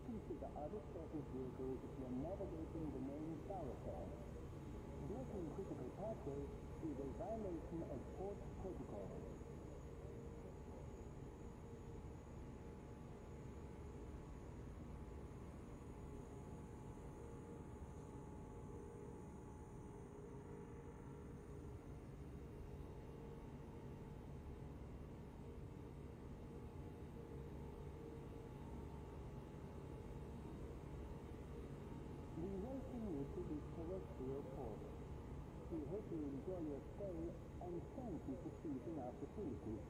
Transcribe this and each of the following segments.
consider other surface vehicles when navigating the main thoroughfare. Blocking critical pathways is a violation of port protocol. We welcome you to this terrestrial port. We hope you enjoy your stay and thank you for choosing our facilities.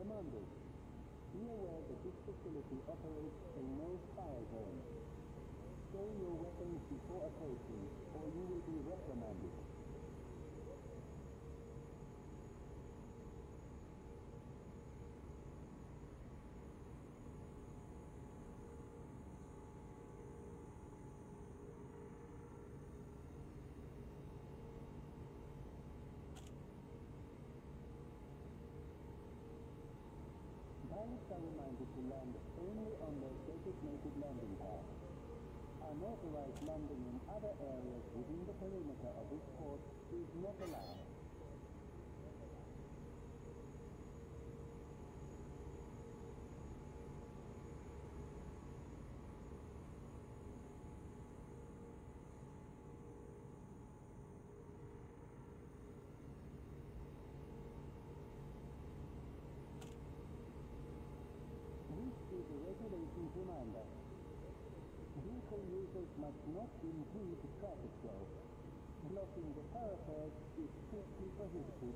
Commanders, be aware that this facility operates a no-fire zone. Stow your weapons before approaching, or you will be reprimanded. Pilots are reminded to land only on their designated landing pads. Unauthorized landing in other areas within the perimeter of this port is not allowed. This is a regulations reminder. Vehicle users must not impede traffic flow. Blocking the thoroughfare is strictly prohibited.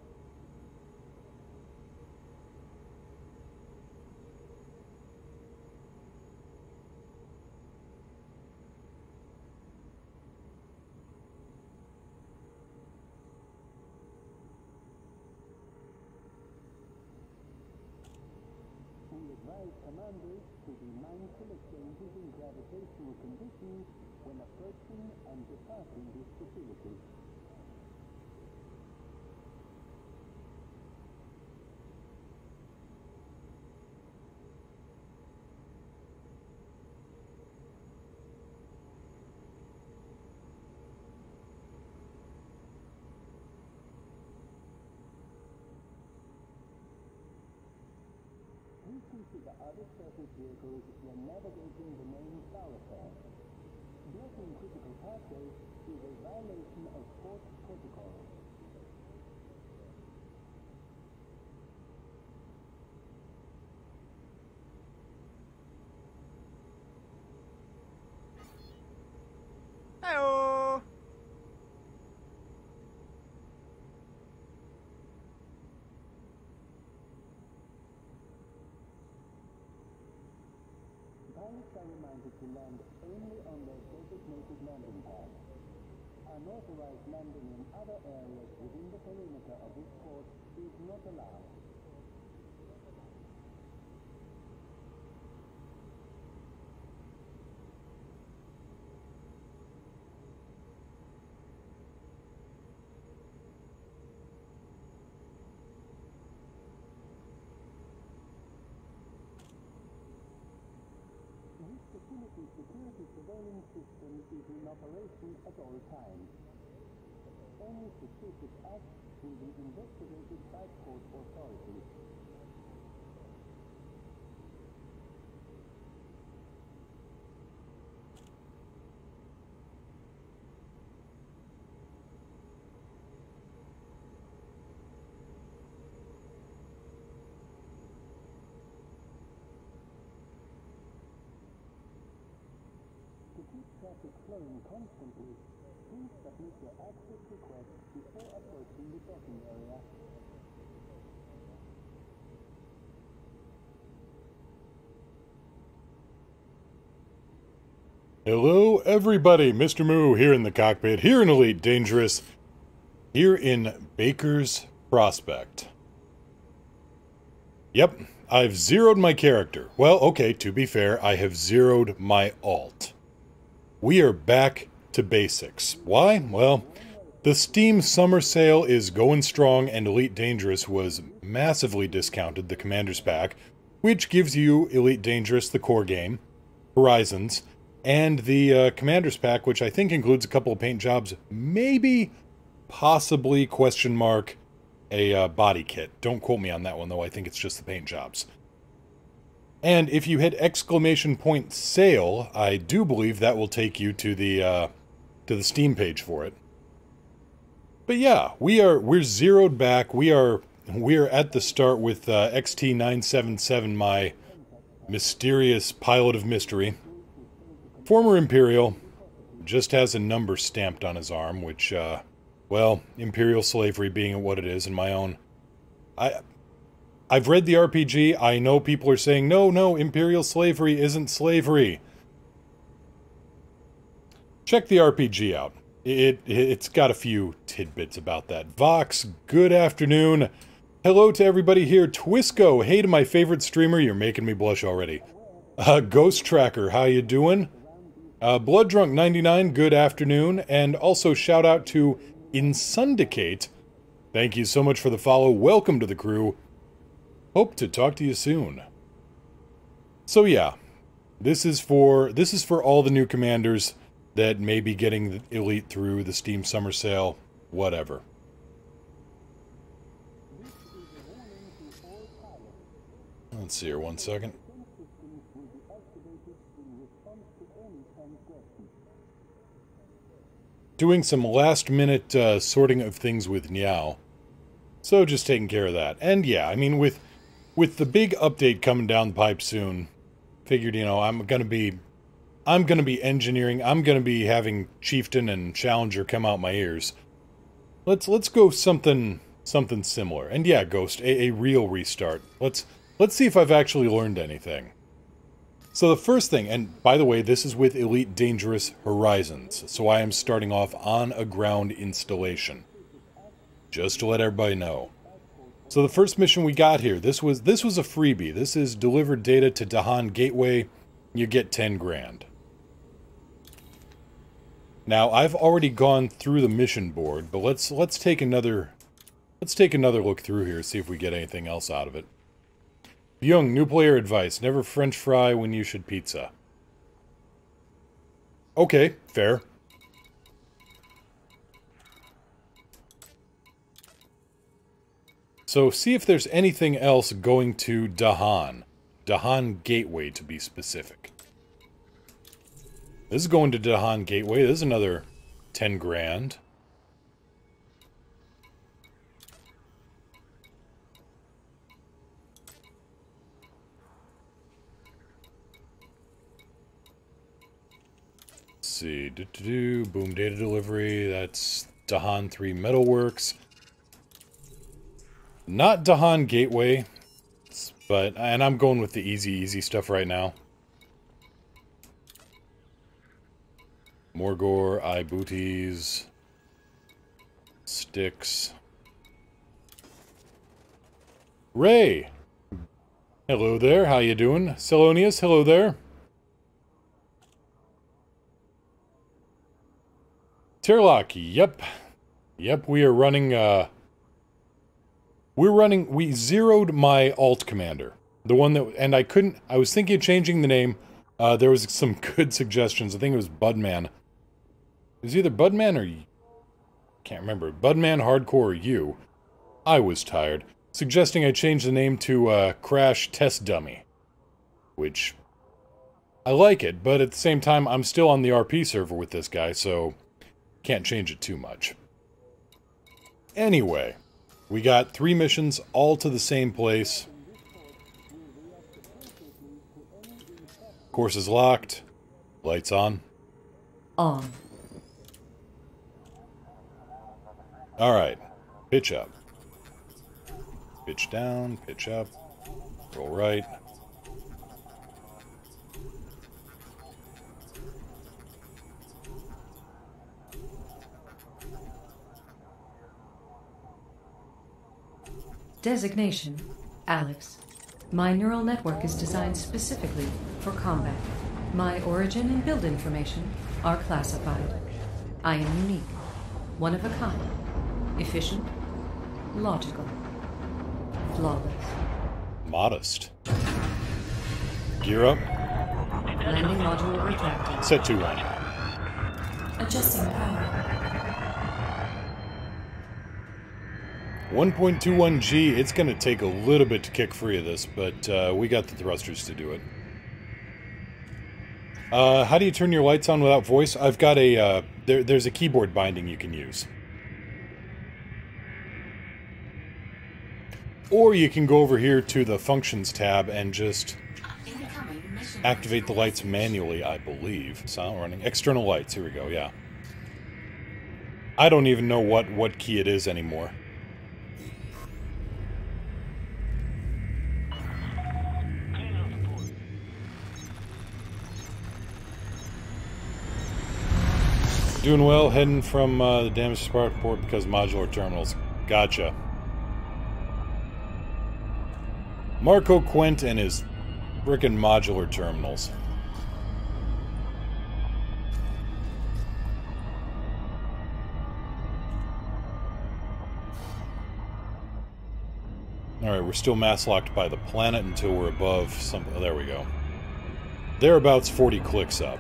We advise commanders to be mindful of changes in gravitational conditions when approaching and departing this facility. Please consider other surface vehicles when navigating the main thoroughfare. Blocking critical pathways is a violation of port protocol. Hi-oh! Pilots are reminded to land only on their designated landing pads. Unauthorized landing in other areas within the perimeter of this port is not allowed. This facility's security surveillance system is in operation at all times. Any suspicious acts will be investigated by port authorities. To keep traffic flowing constantly, please submit your access request before approaching the docking area. Hello, everybody. Mr. Moo here in the cockpit, here in Elite Dangerous. Here in Baker's Prospect. Yep, I've zeroed my character. Well, okay, to be fair, I have zeroed my alt. We are back to basics. Why? Well, the Steam Summer Sale is going strong, and Elite Dangerous was massively discounted, the Commander's Pack, which gives you Elite Dangerous, the core game, Horizons, and the Commander's Pack, which I think includes a couple of paint jobs, maybe, possibly, question mark, a body kit. Don't quote me on that one, though. I think it's just the paint jobs. And if you hit exclamation point sale, I do believe that will take you to the Steam page for it. But yeah, we're zeroed back. We are at the start with XT977, my mysterious pilot of mystery. Former Imperial, just has a number stamped on his arm, which, well, Imperial slavery being what it is, in my own... I've read the RPG, I know people are saying, no, Imperial slavery isn't slavery. Check the RPG out. It's got a few tidbits about that. Vox, good afternoon. Hello to everybody here. Twisco, hey to my favorite streamer, you're making me blush already. Ghost Tracker, how you doing? Blood Drunk 99, good afternoon. And also shout out to Insundicate. Thank you so much for the follow. Welcome to the crew. Hope to talk to you soon. So yeah, this is for all the new commanders that may be getting Elite through the Steam Summer Sale, whatever. Let's see here, 1 second. Doing some last-minute sorting of things with Niao. So just taking care of that. And yeah, I mean, with the big update coming down the pipe soon, figured, you know, I'm gonna be engineering, I'm gonna be having Chieftain and Challenger come out my ears. Let's go something similar. And yeah, Ghost, a real restart. Let's see if I've actually learned anything. So the first thing, and by the way, this is with Elite Dangerous Horizons, so I am starting off on a ground installation. Just to let everybody know. So the first mission we got here, this was a freebie. This is delivered data to Dahan Gateway. You get 10 grand. Now I've already gone through the mission board, but let's take another look through here, see if we get anything else out of it. Young, new player advice: never French fry when you should pizza. Okay, fair. So see if there's anything else going to Dahan. Dahan Gateway, to be specific. This is going to Dahan Gateway. This is another 10 grand. Let's see. Boom data delivery. That's Dahan 3 Metalworks. Not Dahan Gateway, and I'm going with the easy stuff right now. Morgor, eye booties, sticks. Ray! Hello there, how you doing? Selonius, hello there. Terlock, yep. Yep, we are running, we zeroed my alt commander. The one that, and I was thinking of changing the name. There was some good suggestions. I think it was Budman. It was either Budman or... can't remember. Budman, Hardcore, or you. I was tired. Suggesting I change the name to, Crash Test Dummy. Which... I like it, but at the same time, I'm still on the RP server with this guy, so... can't change it too much. Anyway... we got 3 missions, all to the same place. Course is locked. Lights on. On. Alright. Pitch up. Pitch down, pitch up. Roll right. Designation: Alex. My neural network is designed specifically for combat. My origin and build information are classified. I am unique, one of a kind, efficient, logical, flawless. Modest. Gear up. Landing module retracted. Set 2-1. Adjusting power. 1.21G, it's going to take a little bit to kick free of this, but we got the thrusters to do it. How do you turn your lights on without voice? I've got a, there's a keyboard binding you can use. Or you can go over here to the Functions tab and just activate the lights manually, I believe. Silent running. External lights, here we go, yeah. I don't even know what key it is anymore. Doing well, heading from the damaged spark port because modular terminals. Gotcha. Marco Quent and his frickin' modular terminals. Alright, we're still mass locked by the planet until we're above some... Oh, there we go. Thereabouts 40 clicks up.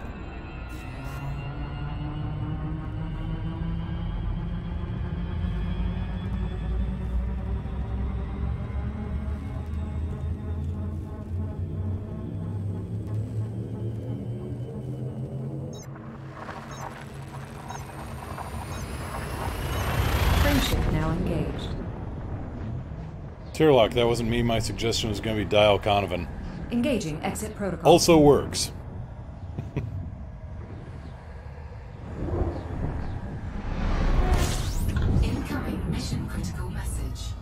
Tirlock, that wasn't me. My suggestion was going to be dial Conovan. Engaging exit protocol. Also works. Incoming mission critical message.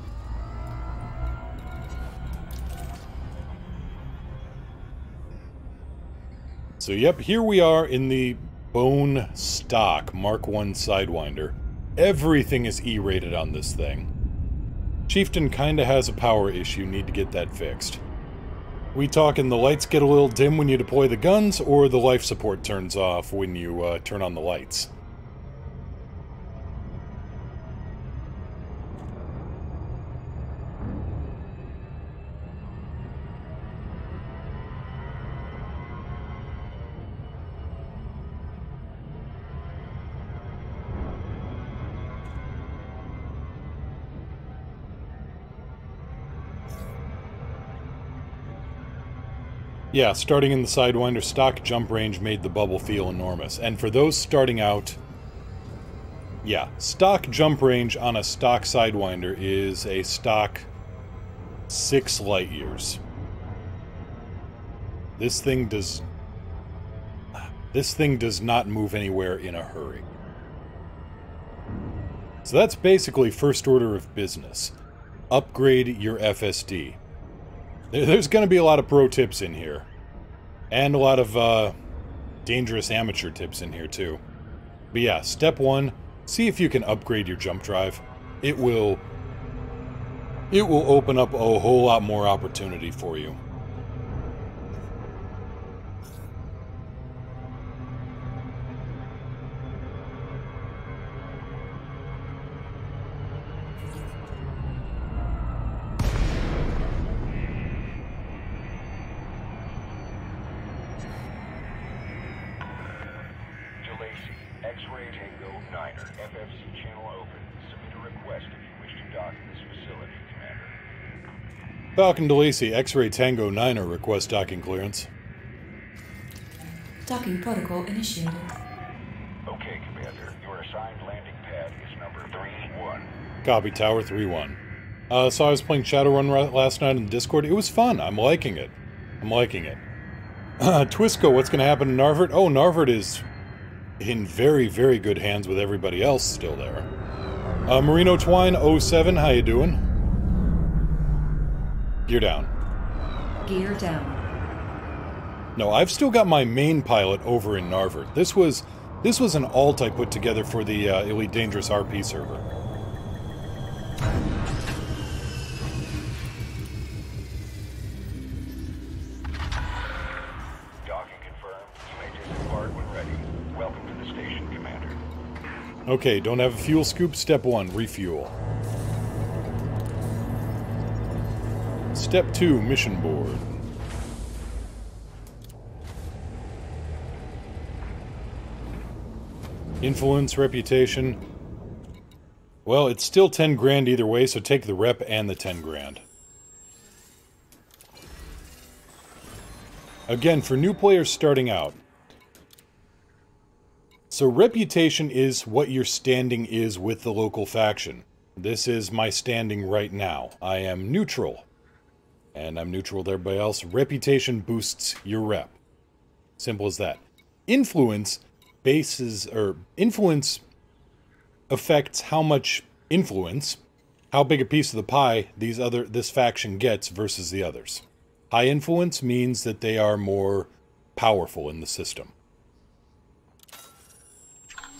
So yep, here we are in the bone stock Mark 1 Sidewinder. Everything is E-rated on this thing. Chieftain kinda has a power issue, need to get that fixed. We talking the lights get a little dim when you deploy the guns, or the life support turns off when you turn on the lights? Yeah, starting in the Sidewinder, stock jump range made the bubble feel enormous. And for those starting out... Yeah, stock jump range on a stock Sidewinder is a stock 6 light years. This thing does not move anywhere in a hurry. So that's basically first order of business. Upgrade your FSD. There's going to be a lot of pro tips in here. And a lot of dangerous amateur tips in here, too. But yeah, step 1, see if you can upgrade your jump drive. It will open up a whole lot more opportunity for you. Falcon DeLacy, X-Ray Tango 9er, request docking clearance. Docking protocol initiated. Okay, Commander. Your assigned landing pad is number 3-1. Copy, Tower 3-1. So I was playing Shadowrun last night in Discord. It was fun. I'm liking it. I'm liking it. Twisco, what's going to happen in Narvert? Oh, Narvert is in very, very good hands with everybody else still there. Marino Twine 07, how you doing? Gear down. Gear down. No, I've still got my main pilot over in Narvert. This was an alt I put together for the Elite Dangerous RP server. Okay, don't have a fuel scoop. Step 1, refuel. Step 2, mission board. Influence, reputation. Well, it's still 10 grand either way, so take the rep and the 10 grand. Again, for new players starting out. So reputation is what your standing is with the local faction. This is my standing right now. I am neutral. And I'm neutral with everybody else. Reputation boosts your rep. Simple as that. Influence influence affects how much influence, how big a piece of the pie this faction gets versus the others. High influence means that they are more powerful in the system.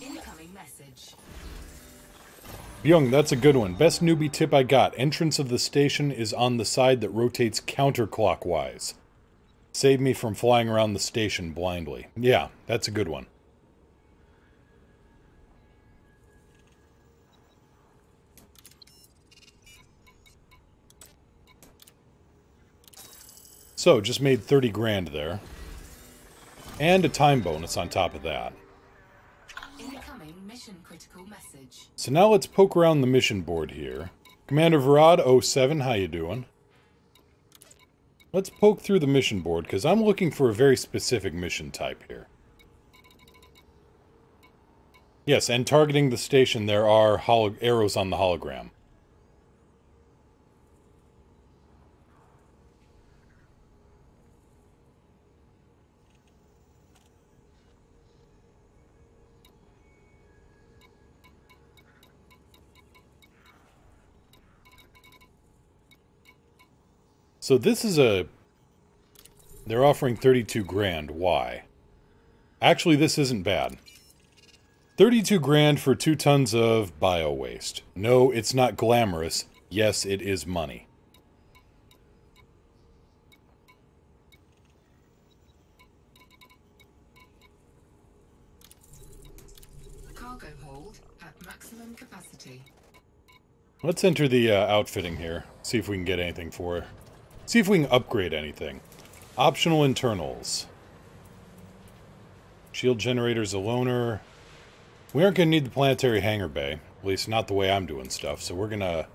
Incoming message. Byung, that's a good one. Best newbie tip I got. Entrance of the station is on the side that rotates counterclockwise. Save me from flying around the station blindly. Yeah, that's a good one. So, just made 30 grand there. And a time bonus on top of that. Incoming mission critical message. So now let's poke around the mission board here. Commander Varad 07, how you doing? Let's poke through the mission board, because I'm looking for a very specific mission type here. Yes, and targeting the station, there are arrows on the hologram. So this is they're offering 32 grand. Why? Actually, this isn't bad. 32 grand for 2 tons of bio-waste. No, it's not glamorous. Yes, it is money. Cargo hold at maximum capacity. Let's enter the outfitting here. See if we can get anything for her. See if we can upgrade anything. Optional internals. Shield generators, a loaner. We aren't going to need the planetary hangar bay. At least not the way I'm doing stuff. So we're going to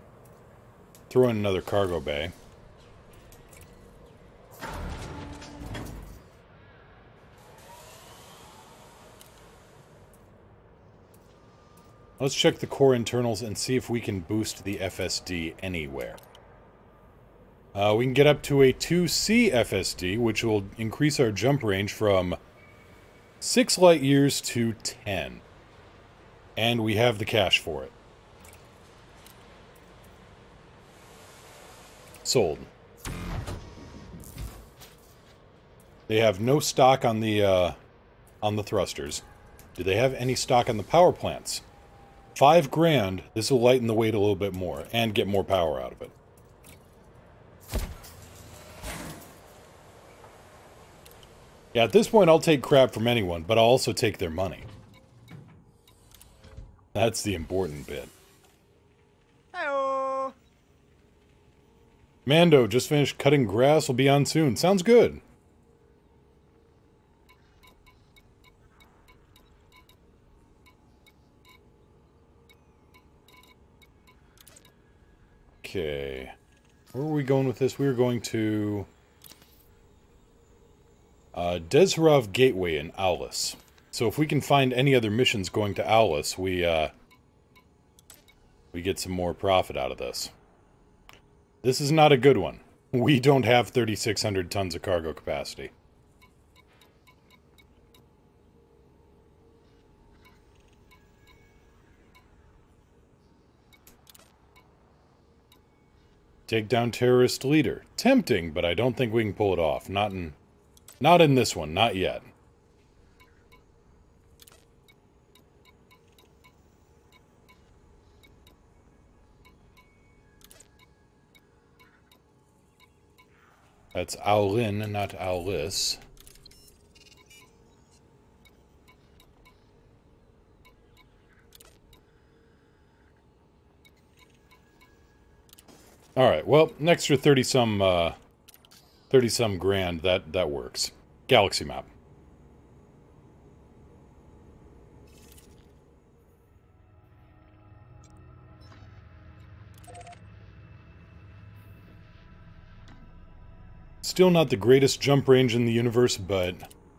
throw in another cargo bay. Let's check the core internals and see if we can boost the FSD anywhere. We can get up to a 2C FSD, which will increase our jump range from 6 light years to 10. And we have the cash for it. Sold. They have no stock on the thrusters. Do they have any stock on the power plants? 5 grand. This will lighten the weight a little bit more and get more power out of it. Yeah, at this point I'll take crap from anyone, but I'll also take their money. That's the important bit. Hello. Mando, just finished cutting grass, will be on soon. Sounds good. Okay. Where are we going with this? We were going to Desharov Gateway in Aulis. So if we can find any other missions going to Aulis, we get some more profit out of this. This is not a good one. We don't have 3,600 tons of cargo capacity. Take down terrorist leader. Tempting, but I don't think we can pull it off. Not in this one, not yet. That's Aulin, not Aulis. Alright, well, an extra 30-some grand, that works. Galaxy map. Still not the greatest jump range in the universe, but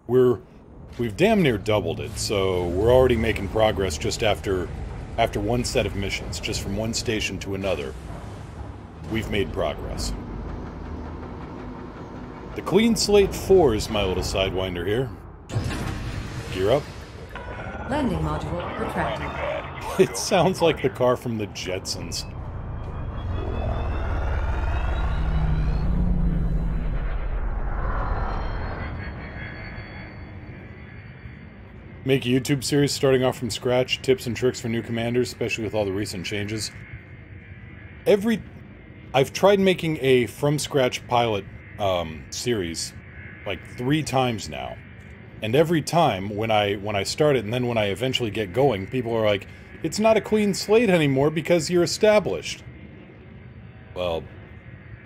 we've damn near doubled it, so we're already making progress just after one set of missions, just from one station to another. We've made progress. The Clean Slate 4 is my little Sidewinder here. Gear up. Landing module retracted. It sounds like the car from the Jetsons. Make a YouTube series starting off from scratch, tips and tricks for new commanders, especially with all the recent changes. I've tried making a from-scratch pilot series like 3 times now. And every time when I start it and then when I eventually get going, people are like, it's not a clean slate anymore because you're established. Well,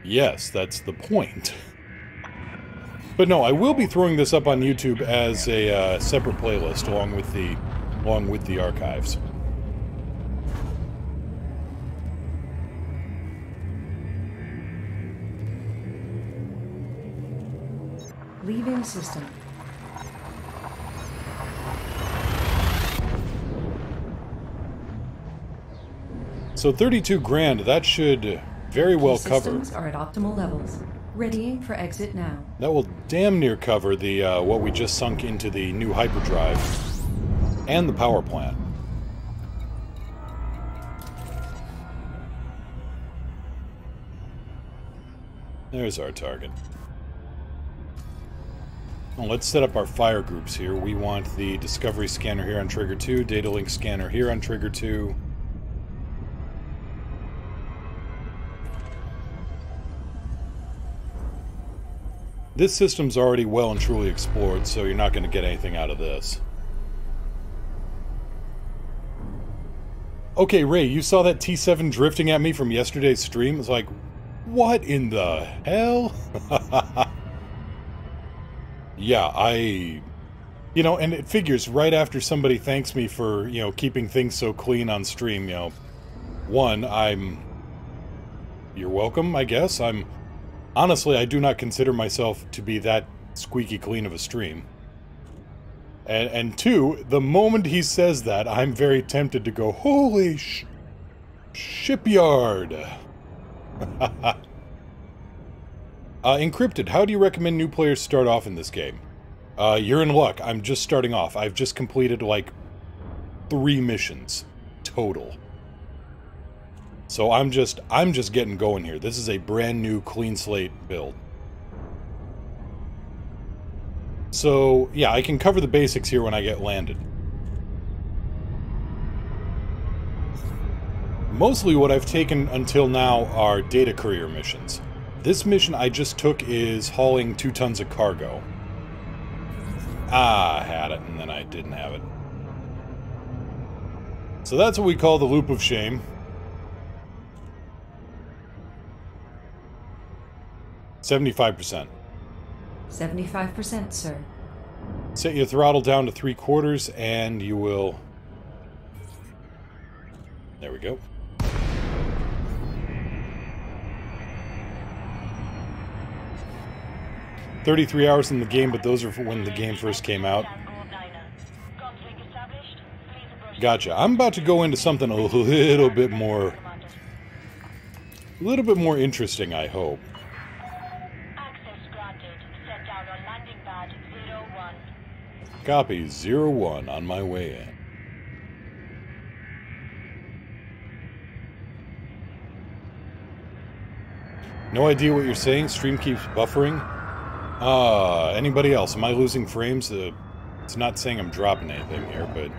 yes, that's the point. But no, I will be throwing this up on YouTube as a separate playlist along with the archives. Leaving system. So 32 grand, that should very well cover. Systems are at optimal levels. Readying for exit now. That will damn near cover the what we just sunk into the new hyperdrive and the power plant. There's our target. Well, let's set up our fire groups here. We want the Discovery scanner here on Trigger 2, Data Link scanner here on Trigger 2. This system's already well and truly explored, so you're not going to get anything out of this. Okay, Ray, you saw that T7 drifting at me from yesterday's stream? It's like, what in the hell? Yeah, you know, and it figures right after somebody thanks me for, you know, keeping things so clean on stream, you know, one, you're welcome, I guess. Honestly, I do not consider myself to be that squeaky clean of a stream. And two, the moment he says that, I'm very tempted to go, holy shipyard! Encrypted, how do you recommend new players start off in this game? You're in luck. I'm just starting off. I've just completed, like, 3 missions total. So I'm just getting going here. This is a brand new clean slate build. So, yeah, I can cover the basics here when I get landed. Mostly what I've taken until now are data courier missions. This mission I just took is hauling 2 tons of cargo. I had it, and then I didn't have it. So that's what we call the loop of shame. 75%. 75%, sir. Set your throttle down to 3/4 and you will... There we go. "33 hours in the game, but those are when the game first came out." Gotcha. I'm about to go into something a little bit more interesting, I hope. Copy 01 on my way in. No idea what you're saying. Stream keeps buffering. Anybody else? Am I losing frames? It's not saying I'm dropping anything here, but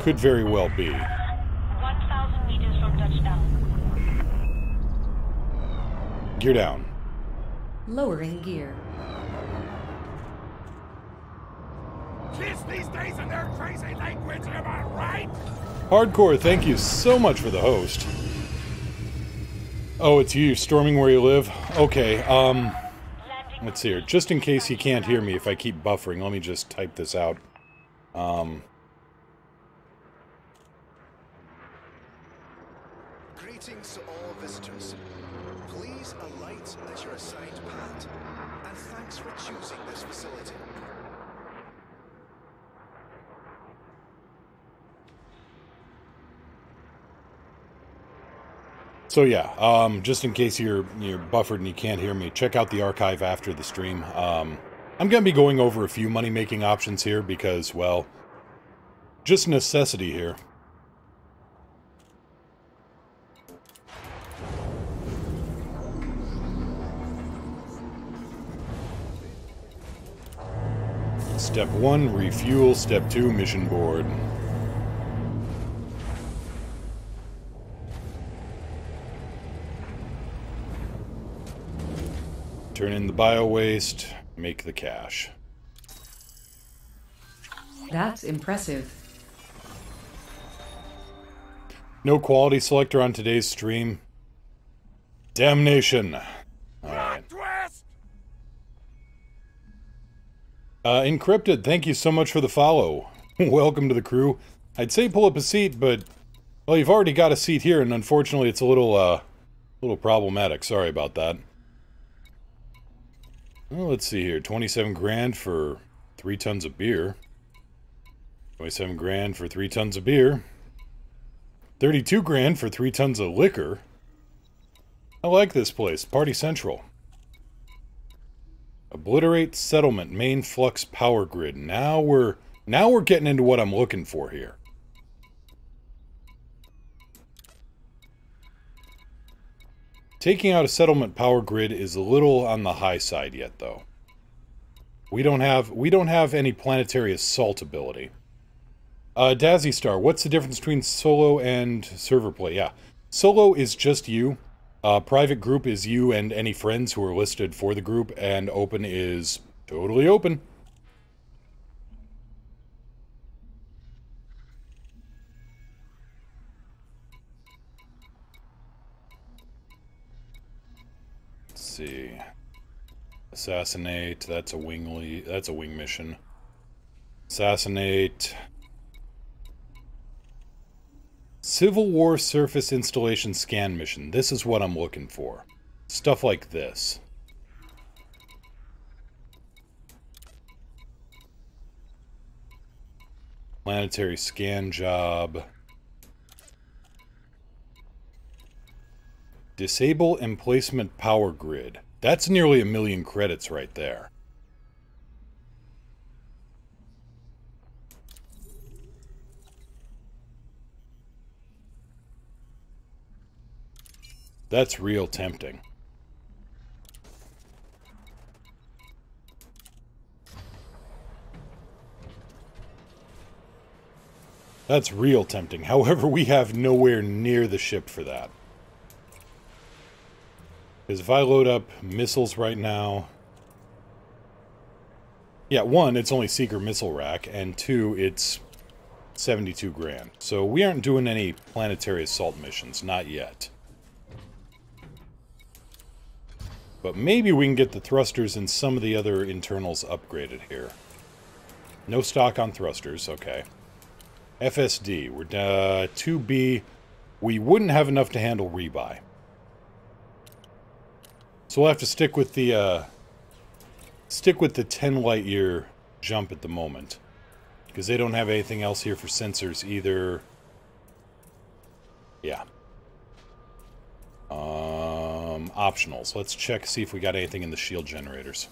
could very well be. 1,000 meters from touchdown. Gear down. Lowering gear. Kids these days and their crazy language, am I right? Hardcore, thank you so much for the host. Oh, it's you storming where you live? Okay, let's see here. Just in case you can't hear me if I keep buffering, let me just type this out. Greetings to all visitors. Please alight at your assigned pad, and thanks for choosing this facility. So yeah, just in case you're buffered and you can't hear me, check out the archive after the stream. I'm gonna be going over a few money-making options here because, well, just necessity here. Step 1, refuel. Step 2, mission board. Turn in the bio-waste, make the cash. That's impressive. No quality selector on today's stream. Damnation. Alright. Encrypted, thank you so much for the follow. Welcome to the crew. I'd say pull up a seat, but, well, you've already got a seat here, and unfortunately it's a little problematic. Sorry about that. Well, let's see here. 27 grand for 3 tons of beer. 27 grand for 3 tons of beer. 32 grand for 3 tons of liquor. I like this place. Party Central. Obliterate settlement. Main flux power grid. Now we're getting into what I'm looking for here. Taking out a settlement power grid is a little on the high side yet, though. We don't have any planetary assault ability. Dazzy Star, what's the difference between solo and server play? Yeah, solo is just you. Private group is you and any friends who are listed for the group, and open is totally open. See. Assassinate, that's a wing mission. Assassinate. Civil War surface installation scan mission. This is what I'm looking for. Stuff like this. Planetary scan job. Disable emplacement power grid. That's nearly 1 million credits right there. That's real tempting. That's real tempting. However, we have nowhere near the ship for that. Because if I load up missiles right now... Yeah, 1, it's only Seeker missile rack, and 2, it's 72 grand. So we aren't doing any planetary assault missions, not yet. But maybe we can get the thrusters and some of the other internals upgraded here. No stock on thrusters, okay. FSD, we're 2B. We wouldn't have enough to handle rebuy. So we'll have to stick with the 10 light year jump at the moment. Because they don't have anything else here for sensors either. Yeah. Optionals. Let's check, see if we got anything in the shield generators.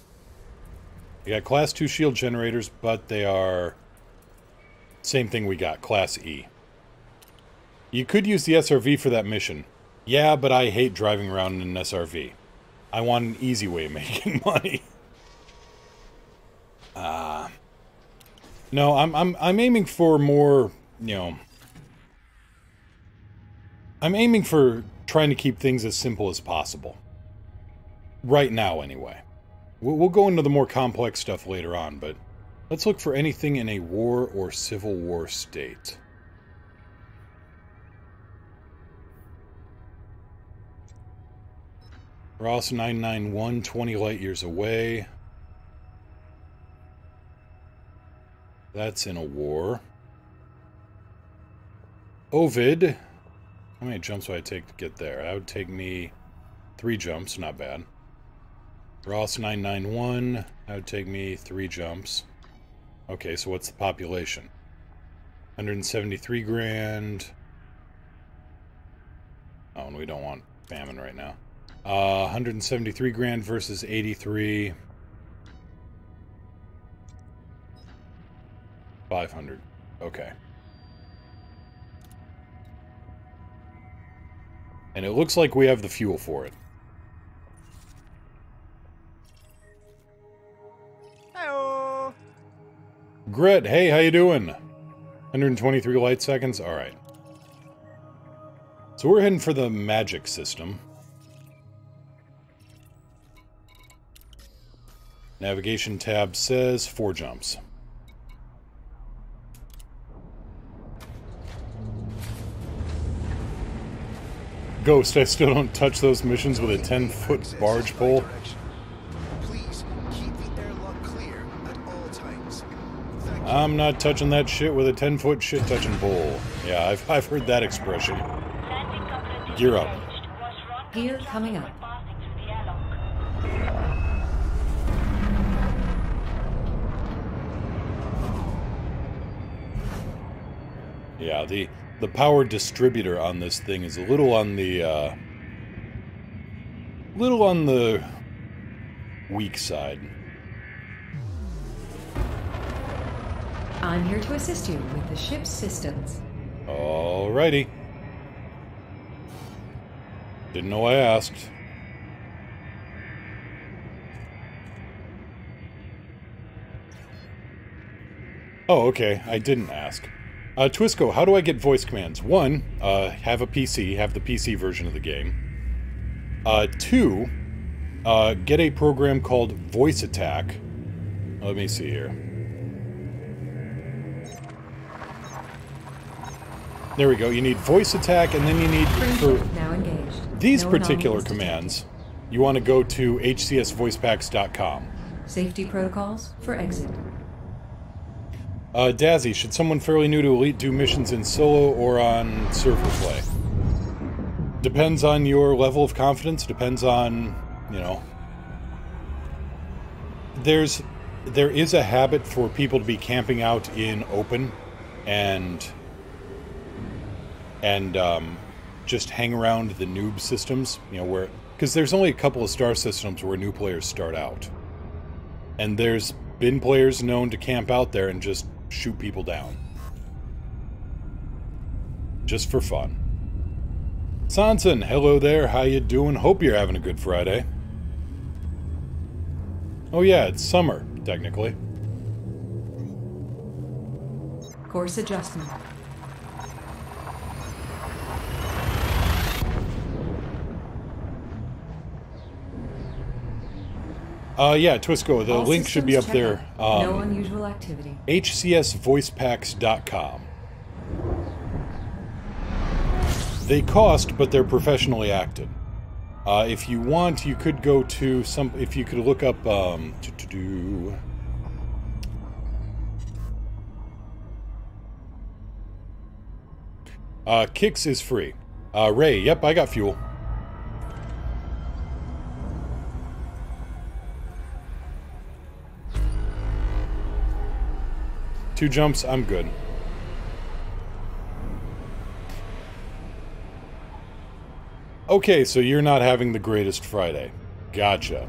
We got class 2 shield generators, but they are... Same thing we got, class E. You could use the SRV for that mission. Yeah, but I hate driving around in an SRV. I want an easy way of making money. No, I'm aiming for more, you know... I'm aiming for trying to keep things as simple as possible. Right now, anyway. We'll go into the more complex stuff later on, but... Let's look for anything in a war or civil war state. Ross 991, 20 light years away. That's in a war. Ovid. How many jumps would I take to get there? That would take me 3 jumps, not bad. Ross 991. That would take me 3 jumps. Okay, so what's the population? 173 grand. Oh, and we don't want famine right now. 173 grand versus 83. 500. Okay. And it looks like we have the fuel for it. Hello. Grit, hey, how you doing? 123 light seconds? Alright. So we're heading for the magic system. Navigation tab says 4 jumps. Ghost, I still don't touch those missions with a 10-foot barge pole. Please keep the airlock clear at all times. Thank you. I'm not touching that shit with a 10-foot shit-touching pole. Yeah, I've heard that expression. Landing completely Gear up. engaged. Was run Gear coming up. passing through the airlock. Yeah, the power distributor on this thing is a little on the weak side. I'm here to assist you with the ship's systems. Alrighty. Didn't know I asked. Oh, okay. I didn't ask. Twisco, how do I get voice commands? 1, have a PC, have the PC version of the game. 2, get a program called Voice Attack. Let me see here. There we go. You need Voice Attack, and then you need, for Now engaged. these No particular anomalies commands, you want to go to hcsvoicepacks.com. detected. Safety protocols for exit. Dazzy, should someone fairly new to Elite do missions in solo or on server play? Depends on your level of confidence, depends on, you know... There is a habit for people to be camping out in open and just hang around the noob systems, you know, where... Because there's only a couple of star systems where new players start out. And there's been players known to camp out there and just shoot people down. Just for fun. Sanson, hello there, how you doing? Hope you're having a good Friday. Oh yeah, it's summer, technically. Course adjustment. Yeah, Twisco, the All link should be up systems there. check out. No unusual activity. hcsvoicepacks.com. They cost, but they're professionally acted. If you want, you could go to some... If you could look up... Kix is free. Ray, yep, I got fuel. Two jumps, I'm good. Okay, so you're not having the greatest Friday. Gotcha.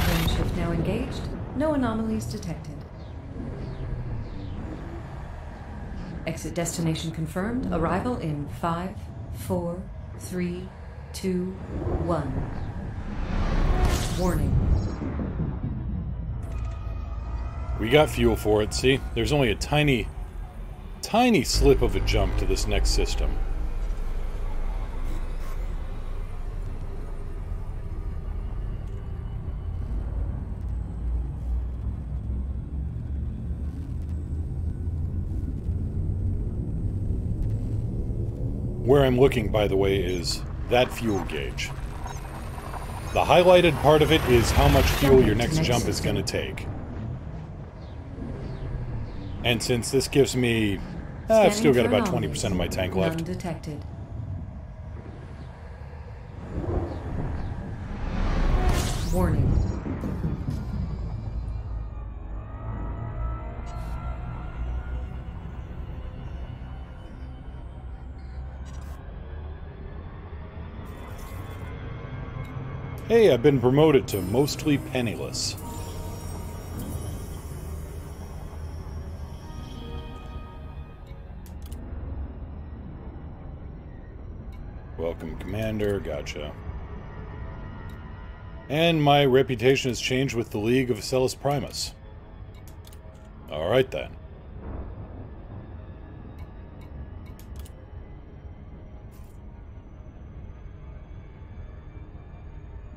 Frameshift now engaged. No anomalies detected. Exit destination confirmed. Arrival in 5, 4, 3, 2, 1. Warning. We got fuel for it, see? There's only a tiny tiny slip of a jump to this next system. Where I'm looking, by the way, is that fuel gauge. The highlighted part of it is how much fuel your next jump is going to take. And since this gives me... I've still got about 20% of my tank left. None detected. Warning. Hey, I've been promoted to mostly penniless. Welcome, Commander. Gotcha. And my reputation has changed with the League of Celis Primus. Alright then.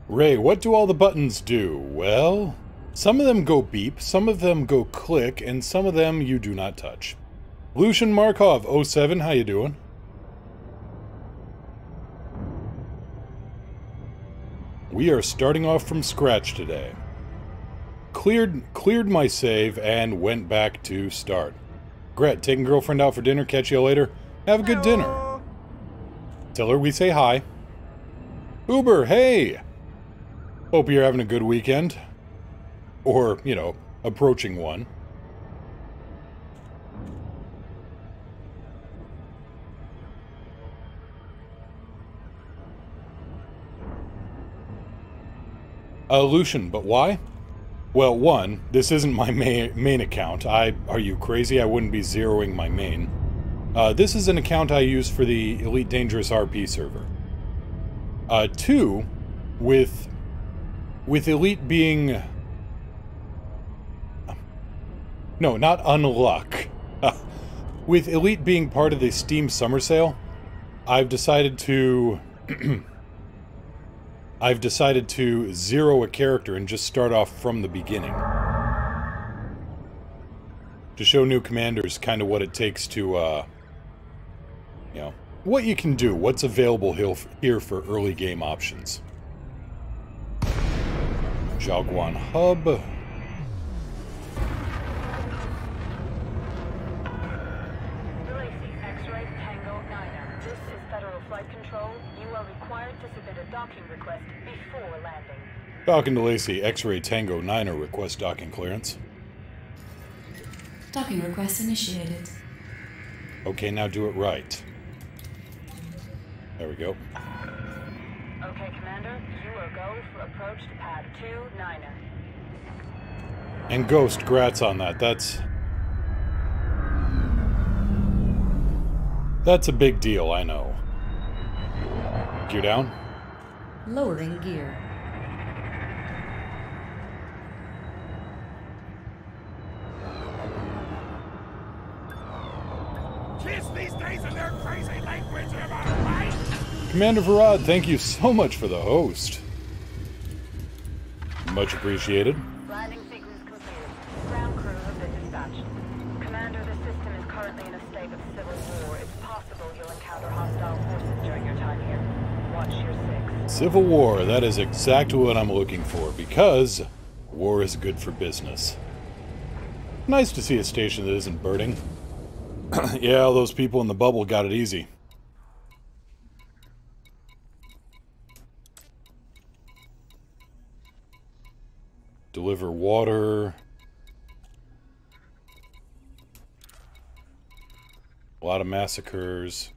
Ray, what do all the buttons do? Well, some of them go beep, some of them go click, and some of them you do not touch. Lucian Markov, 07, how you doing? We are starting off from scratch today. Cleared my save and went back to start. Gret, taking girlfriend out for dinner, catch you later. Have a good dinner. Tell her we say hi. Uber, hey! Hope you're having a good weekend. Or, you know, approaching one. Lucian, but why? Well, one, this isn't my main account. Are you crazy? I wouldn't be zeroing my main. This is an account I use for the Elite Dangerous RP server. Two, with Elite being... No, not unluck. With Elite being part of the Steam Summer Sale, I've decided to... I've decided to zero a character and just start off from the beginning. To show new commanders kind of what it takes to, you know, what you can do, what's available here for early game options. Jaguan Hub. X-ray Tango 9. This is Federal Flight Control. You are required to submit a docking request before landing. Falcon to Lacey, X-ray Tango 9 request docking clearance. Docking request initiated. Okay, now do it right. There we go. Okay, Commander, you are go for approach to pad 29. And Ghost, grats on that. That's a big deal, I know. Gear down. Lowering gear. Kids these days and their crazy language, am I right? Commander Varad, thank you so much for the host. Much appreciated. Landing sequence completed. Ground crew have been dispatched. Commander, the system is currently in a state of civil war. It's possible you'll encounter hostile forces during your time here. Watch your six. Civil War, that is exactly what I'm looking for, because war is good for business. Nice to see a station that isn't burning. Yeah, those people in the bubble got it easy. Deliver water. A lot of massacres.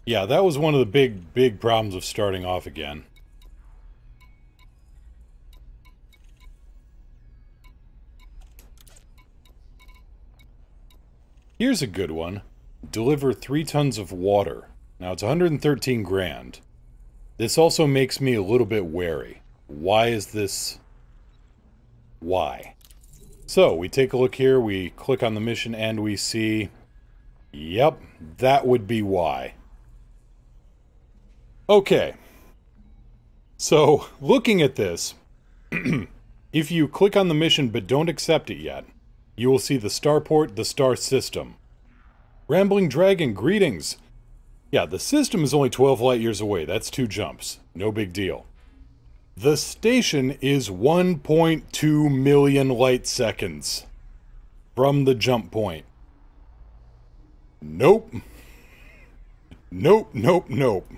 Yeah, that was one of the big problems of starting off again. Here's a good one. Deliver 3 tons of water. Now, it's 113 grand. This also makes me a little bit wary. Why is this why. So, we take a look here, we click on the mission, and we see... Yep, that would be why. Okay. So, looking at this, if you click on the mission but don't accept it yet, you will see the starport, the star system. Rambling Dragon, greetings! Yeah, the system is only 12 light years away. That's 2 jumps. No big deal. The station is 1.2 million light seconds from the jump point. Nope. Nope, nope, nope.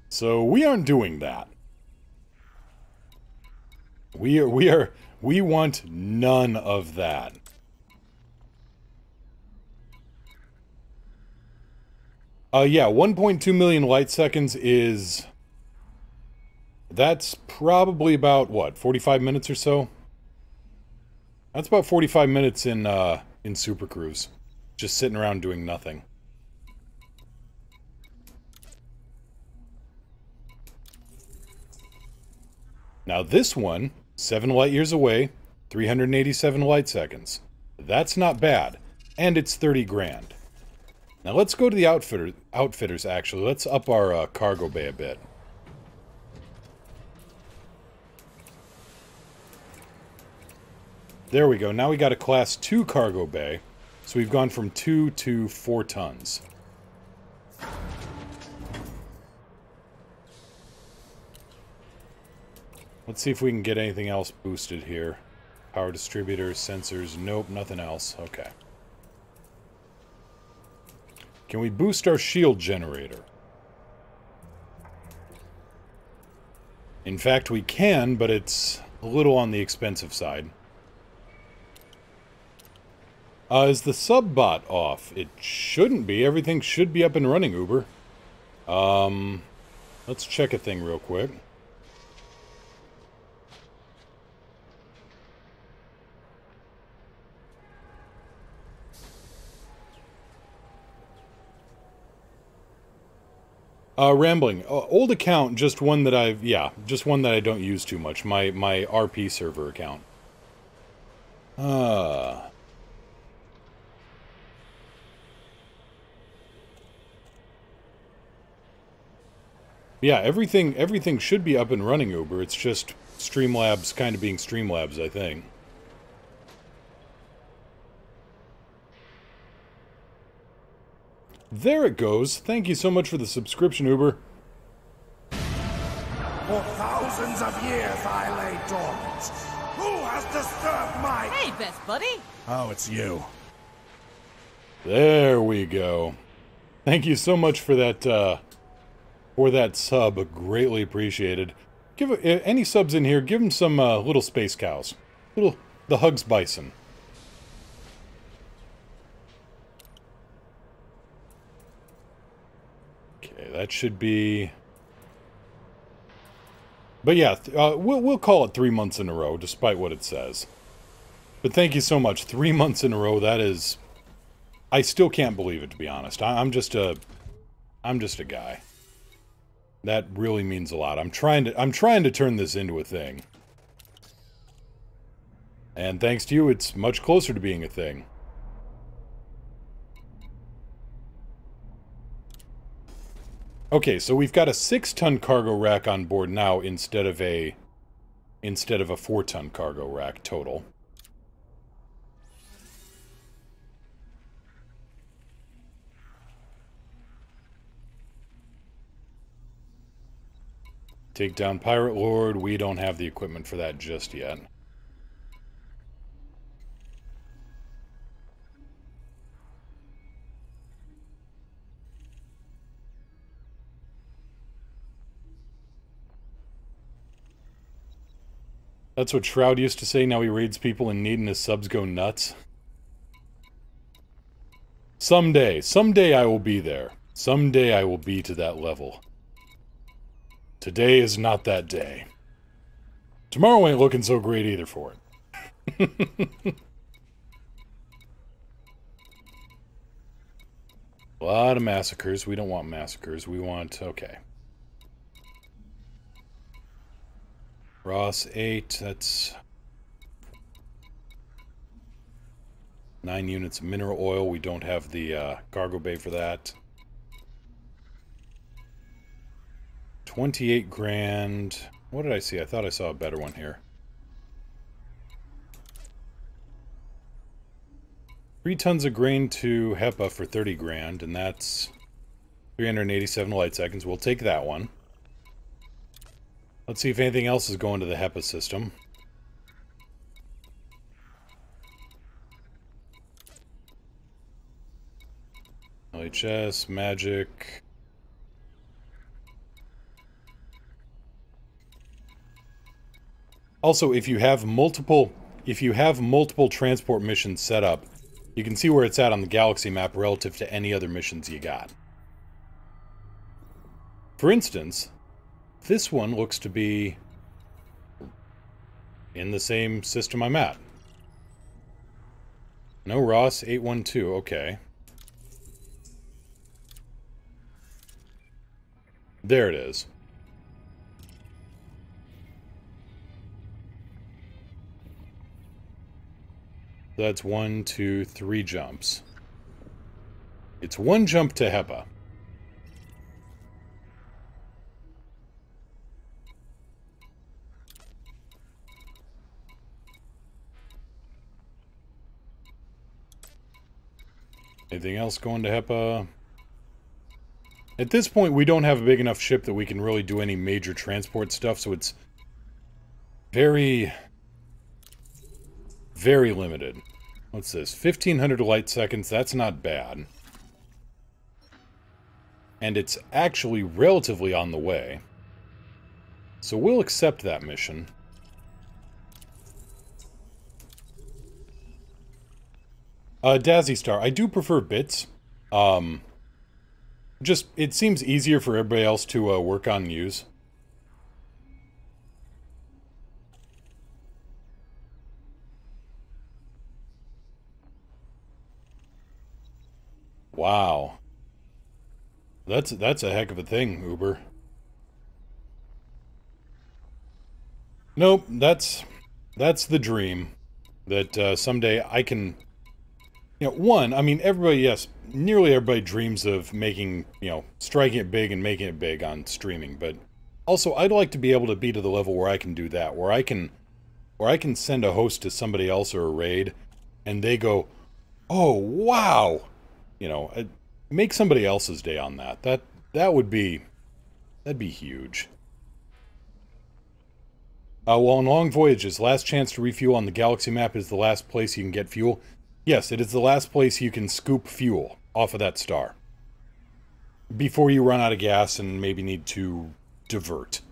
So we aren't doing that. We want none of that. Yeah, 1.2 million light seconds is... That's probably about, what, 45 minutes or so? That's about 45 minutes in Super Cruise. Just sitting around doing nothing. Now this one, 7 light years away, 387 light seconds. That's not bad. And it's 30 grand. Now let's go to the outfitters, actually. Let's up our cargo bay a bit. There we go. Now we got a Class 2 cargo bay. So we've gone from 2 to 4 tons. Let's see if we can get anything else boosted here. Power distributors, sensors. Nope, nothing else. Okay. Can we boost our shield generator? In fact, we can, but it's a little on the expensive side. Is the subbot off? It shouldn't be. Everything should be up and running, Uber. Let's check a thing real quick. Rambling. Old account, just one that just one that I don't use too much. My RP server account. Yeah, everything should be up and running, Uber. It's just Streamlabs kind of being Streamlabs, I think. There it goes. Thank you so much for the subscription, Uber. For thousands of years I lay dormant. Who has disturbed my... Hey, best buddy! Oh, it's you. There we go. Thank you so much for that sub. Greatly appreciated. Give any subs in here, give them some little space cows. The Hugs Bison. Okay, that should be... But yeah, we'll call it 3 months in a row, despite what it says. But thank you so much. 3 months in a row, that is... I still can't believe it, to be honest. I'm just a guy. That really means a lot. I'm trying to turn this into a thing. And thanks to you, it's much closer to being a thing. Okay, so we've got a 6-ton cargo rack on board now instead of a 4-ton cargo rack total. Take down Pirate Lord. We don't have the equipment for that just yet. That's what Shroud used to say. Now he raids people in need and his subs go nuts. Someday I will be there. Someday I will be to that level. Today is not that day. Tomorrow ain't looking so great either for it. A lot of massacres. We don't want massacres. We want... Okay. Ross 8. That's... 9 units of mineral oil. We don't have the cargo bay for that. 28 grand. What did I see? I thought I saw a better one here. 3 tons of grain to HEPA for 30 grand, and that's 387 light seconds. We'll take that one. Let's see if anything else is going to the HEPA system. LHS, Magic. Also, if you have multiple transport missions set up, you can see where it's at on the galaxy map relative to any other missions you got. For instance, this one looks to be in the same system I'm at. No, Ross 812, okay. There it is. That's 1, 2, 3 jumps. It's 1 jump to HEPA. Anything else going to HEPA? At this point, we don't have a big enough ship that we can really do any major transport stuff, so it's very limited. What's this? 1500 light seconds, that's not bad. And it's actually relatively on the way. So we'll accept that mission. Dazzy Star, I do prefer bits. Just, it seems easier for everybody else to work on and use. Wow. That's a heck of a thing, Uber. Nope, that's the dream. That someday I can... You know, one, I mean, everybody, yes, nearly everybody dreams of making, you know, striking it big and making it big on streaming, but also I'd like to be able to be to the level where I can do that, where I can send a host to somebody else or a raid, and they go, oh, wow! You know, make somebody else's day on that. That'd be huge. Well, on long voyages, last chance to refuel on the galaxy map is the last place you can get fuel. Yes, it is the last place you can scoop fuel off of that star. Before you run out of gas and maybe need to divert.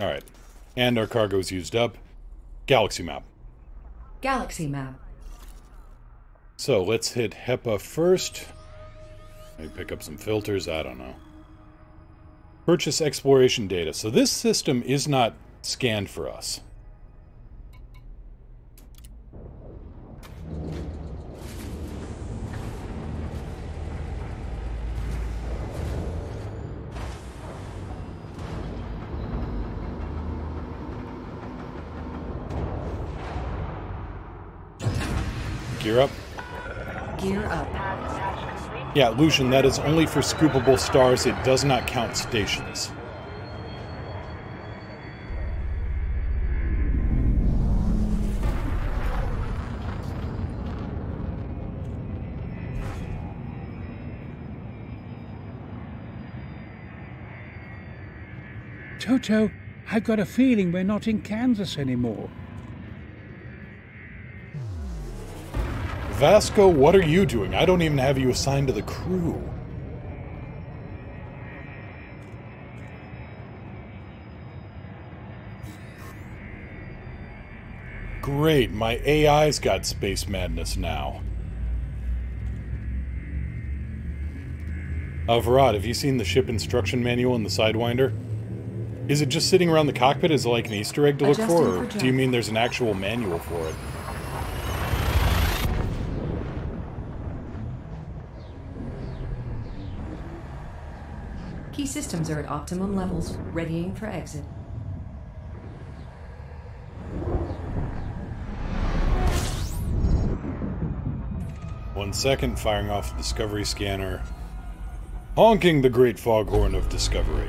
Alright. And our cargo's used up. Galaxy map. Galaxy map. So, let's hit HEPA first. Maybe pick up some filters, I don't know. Purchase exploration data. So this system is not scanned for us. Gear up. Gear up. Yeah, Lucian, that is only for scoopable stars. It does not count stations. Toto, I've got a feeling we're not in Kansas anymore. Vasco, what are you doing? I don't even have you assigned to the crew. Great, my AI's got space madness now. Varad, have you seen the ship instruction manual in the Sidewinder? Is it just sitting around the cockpit as like an Easter egg to look Adjusting for, or for do you mean there's an actual manual for it? Key systems are at optimum levels, readying for exit. One second, firing off the Discovery scanner. Honking the great foghorn of Discovery.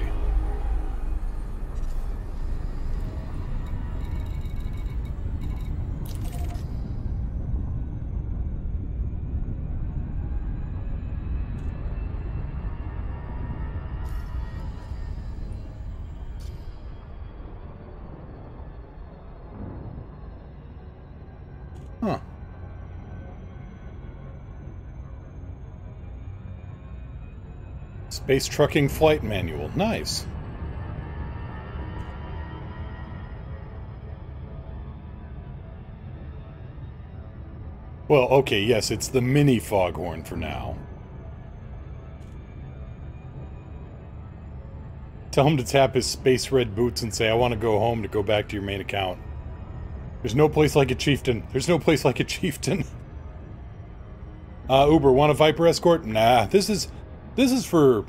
Huh. Space Trucking Flight Manual. Nice. Well, okay, yes, it's the mini foghorn for now. Tell him to tap his space red boots and say, I want to go home to go back to your main account. There's no place like a chieftain. There's no place like a chieftain. Uber, want a Viper escort? Nah, this is for...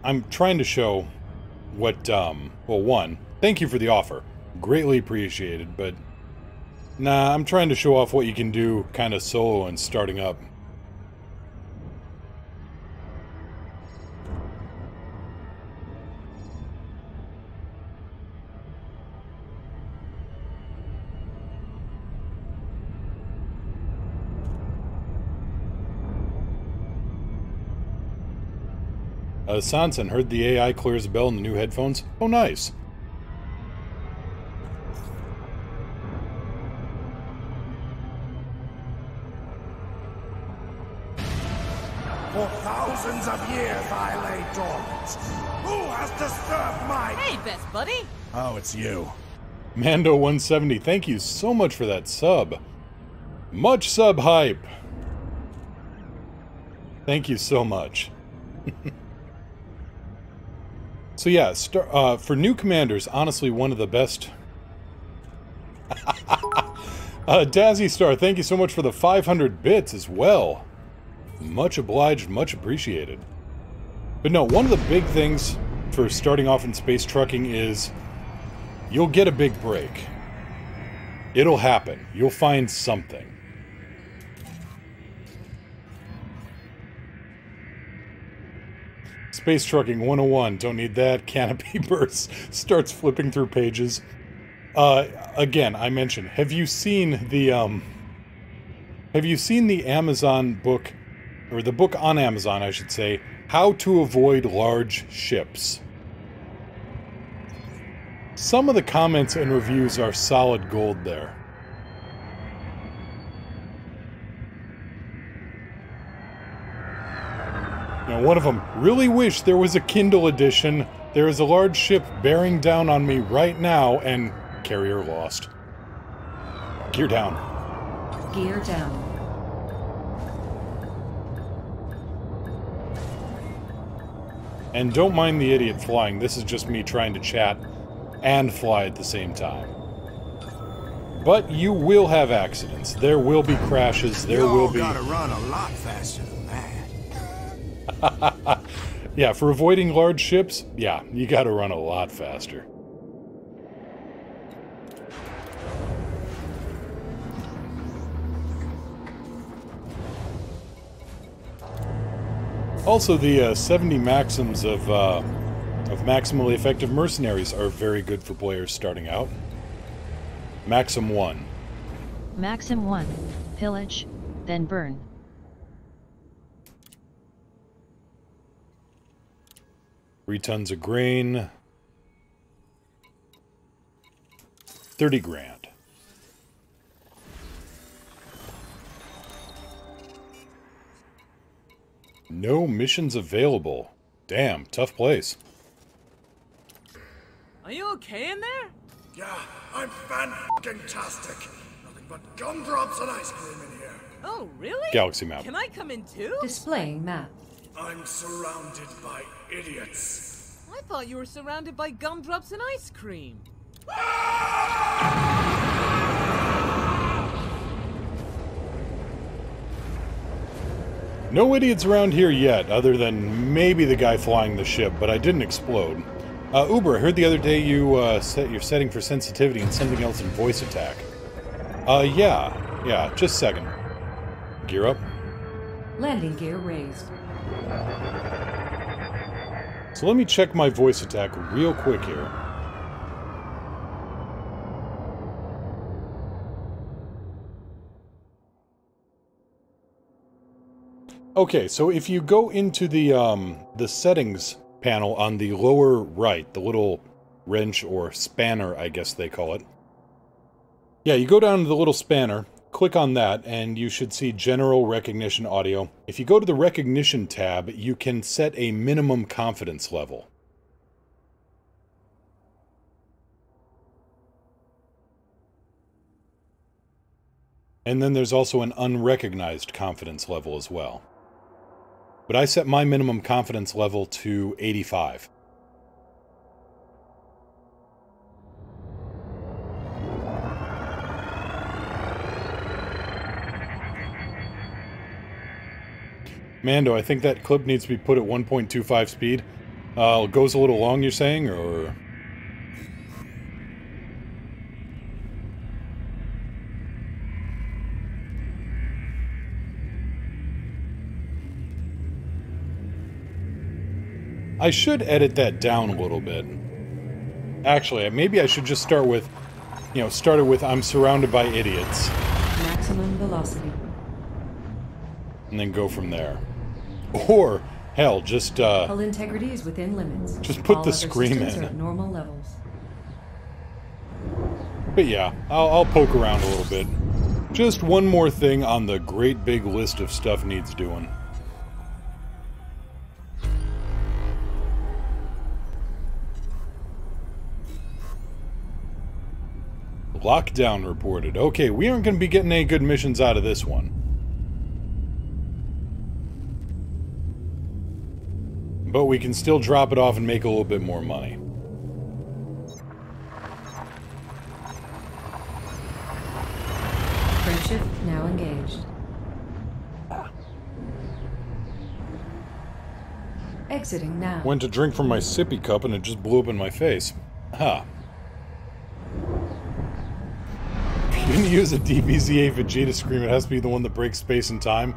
I'm trying to show what, well, one, thank you for the offer. Greatly appreciated, but... Nah, I'm trying to show off what you can do kind of solo and starting up. Sanson, heard the AI clears the bell in the new headphones? Oh, nice. For thousands of years I lay dormant. Who has disturbed my... Hey, best buddy! Oh, it's you. Mando170, thank you so much for that sub. Much sub hype. Thank you so much. So yeah, for new commanders, honestly, one of the best... Dazzy Star, thank you so much for the 500 bits as well. Much obliged, much appreciated. But no, one of the big things for starting off in space trucking is you'll get a big break. It'll happen. You'll find something. Space Trucking 101, don't need that. Canopy bursts, starts flipping through pages. Again, I mentioned, have you seen the Amazon book, or the book on Amazon, I should say, How to Avoid Large Ships? Some of the comments and reviews are solid gold there. Now, one of them, really wish there was a Kindle edition. There is a large ship bearing down on me right now, and carrier lost. Gear down. Gear down. And don't mind the idiot flying. This is just me trying to chat and fly at the same time. But you will have accidents. There will be crashes. There will be... You gotta run a lot faster than that. Yeah, for avoiding large ships, yeah, you gotta run a lot faster. Also, the 70 maxims of maximally effective mercenaries are very good for players starting out. Maxim 1. Maxim 1. Pillage, then burn. 3 tons of grain. 30 grand. No missions available. Damn, tough place. Are you okay in there? Yeah, I'm fan-tastic. Nothing but gumdrops and ice cream in here. Oh, really? Galaxy map. Can I come in too? Displaying map. I'm surrounded by idiots. What thought you were surrounded by gumdrops and ice cream. No idiots around here yet, other than maybe the guy flying the ship, but I didn't explode. Uber, I heard the other day you set your setting for sensitivity and something else in voice attack. Yeah, just a second. Gear up. Landing gear raised. So let me check my voice attack real quick here. Okay, so if you go into the settings panel on the lower right, the little wrench or spanner, I guess they call it. Yeah, you go down to the little spanner, click on that, and you should see General Recognition Audio. If you go to the Recognition tab, you can set a minimum confidence level. And then there's also an unrecognized confidence level as well. But I set my minimum confidence level to 85. Mando, I think that clip needs to be put at 1.25 speed. Goes a little long, you're saying, or... I should edit that down a little bit. Actually, maybe I should just start with, start it with I'm surrounded by idiots. Maximum velocity. And then go from there. Or, hell, just, Hull integrity is within limits. Just put All the other scream systems in. are at normal levels. But yeah, I'll poke around a little bit. Just one more thing on the great big list of stuff needs doing. Lockdown reported. Okay, we aren't going to be getting any good missions out of this one. But we can still drop it off and make a little bit more money. Frameshift now engaged. Exiting now. Went to drink from my sippy cup and it just blew up in my face. Huh. If you didn't use a DBZA Vegeta scream, it has to be the one that breaks space and time.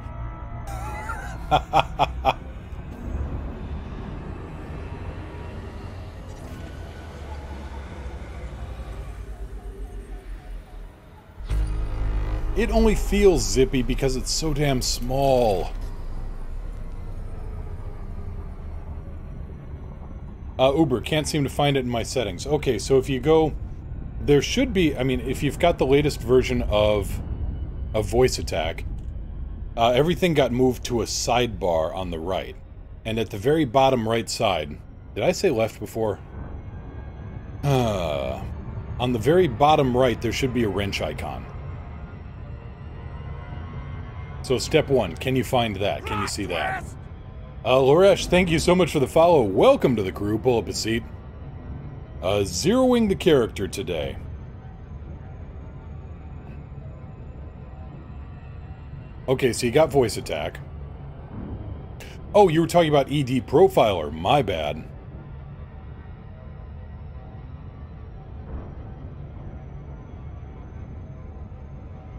It only feels zippy because it's so damn small. Uber, can't seem to find it in my settings. Okay, so if you go... There should be... I mean, if you've got the latest version of voice attack, everything got moved to a sidebar on the right. And at the very bottom right side... Did I say left before? On the very bottom right, there should be a wrench icon. So step one, can you find that? Can you see that? Loresh, thank you so much for the follow. Welcome to the crew. Pull up a seat. Zeroing the character today. Okay, so you got voice attack. Oh, you were talking about ED Profiler. My bad.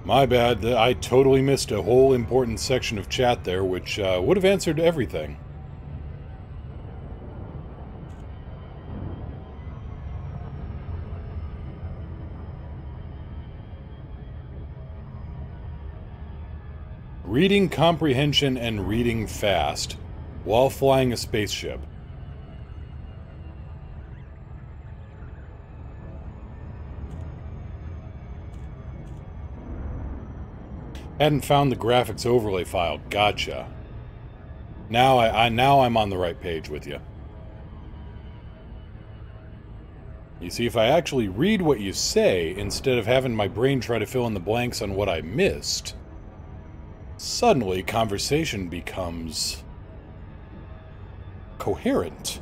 My bad, I totally missed a whole important section of chat there, which would have answered everything. Reading comprehension and reading fast, while flying a spaceship. Hadn't found the graphics overlay file. Gotcha. Now I'm on the right page with you. You see, if I actually read what you say, instead of having my brain try to fill in the blanks on what I missed, suddenly conversation becomes coherent.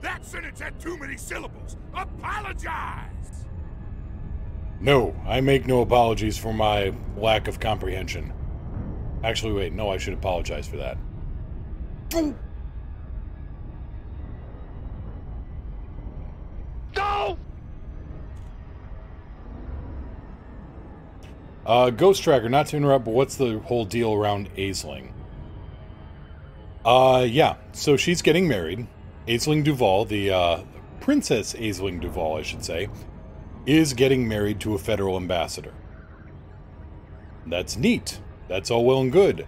That sentence had too many syllables. Apologize! No, I make no apologies for my lack of comprehension. Actually, wait, no, I should apologize for that. No! Ghost Tracker, not to interrupt, but what's the whole deal around Aisling? Yeah, so she's getting married. Aisling Duval, the, Princess Aisling Duval, I should say, is getting married to a federal ambassador. That's neat. That's all well and good.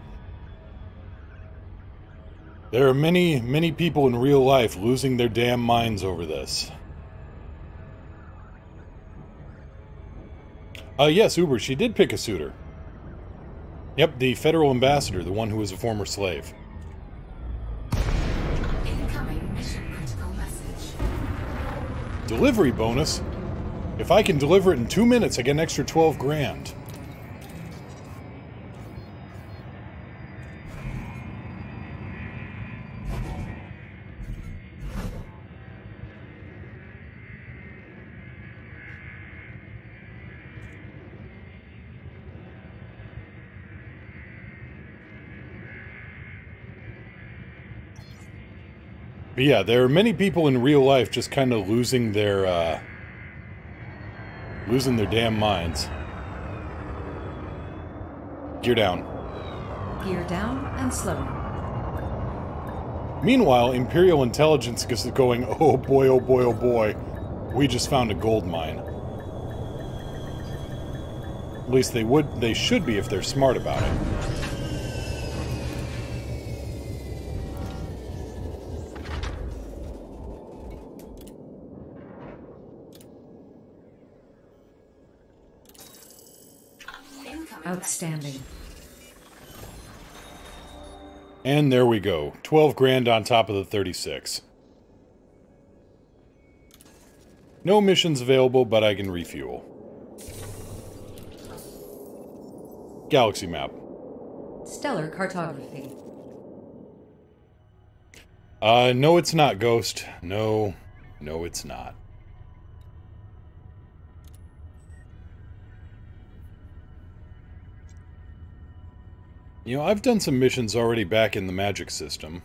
There are many, many people in real life losing their damn minds over this. Yes, Uber, she did pick a suitor. Yep, the federal ambassador, the one who was a former slave. Incoming mission critical message. Delivery bonus? If I can deliver it in 2 minutes, I get an extra 12 grand. But yeah, there are many people in real life just kind of losing their damn minds. Gear down. Gear down and slow. Meanwhile, Imperial intelligence is going, oh boy, oh boy, oh boy. We just found a gold mine. At least they should be if they're smart about it. Outstanding. And there we go. 12 grand on top of the 36. No missions available, but I can refuel. Galaxy map. Stellar cartography. No it's not, Ghost. No, it's not. You know, I've done some missions already back in the magic system.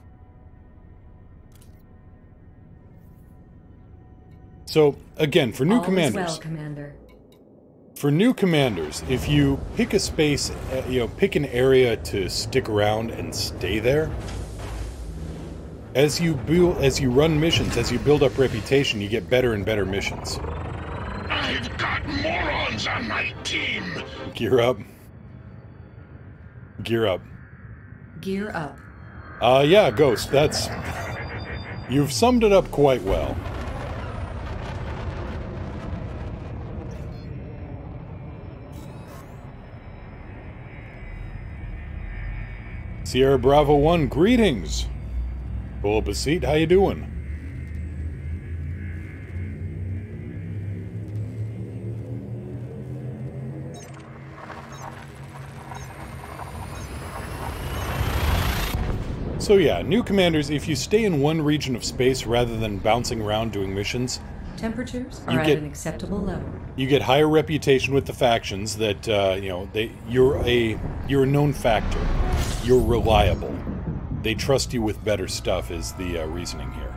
So, again, for new commanders... All is well, Commander. For new commanders, if you pick a space, pick an area to stick around and stay there, as you run missions, as you build up reputation, you get better and better missions. I've got morons on my team! Gear up. Gear up. Gear up. Yeah, Ghost, that's... You've summed it up quite well. Sierra Bravo 1, greetings! Pull up a seat, how you doing? So yeah, new commanders, if you stay in one region of space rather than bouncing around doing missions... Temperatures are at an acceptable level. You get higher reputation with the factions that, you're a known factor. You're reliable. They trust you with better stuff is the reasoning here.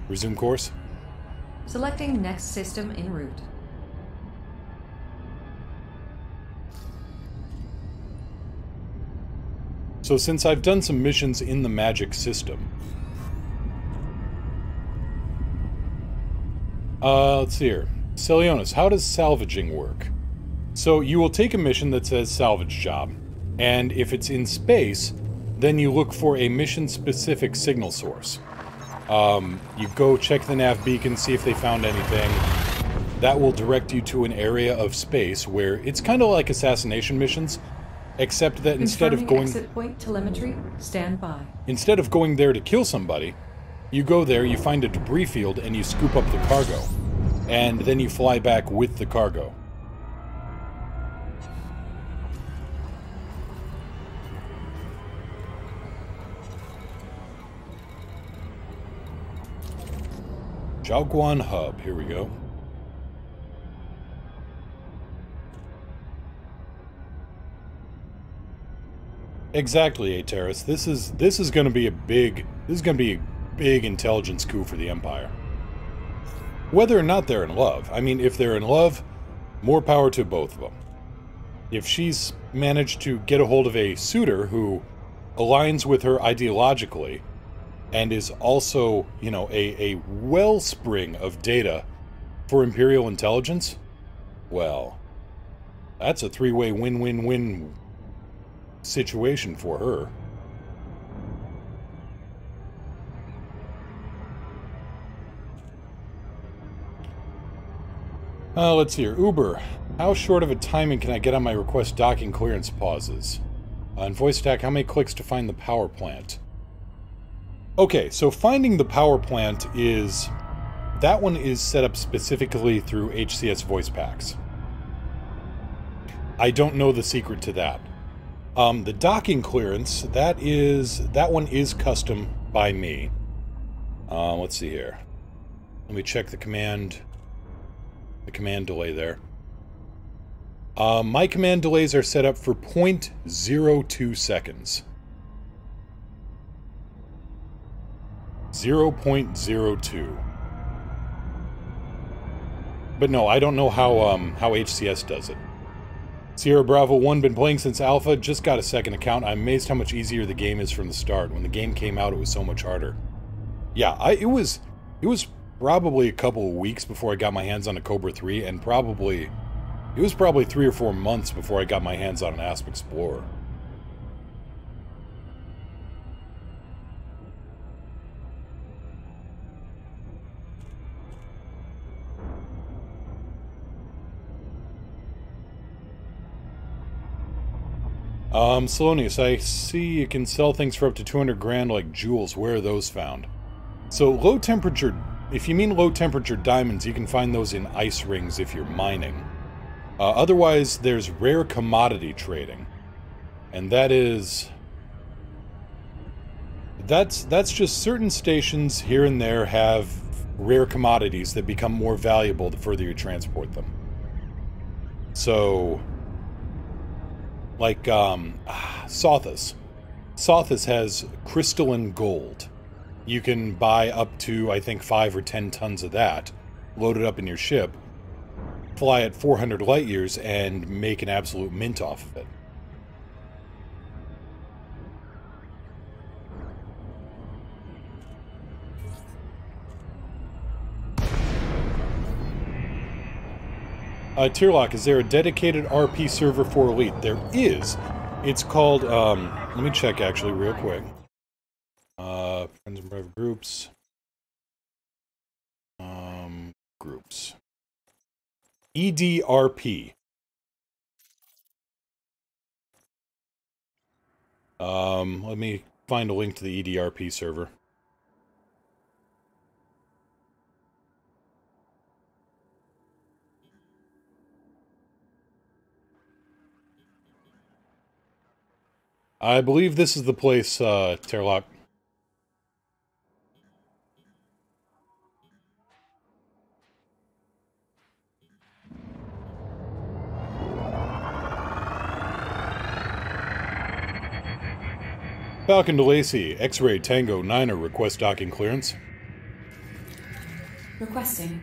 Resume course. Selecting next system en route. So since I've done some missions in the magic system... let's see here. Selionis, how does salvaging work? So you will take a mission that says salvage job, and if it's in space, then you look for a mission-specific signal source. You go check the nav beacon, see if they found anything. That will direct you to an area of space where it's kind of like assassination missions, except that instead of going... Exit point telemetry, stand by. Instead of going there to kill somebody, you go there, you find a debris field, and you scoop up the cargo. And then you fly back with the cargo. Jalguan Hub. Here we go. Exactly, Ateris. This is going to be a big intelligence coup for the Empire. Whether or not they're in love. I mean, if they're in love, more power to both of them. If she's managed to get a hold of a suitor who aligns with her ideologically and is also, you know, a wellspring of data for Imperial intelligence, well, that's a three-way win-win-win situation for her. Let's see here. Uber. How short of a timing can I get on my request docking clearance pauses? In voice attack, how many clicks to find the power plant? Okay, so finding the power plant is... that one is set up specifically through HCS voice packs. I don't know the secret to that. The docking clearance, that one is custom by me. Let's see here. Let me check the command delay there. My command delays are set up for 0.02 seconds. 0.02. But no, I don't know how HCS does it. Sierra Bravo 1, been playing since Alpha, just got a second account. I'm amazed how much easier the game is from the start. When the game came out, it was so much harder. Yeah, it was probably a couple of weeks before I got my hands on a Cobra 3, and it was probably 3 or 4 months before I got my hands on an Asp Explorer. Salonius, I see you can sell things for up to 200 grand like jewels. Where are those found? So low temperature, if you mean low temperature diamonds, you can find those in ice rings if you're mining. Otherwise, there's rare commodity trading. And that's just certain stations here and there have rare commodities that become more valuable the further you transport them. So... like, Sothis. Sothis has crystalline gold. You can buy up to, I think, 5 or 10 tons of that, load it up in your ship, fly at 400 light years, and make an absolute mint off of it. Tierlock, is there a dedicated RP server for Elite? There is. It's called, let me check actually real quick. Friends and private groups. Groups. EDRP. Let me find a link to the EDRP server. I believe this is the place, Terlock. Falcon to Lacey, X-Ray Tango Niner request docking clearance. Requesting.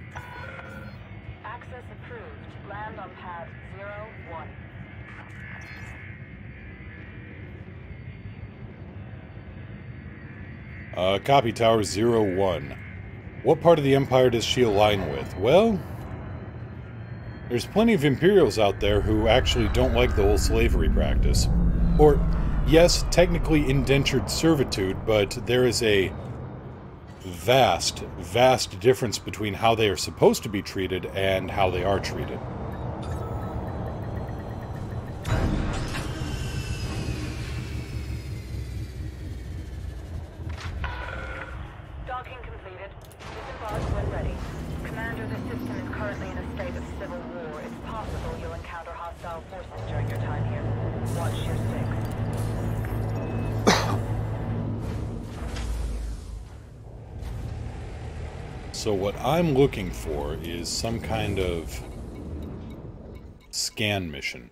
Access approved. Land on pad 01. Copy Tower 01. What part of the Empire does she align with? Well, there's plenty of Imperials out there who actually don't like the whole slavery practice. Or, yes, technically indentured servitude, but there is a vast, vast difference between how they are supposed to be treated and how they are treated. Docking completed. Disembark when ready. Commander, the system is currently in a state of civil war. It's possible you'll encounter hostile forces during your time here. Watch your six. So what I'm looking for is some kind of scan mission.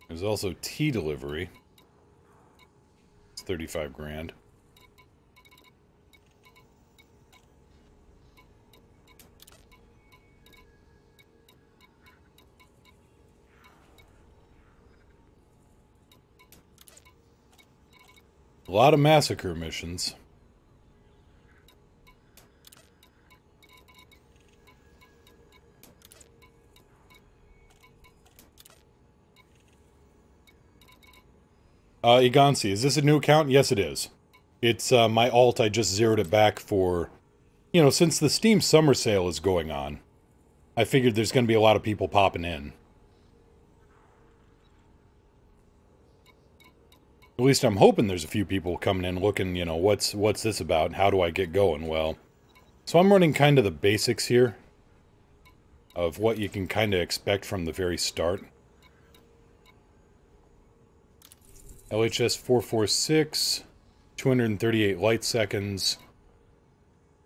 There's also tea delivery. It's 35 grand. A lot of massacre missions. Igansi, is this a new account? Yes, it is. It's my alt. I just zeroed it back for, you know, since the Steam summer sale is going on, I figured there's going to be a lot of people popping in. At least I'm hoping there's a few people coming in looking, you know, what's this about? How do I get going? Well, so I'm running kind of the basics here of what you can kind of expect from the very start. LHS 446, 238 light seconds,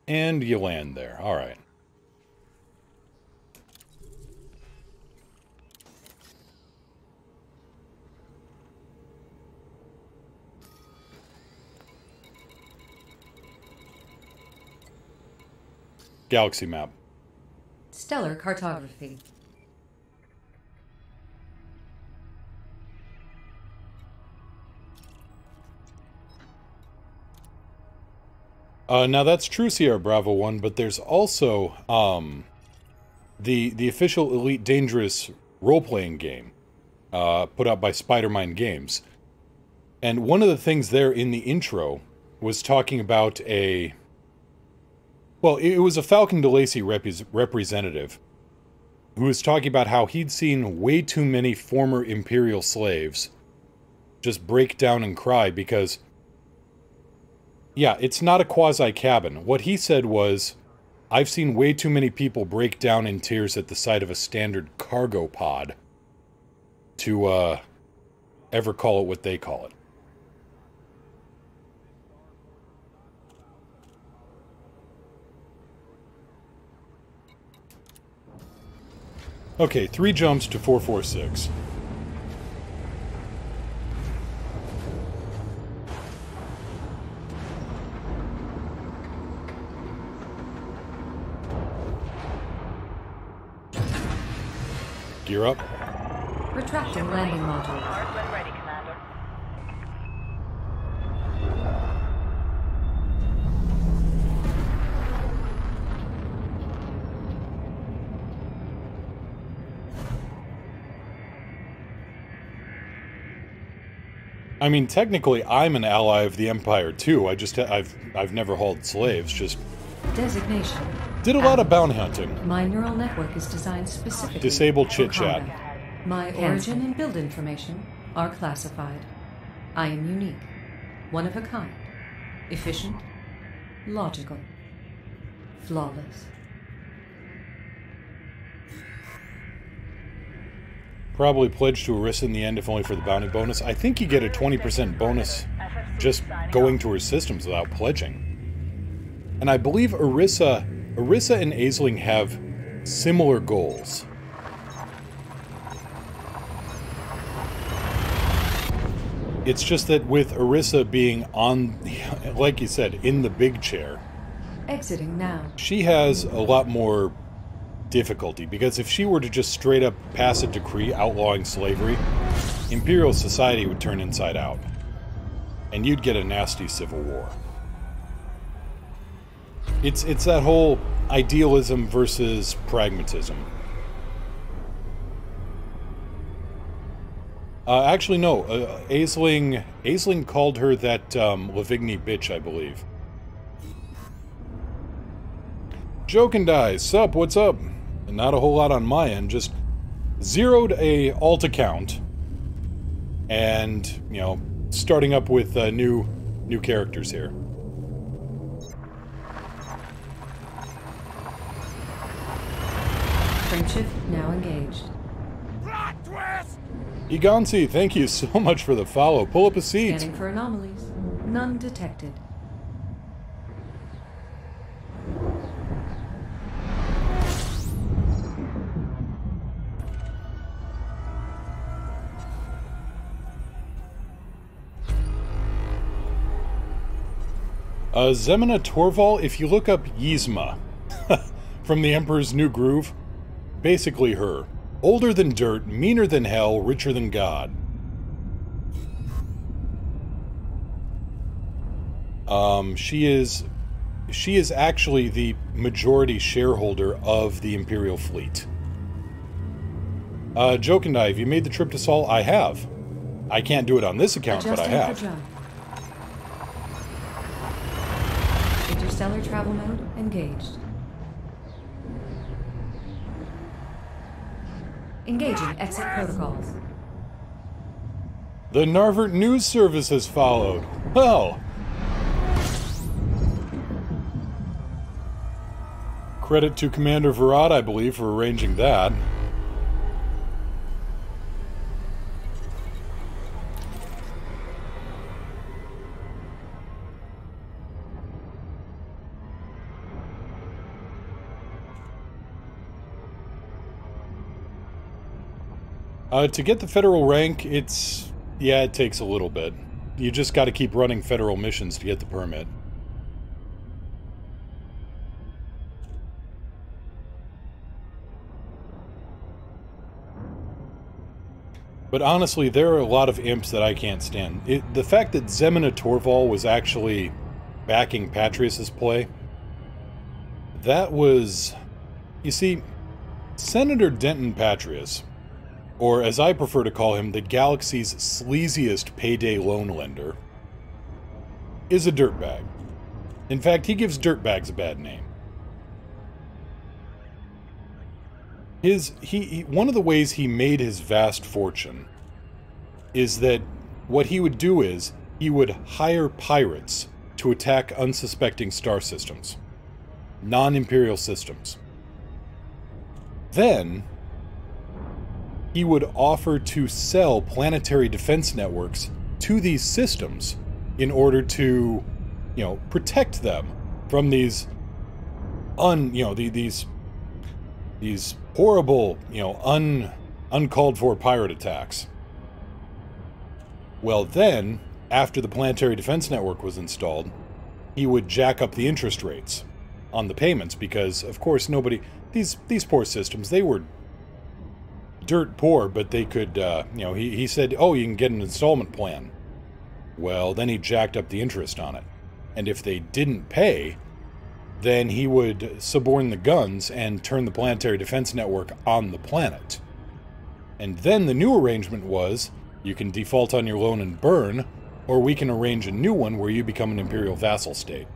and you land there. All right. Galaxy map. Stellar cartography. Now that's true, Sierra Bravo 1, but there's also the official Elite Dangerous role-playing game put out by Spider-Mind Games. And one of the things there in the intro was talking about a... Well, it was a Falcon DeLacy representative who was talking about how he'd seen way too many former Imperial slaves just break down and cry because... Yeah, it's not a quasi-cabin. What he said was, I've seen way too many people break down in tears at the sight of a standard cargo pod to, ever call it what they call it. Okay, 3 jumps to 446. Gear up. Retracting landing module. Hard when ready, Commander. I mean, technically, I'm an ally of the Empire too. I've never hauled slaves. Just Designation. did a lot of bounty hunting. My neural network is designed specifically Disable for chit chat. combat. My origin and build information are classified. I am unique, one of a kind, efficient, logical, flawless. Probably pledge to Orisa in the end, if only for the bounty bonus. I think you get a 20% bonus just going to her systems without pledging. And I believe Orisa and Aisling have similar goals. It's just that with Orisa being on, like you said, in the big chair, Exiting now. she has a lot more difficulty, because if she were to just straight up pass a decree outlawing slavery, Imperial society would turn inside out, and you'd get a nasty civil war. It's that whole idealism versus pragmatism. Actually, no. Aisling called her that Lavigny bitch, I believe. Joke and Die, sup, what's up? Not a whole lot on my end, just zeroed a alt account, and, you know, starting up with new characters here. Frameshift now engaged. Plot twist! Egonsi, thank you so much for the follow. Pull up a seat. Scanning for anomalies. None detected. Zemina Torval, if you look up Yzma from The Emperor's New Groove, basically her. Older than dirt, meaner than hell, richer than God. She is actually the majority shareholder of the Imperial fleet. Joke and I, have you made the trip to Sol? I have. I can't do it on this account, but I have. Interstellar travel mode engaged. Engaging exit protocols. The Narvert News Service has followed. Well. Credit to Commander Varad, I believe, for arranging that. To get the federal rank, it takes a little bit. You just got to keep running federal missions to get the permit. But honestly, there are a lot of imps that I can't stand. The fact that Zemina Torval was actually backing Patrius's play, that was... You see, Senator Denton Patrius, or as I prefer to call him, the galaxy's sleaziest payday loan lender, is a dirtbag. In fact, he gives dirtbags a bad name. One of the ways he made his vast fortune is that what he would do is he would hire pirates to attack unsuspecting star systems, non-imperial systems. Then he would offer to sell planetary defense networks to these systems in order to, protect them from these these horrible, uncalled for pirate attacks. Well then, after the planetary defense network was installed, he would jack up the interest rates on the payments because, of course, these poor systems, they were dirt poor, but they could, he said, oh, you can get an installment plan. Well, then he jacked up the interest on it. And if they didn't pay, then he would suborn the guns and turn the planetary defense network on the planet. And then the new arrangement was, you can default on your loan and burn, or we can arrange a new one where you become an Imperial vassal state.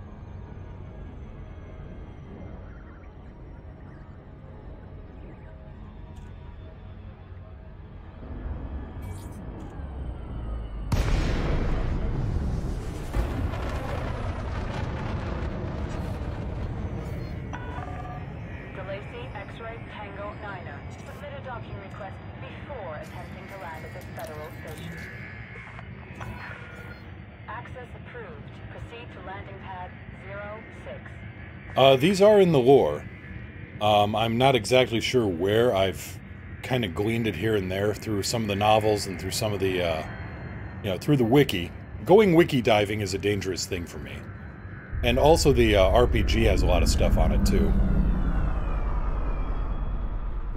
These are in the lore. I'm not exactly sure where. I've kind of gleaned it here and there through some of the novels and through some of the, through the wiki. Going wiki diving is a dangerous thing for me. And also the RPG has a lot of stuff on it, too.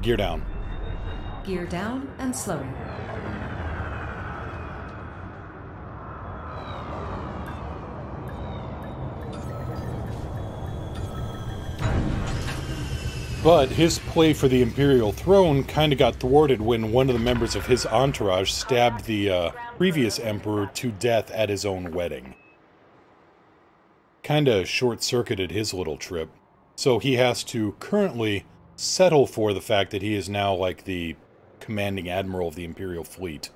Gear down. Gear down and slowing. But his play for the Imperial throne kind of got thwarted when one of the members of his entourage stabbed the previous emperor to death at his own wedding. Kind of short-circuited his little trip. So he has to currently settle for the fact that he is now like the commanding admiral of the Imperial fleet.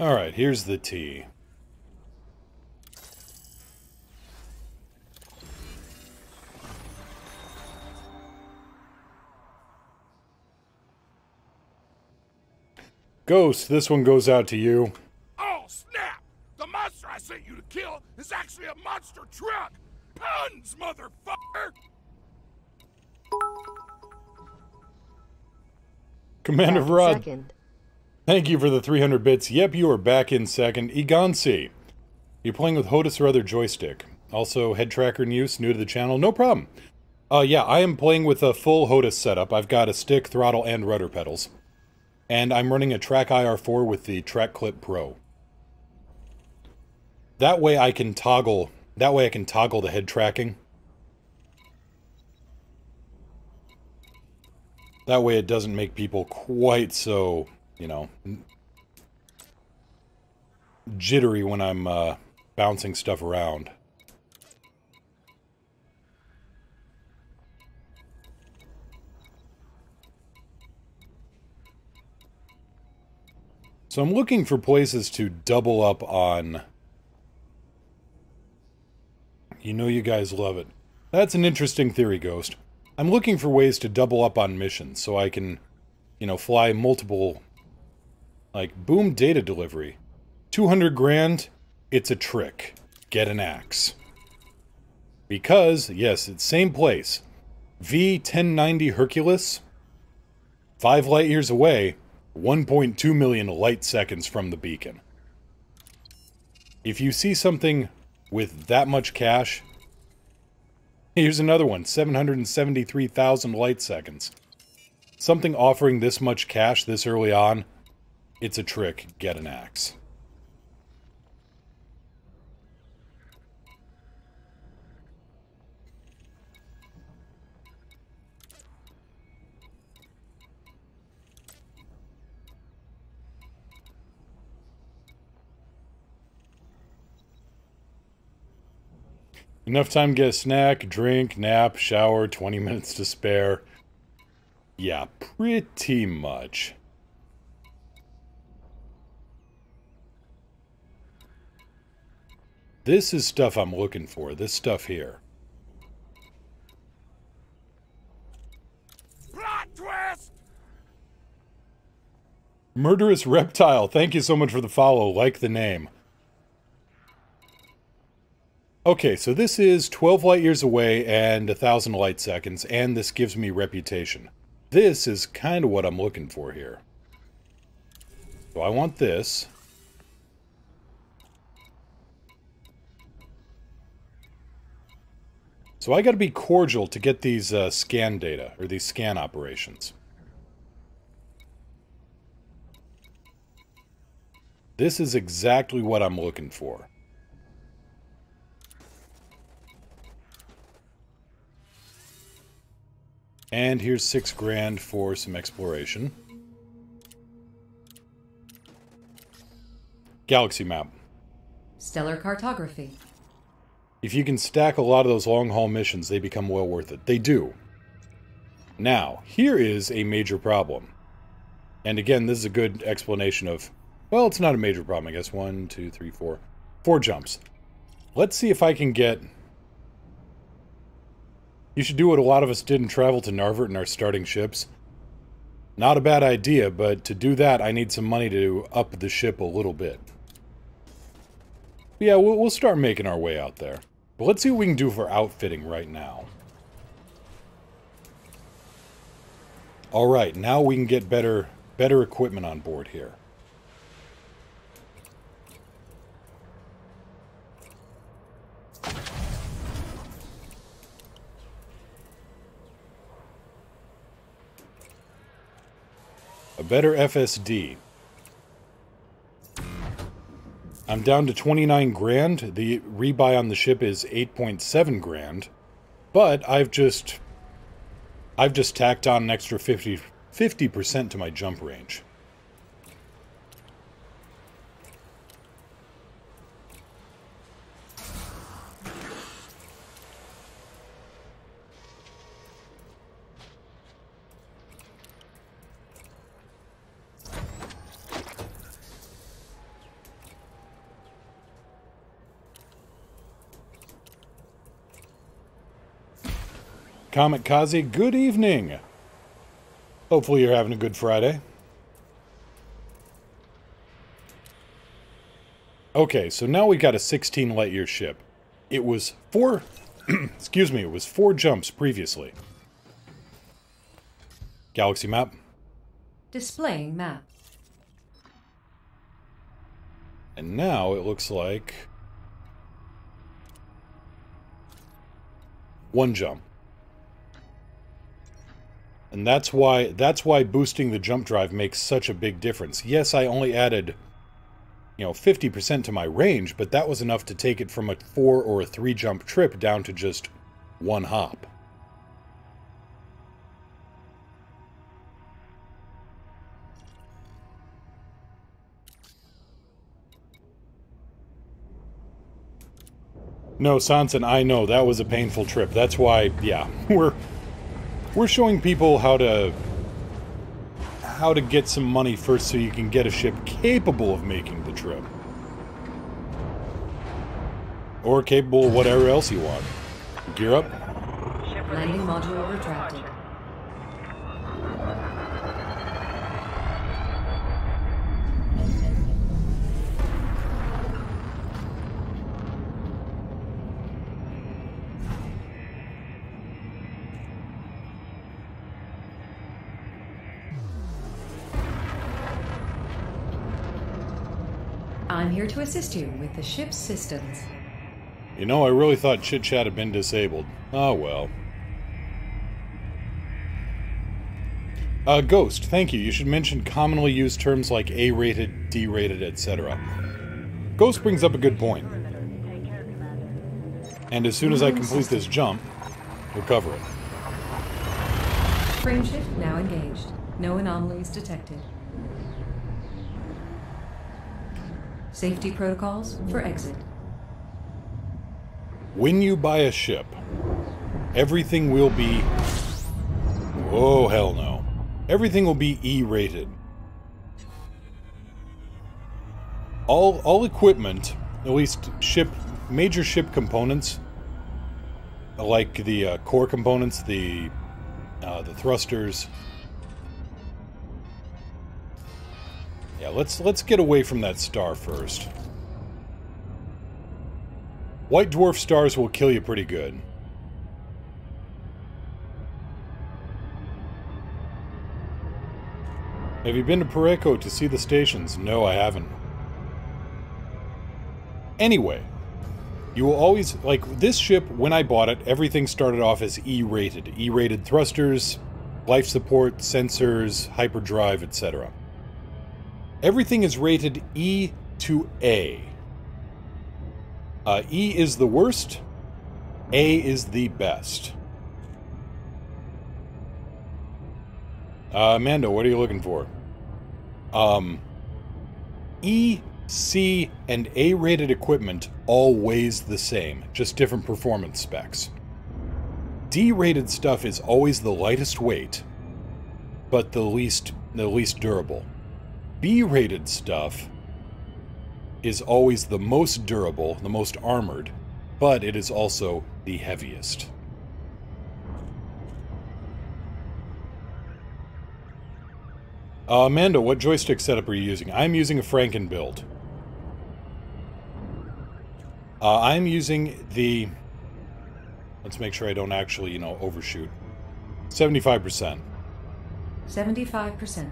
Alright, here's the tea. Ghost, this one goes out to you. Oh, snap! The monster I sent you to kill is actually a monster truck! Puns, motherfucker! Commander Vrod, Second. thank you for the 300 bits. Yep, you are back in second. Egonsi, you're playing with HOTAS or other joystick. Also, head tracker in use, new to the channel. No problem. Yeah, I am playing with a full HOTAS setup. I've got a stick, throttle, and rudder pedals. And I'm running a Track IR4 with the Track Clip Pro. That way I can toggle the head tracking. That way it doesn't make people quite so, you know, jittery when I'm bouncing stuff around. So I'm looking for places to double up on. You know you guys love it. That's an interesting theory, Ghost. I'm looking for ways to double up on missions so I can, you know, fly multiple, like, boom data delivery. 200 grand, it's a trick. Get an axe. Because, yes, it's same place. V-1090 Hercules, 5 light years away, 1.2 million light seconds from the beacon. If you see something with that much cash, here's another one, 773,000 light seconds. Something offering this much cash this early on, it's a trick. Get an axe. Enough time to get a snack, drink, nap, shower, 20 minutes to spare. Yeah, pretty much. This is stuff I'm looking for, this stuff here. Plot twist! Murderous Reptile, thank you so much for the follow, like the name. Okay, so this is 12 light years away and 1,000 light seconds, and this gives me reputation. This is kind of what I'm looking for here. So I want this. So I gotta be cordial to get these scan data, or these scan operations. This is exactly what I'm looking for. And here's 6 grand for some exploration. Galaxy map. Stellar cartography. If you can stack a lot of those long-haul missions, they become well worth it. They do. Now, here is a major problem. And again, this is a good explanation of... Well, it's not a major problem, I guess. 1, 2, 3, 4. 4 jumps. Let's see if I can get... You should do what a lot of us did and travel to Narvert in our starting ships. Not a bad idea, but to do that, I need some money to up the ship a little bit. Yeah, we'll start making our way out there. But let's see what we can do for outfitting right now. Alright, now we can get better equipment on board here. A better FSD. I'm down to 29 grand. The rebuy on the ship is 8.7 grand. But I've just tacked on an extra 50% to my jump range. Kamikaze, good evening. Hopefully you're having a good Friday. Okay, so now we got a 16 light year ship. It was 4... excuse me, it was 4 jumps previously. Galaxy map. Displaying map. And now it looks like... 1 jump. And that's why boosting the jump drive makes such a big difference. Yes, I only added, 50% to my range, but that was enough to take it from a 4 or a 3 jump trip down to just 1 hop. No, Sanson, I know, that was a painful trip. That's why, yeah, we're showing people how to get some money first so you can get a ship capable of making the trip. Or capable of whatever else you want. Gear up. Landing module retracted. I'm here to assist you with the ship's systems. You know, I really thought Chit Chat had been disabled. Oh well. Ghost, thank you. You should mention commonly used terms like A-rated, D-rated, etc. Ghost brings up a good point. And as soon as I complete this jump, we'll cover it. Frame shift now engaged. No anomalies detected. Safety protocols for exit. When you buy a ship, everything will be... Oh, hell no. Everything will be E-rated. All equipment, at least major ship components, like the core components, the thrusters. Yeah, let's get away from that star first. White dwarf stars will kill you pretty good. Have you been to Pareco to see the stations? No, I haven't. Anyway, you will always... Like, this ship, when I bought it, everything started off as E-rated. E-rated thrusters, life support, sensors, hyperdrive, etc. Everything is rated E to A. E is the worst, A is the best. Mando, what are you looking for? E, C, and A-rated equipment all weighs the same, just different performance specs. D-rated stuff is always the lightest weight, but the least durable. B-rated stuff is always the most durable, the most armored, but it is also the heaviest. Amanda, what joystick setup are you using? I'm using a Franken build. I'm using the... Let's make sure I don't actually, overshoot. 75%. 75%.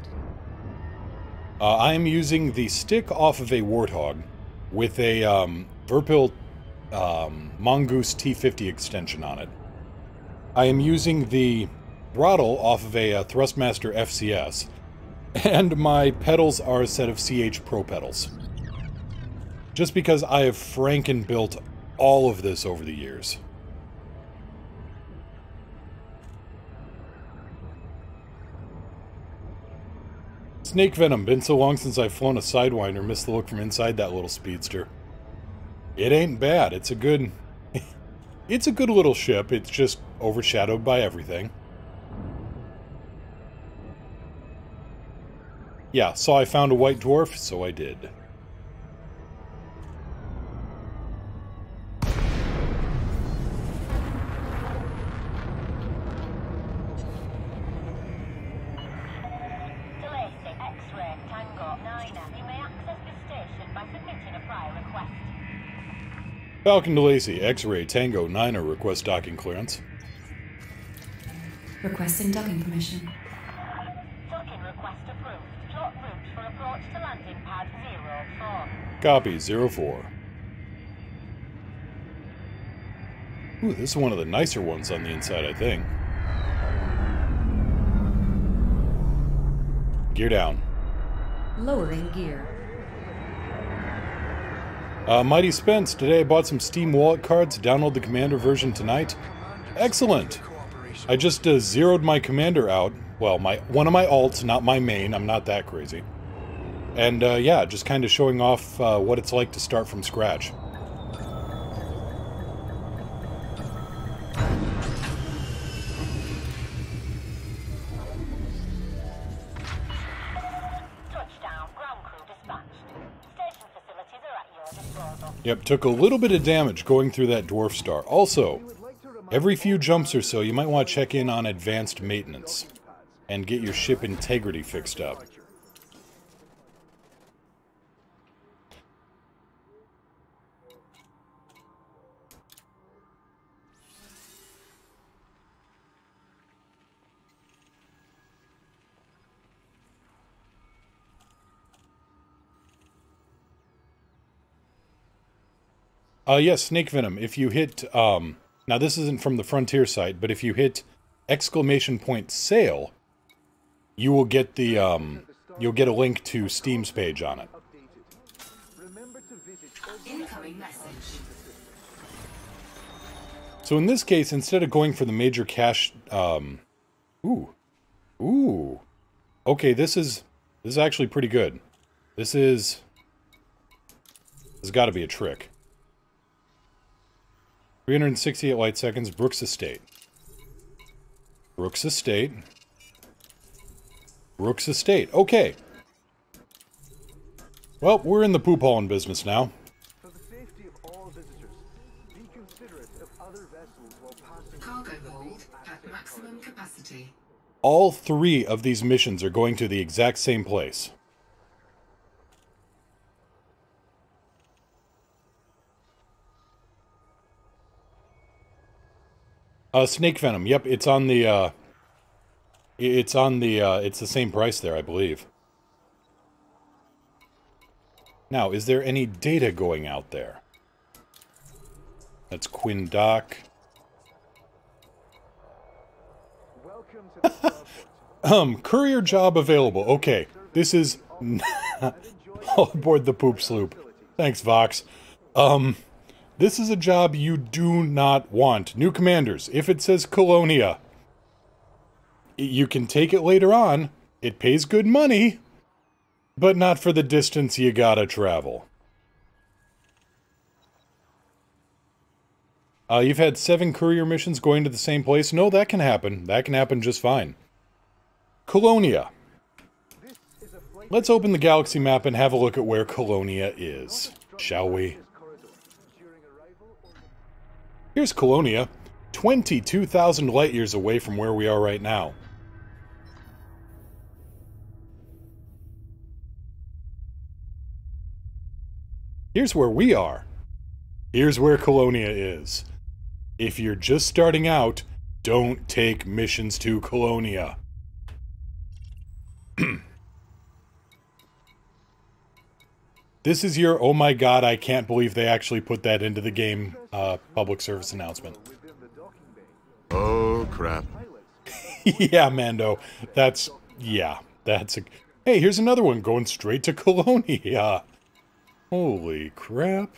I am using the stick off of a Warthog with a Verpil Mongoose T50 extension on it. I am using the throttle off of a Thrustmaster FCS, and my pedals are a set of CH Pro pedals. Just because I have Franken built all of this over the years. Snake Venom, been so long since I've flown a Sidewinder, missed the look from inside that little speedster. It ain't bad, it's a good... it's a good little ship, it's just overshadowed by everything. Yeah, saw I found a white dwarf, so I did. Falcon to Lacey, X-Ray, Tango, Niner, request docking clearance. Requesting docking permission. Docking request approved. Plot route for approach to landing pad 04. Copy, 04. Ooh, this is one of the nicer ones on the inside, I think. Gear down. Lowering gear. Mighty Spence, today I bought some Steam wallet cards to download the Commander version tonight. Excellent! I just zeroed my Commander out. Well, one of my alts, not my main. I'm not that crazy. And yeah, just kind of showing off what it's like to start from scratch. Yep, took a little bit of damage going through that dwarf star. Also, every few jumps or so, you might want to check in on advanced maintenance and get your ship integrity fixed up. Yes, Snake Venom. If you hit, now this isn't from the Frontier site, but if you hit !sale, you will get the, you'll get a link to Steam's page on it. Incoming message. So in this case, instead of going for the major cache, okay, this is actually pretty good. This has got to be a trick. 368 light seconds, Brooks Estate. Brooks Estate. Brooks Estate. Okay. Well, we're in the poop hauling business now. For the safety of all visitors, be considerate of other vessels while passing. Cargo hold at maximum capacity. All 3 of these missions are going to the exact same place. Snake Venom. Yep, it's on the, it's the same price there, I believe. Now, is there any data going out there? That's Quinn Dock. Courier job available. Okay, this is all aboard the poop sloop. Thanks, Vox. This is a job you do not want. New commanders, if it says Colonia, you can take it later on. It pays good money, but not for the distance you gotta travel. You've had 7 courier missions going to the same place. No, that can happen. That can happen just fine. Colonia. Let's open the galaxy map and have a look at where Colonia is, shall we? Here's Colonia, 22,000 light years away from where we are right now. Here's where we are. Here's where Colonia is. If you're just starting out, don't take missions to Colonia. This is your, oh my god, I can't believe they actually put that into the game public service announcement. Oh, crap. Yeah, Mando. That's a... Hey, here's another one going straight to Colonia. Holy crap.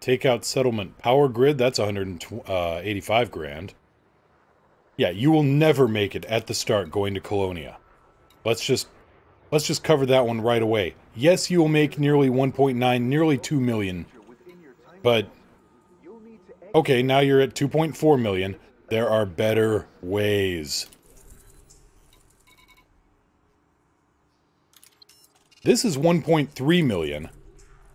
Take out settlement power grid, that's 185 grand. Yeah, you will never make it at the start going to Colonia. Let's just cover that one right away. Yes, you will make nearly 1.9, nearly 2 million. But okay, now you're at 2.4 million. There are better ways. This is 1.3 million.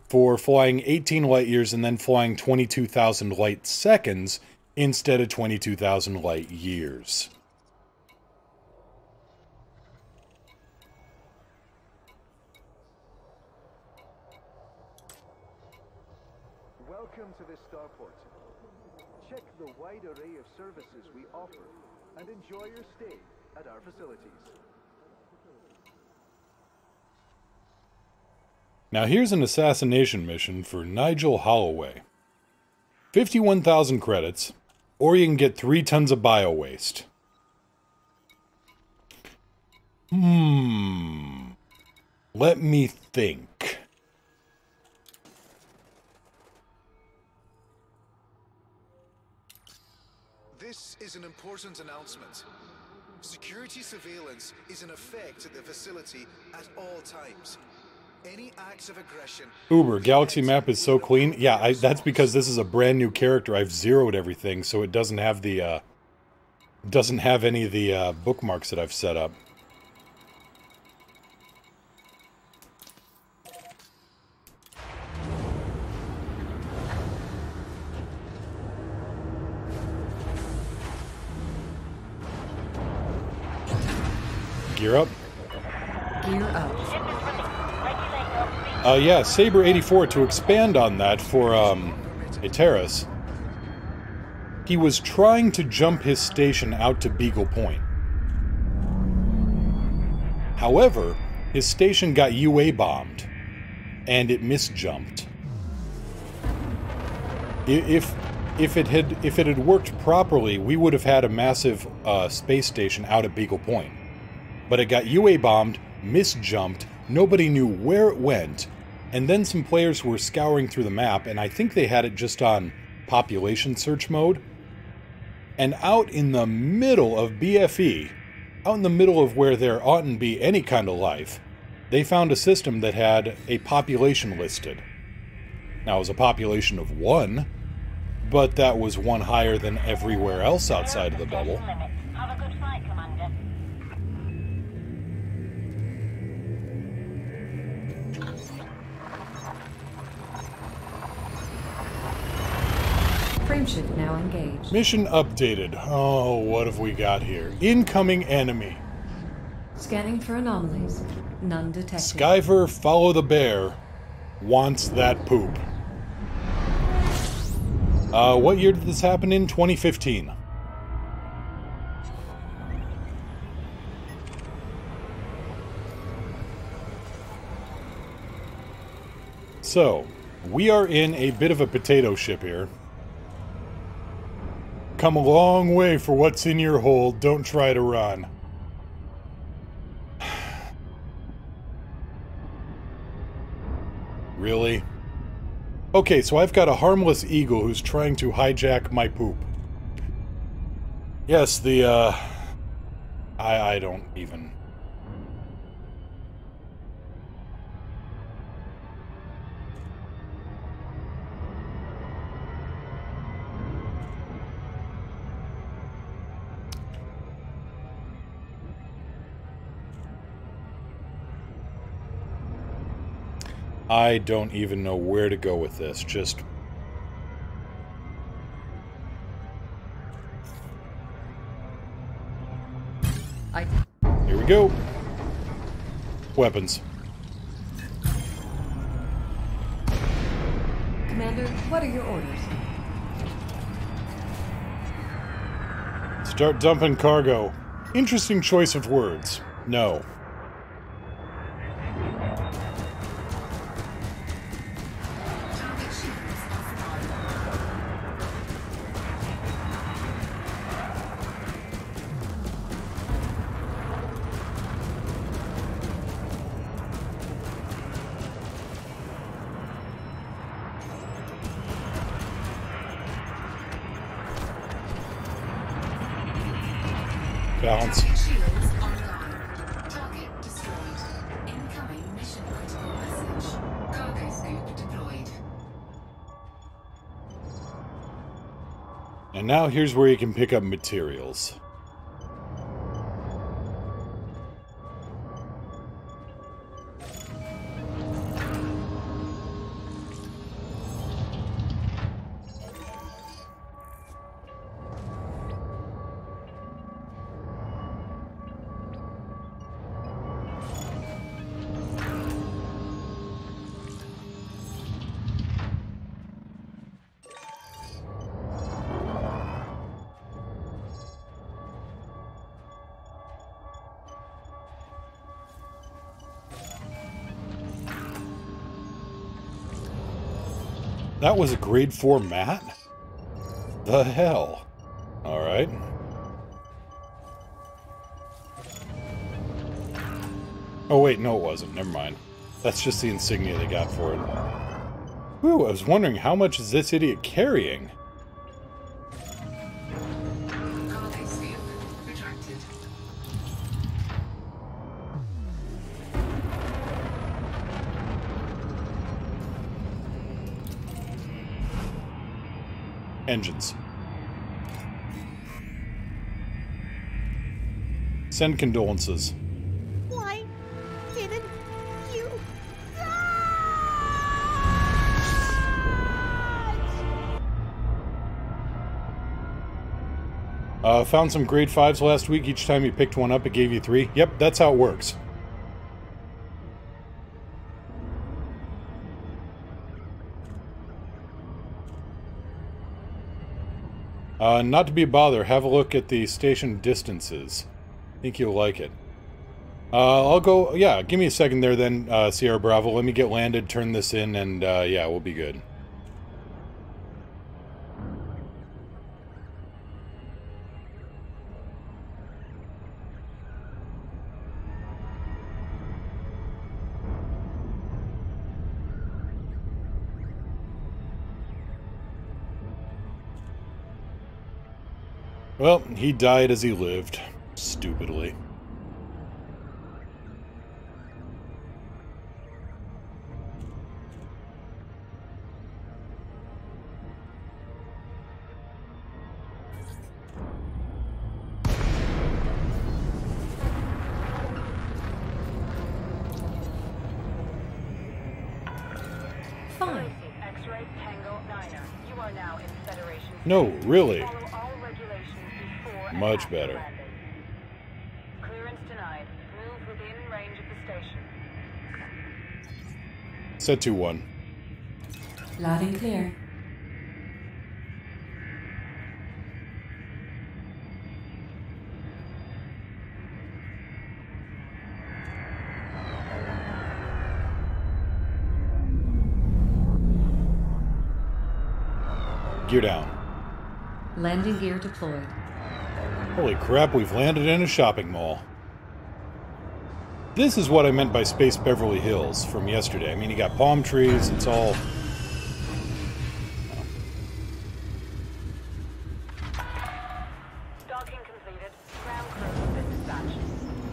For flying 18 light years and then flying 22,000 light seconds instead of 22,000 light years. Welcome to this starport. Check the wide array of services we offer and enjoy your stay at our facilities. Now here's an assassination mission for Nigel Holloway. 51,000 credits, or you can get 3 tons of bio-waste. Let me think. This is an important announcement. Security surveillance is in effect at the facility at all times. Any acts of aggression... Uber, galaxy map is so clean. Yeah, that's because this is a brand new character. I've zeroed everything, so it doesn't have the, doesn't have any of the, bookmarks that I've set up. Gear up. Gear up. Yeah, Saber84, to expand on that for, Ateris. He was trying to jump his station out to Beagle Point. However, his station got UA bombed, and it misjumped. If it had worked properly, we would have had a massive, space station out at Beagle Point. But it got UA bombed, misjumped, nobody knew where it went, and then some players were scouring through the map, and I think they had it just on population search mode. And out in the middle of BFE, out in the middle of where there oughtn't be any kind of life, they found a system that had a population listed. Now, it was a population of 1, but that was 1 higher than everywhere else outside of the bubble. Have a good flight, Commander. Frameshift now engaged. Mission updated. Oh, what have we got here? Incoming enemy. Scanning for anomalies. None detected. Skyver, follow the bear. Wants that poop. What year did this happen in? 2015. So, we are in a bit of a potato ship here. Come a long way for what's in your hold. Don't try to run. Really? Okay, so I've got a harmless eagle who's trying to hijack my poop. Yes, the, I don't even... I don't even know where to go with this. Just... Here we go. Weapons. Commander, what are your orders? Start dumping cargo. Interesting choice of words. No. Balance. Shields online. Target destroyed. Incoming mission critical message. Cargo scoop deployed. And now here's where you can pick up materials. That was a grade 4 mat? The hell? Alright. Oh wait, no it wasn't. Never mind. That's just the insignia they got for it. Whew, I was wondering how much is this idiot carrying? Cargo scoop retracted. Engines. Send condolences. Why didn't you Found some grade 5s last week. Each time you picked one up, it gave you 3. Yep, that's how it works. Not to be a bother, have a look at the station distances. Think you'll like it. I'll go... Yeah, give me a second there then, Sierra Bravo. Let me get landed, turn this in, and yeah, we'll be good. Well, he died as he lived. Stupidly. Fine. X-ray Tango 9er. You are now in Federation. No, really. Follow all regulations before and Much after better. landing. Clearance denied. Move within range of the station. Set 2-1. Loud and clear. Gear down. Landing gear deployed. Holy crap, we've landed in a shopping mall. This is what I meant by Space Beverly Hills from yesterday. I mean, you got palm trees, it's all... Docking completed. Ground crew has been dispatched.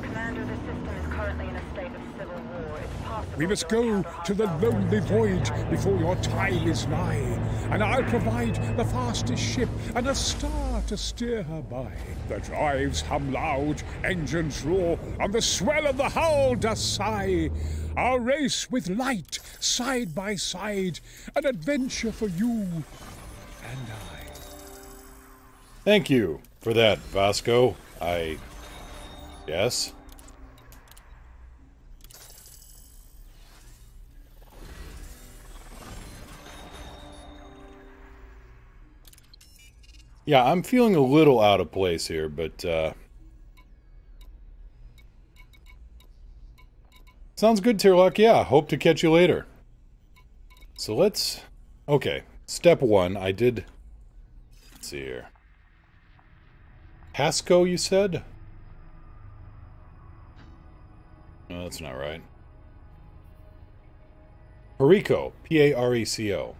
Commander, the system is currently in a state of civil war. It's possible We must you'll go encounter to the hostile lonely forces during your void time here. before your time is nigh, and I'll provide the fastest ship and a star to steer her by. The drives hum loud, engines roar, and the swell of the hull does sigh. I'll race with light, side by side, an adventure for you and I. Thank you for that, Vasco. Yes? Yeah, I'm feeling a little out of place here, but, sounds good, Tirlock. Yeah, hope to catch you later. So let's... Okay, step 1, I did... Let's see here. Pasco, you said? No, that's not right. Pareco. P-A-R-E-C-O.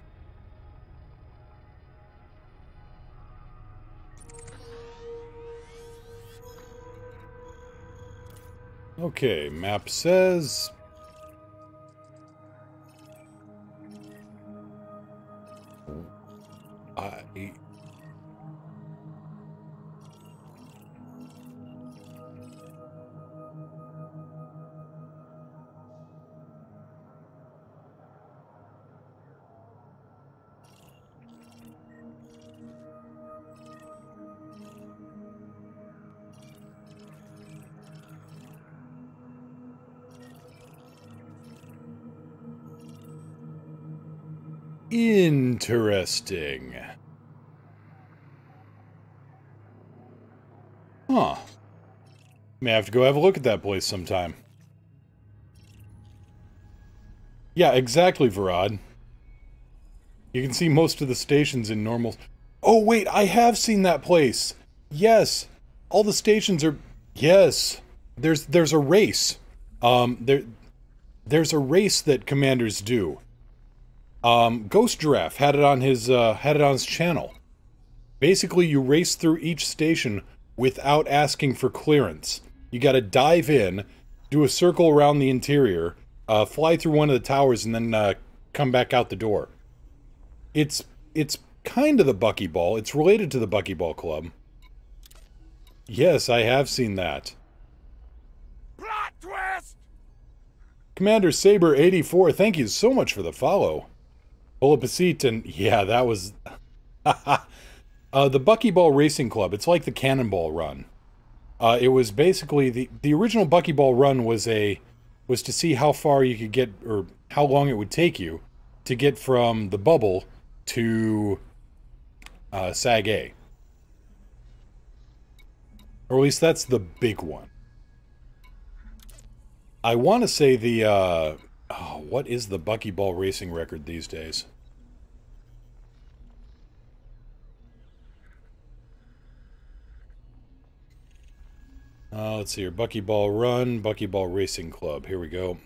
Okay, map says... Interesting. Huh. May have to go have a look at that place sometime. Yeah, exactly, Varad. You can see most of the stations in normal... Oh, wait, I have seen that place! Yes! All the stations are... Yes! There's a race. There's a race that commanders do. Ghost Giraffe had it on his channel. Basically, you race through each station without asking for clearance. You gotta dive in, do a circle around the interior, fly through one of the towers, and then come back out the door. It's kind of the Buckyball. It's related to the Buckyball Club. Yes, I have seen that. Plot twist! Commander Saber84, thank you so much for the follow. Pull up a seat and... Yeah, that was... the Buckyball Racing Club. It's like the Cannonball Run. It was basically... The original Buckyball Run was to see how far you could get, or how long it would take you to get from the bubble to Sag A. Or at least that's the big one. I want to say the, oh, what is the Buckyball racing record these days? Let's see here. Buckyball Run, Buckyball Racing Club. Here we go.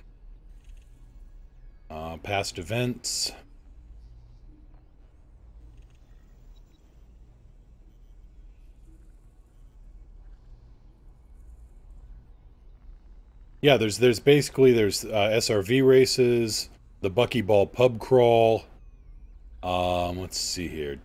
Past events. Yeah, there's basically SRV races, the Buckyball pub crawl. Let's see here.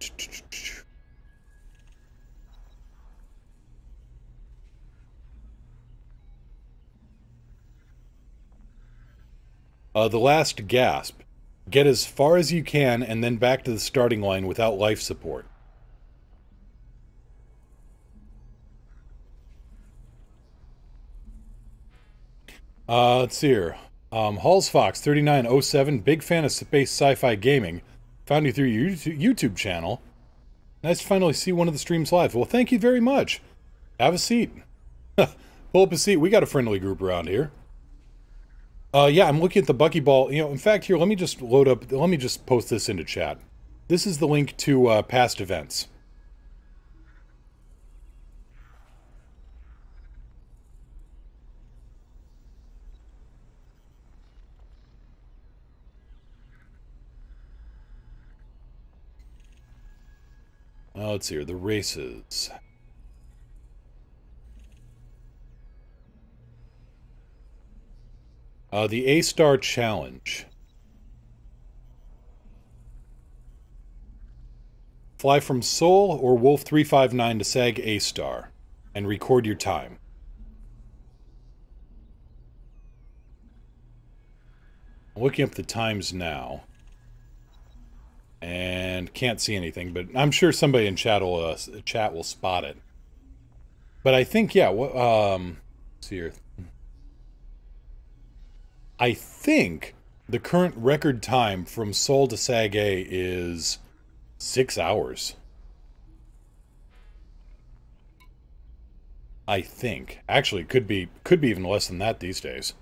The last gasp. Get as far as you can and then back to the starting line without life support. Let's see here. Halls Fox 3907, big fan of space sci-fi gaming. Found you through your YouTube channel. Nice to finally see one of the streams live. Well, thank you very much. Have a seat. Pull up a seat. We got a friendly group around here. Yeah, I'm looking at the Buckyball. You know, in fact, here, let me just post this into chat. This is the link to past events. Let's see here, the races. The A-Star Challenge. Fly from Seoul or Wolf 359 to SAG A-Star and record your time. I'm looking up the times now. And can't see anything, but I'm sure somebody in chat will spot it. But I think, yeah, let's see here. I think the current record time from Seoul to Sag A is 6 hours. I think. Actually, could be even less than that these days.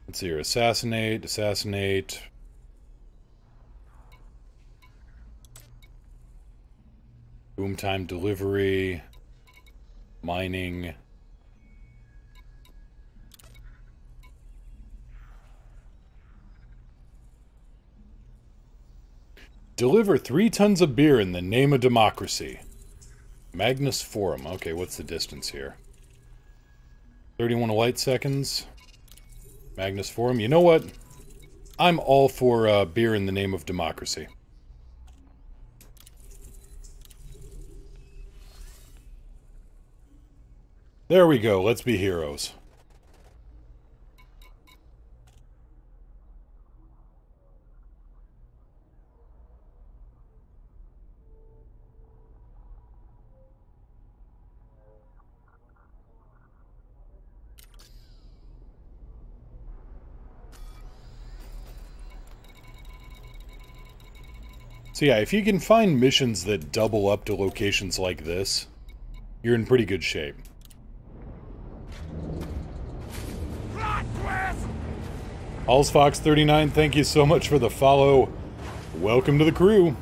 Let's see here. Assassinate. Boom time delivery. Mining. Deliver 3 tons of beer in the name of democracy. Magnus Forum. Okay, what's the distance here? 31 light seconds. Magnus Forum. You know what? I'm all for beer in the name of democracy. There we go. Let's be heroes. So yeah, if you can find missions that double up to locations like this, you're in pretty good shape. Plot twist! AllsFox39, thank you so much for the follow. Welcome to the crew.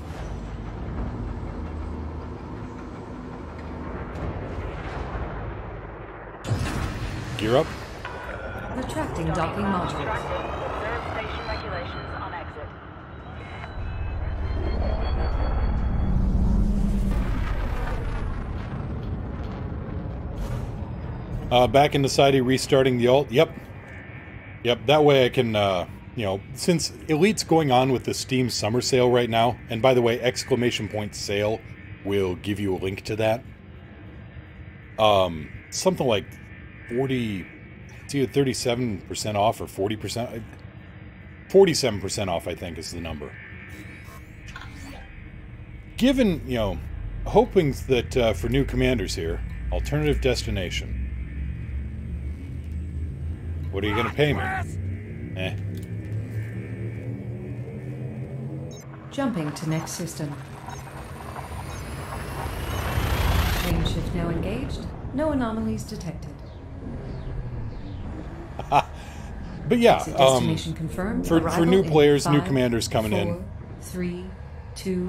Gear up. Retracting docking module. Observe station regulations on exit. Back into Society, restarting the alt. Yep. That way I can, you know, since Elite's going on with the Steam summer sale right now, and by the way, !sale will give you a link to that. Something like 40, it's either 37% off or 40%. 47% off, I think, is the number. Given, you know, hoping that for new commanders here, alternative destination. What are you going to pay me? Jumping to next system. Range shift now engaged. No anomalies detected. But yeah, destination confirmed. For new players, 5, new commanders coming 4, in. 3, 2,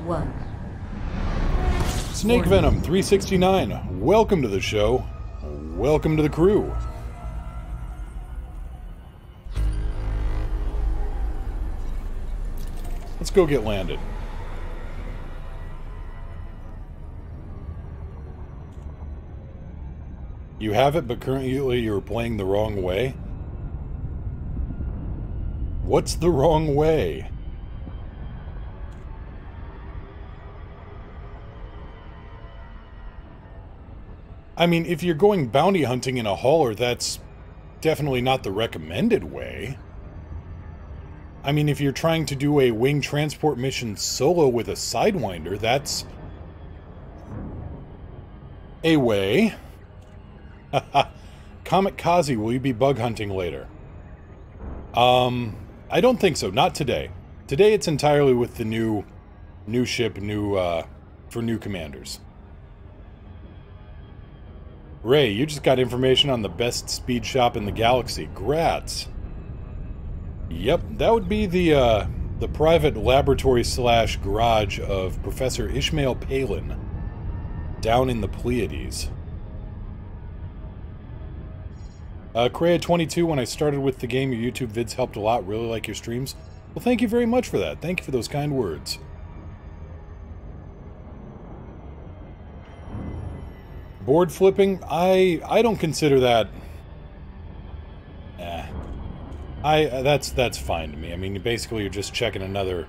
1. Snake Venom 369. Welcome to the show. Welcome to the crew. Let's go get landed. You have it, but currently you're playing the wrong way. What's the wrong way? I mean, if you're going bounty hunting in a hauler, that's definitely not the recommended way. I mean, if you're trying to do a wing transport mission solo with a Sidewinder, that's a way. Comet Kazi, will you be bug hunting later? I don't think so. Not today. Today it's entirely with the new ship, for new commanders. Ray, you just got information on the best speed shop in the galaxy. Grats. Yep, that would be the private laboratory / garage of Professor Ishmael Palin down in the Pleiades. Kreia22, when I started with the game, your YouTube vids helped a lot. Really like your streams. Well, thank you very much for that. Thank you for those kind words. Board flipping? I don't consider that... That's fine to me. I mean, basically you're just checking another...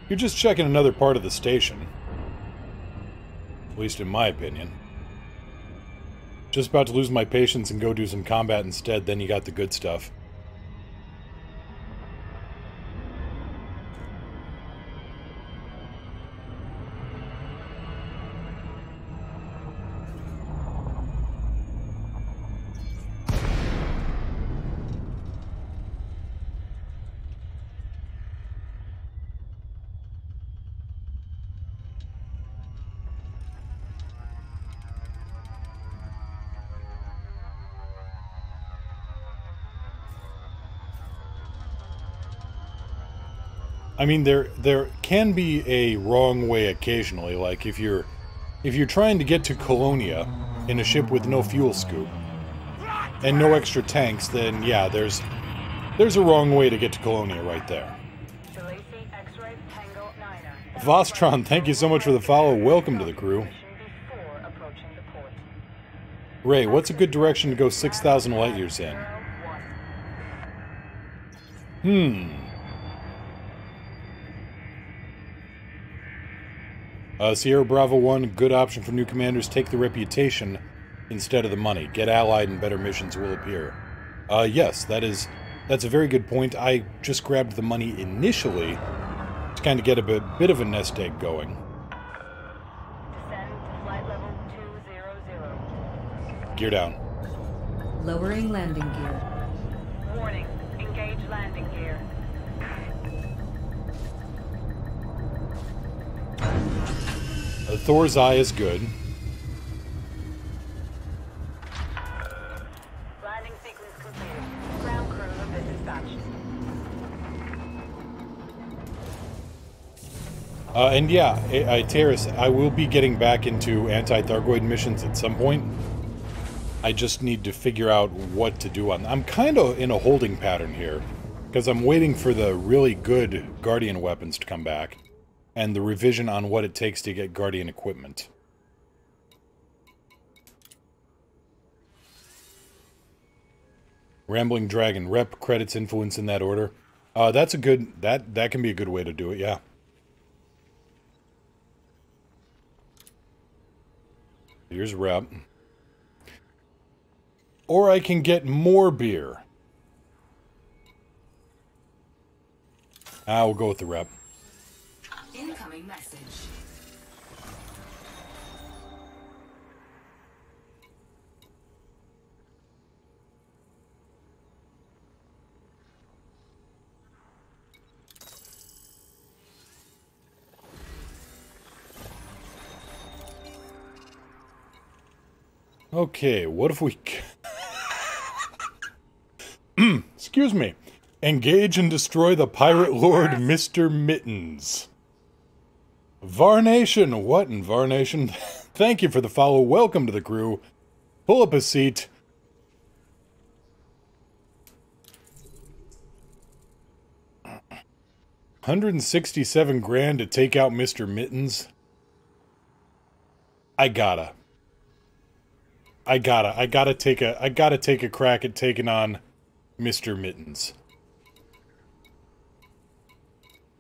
You're just checking another part of the station. At least in my opinion. Just about to lose my patience and go do some combat instead, then you got the good stuff. I mean, there can be a wrong way occasionally, like if you're trying to get to Colonia in a ship with no fuel scoop and no extra tanks, then yeah, there's a wrong way to get to Colonia right there. Vostron, thank you so much for the follow. Welcome to the crew. Ray, what's a good direction to go 6,000 light years in? Sierra Bravo 1, good option for new commanders. Take the reputation instead of the money. Get allied and better missions will appear. Yes, that's a very good point. I just grabbed the money initially to kind of get a bit of a nest egg going. Descend to flight level 200. Gear down. Lowering landing gear. Warning, engage landing gear. Thor's Eye is good. Landing sequence completed. And yeah, Terrace, I will be getting back into anti-Thargoid missions at some point. I just need to figure out what to do on them. I'm kind of in a holding pattern here, because I'm waiting for the really good Guardian weapons to come back, and the revision on what it takes to get Guardian equipment. Rambling Dragon, rep, credits, influence in that order. That's a good, that can be a good way to do it, yeah. Here's rep. Or I can get more beer. We'll go with the rep. Incoming message. Okay, what if we... Excuse me. Engage and destroy the pirate lord, Mr. Mittens. Varnation. What in Varnation? Thank you for the follow. Welcome to the crew. Pull up a seat. $167 grand to take out Mr. Mittens. I gotta take a crack at taking on Mr. Mittens.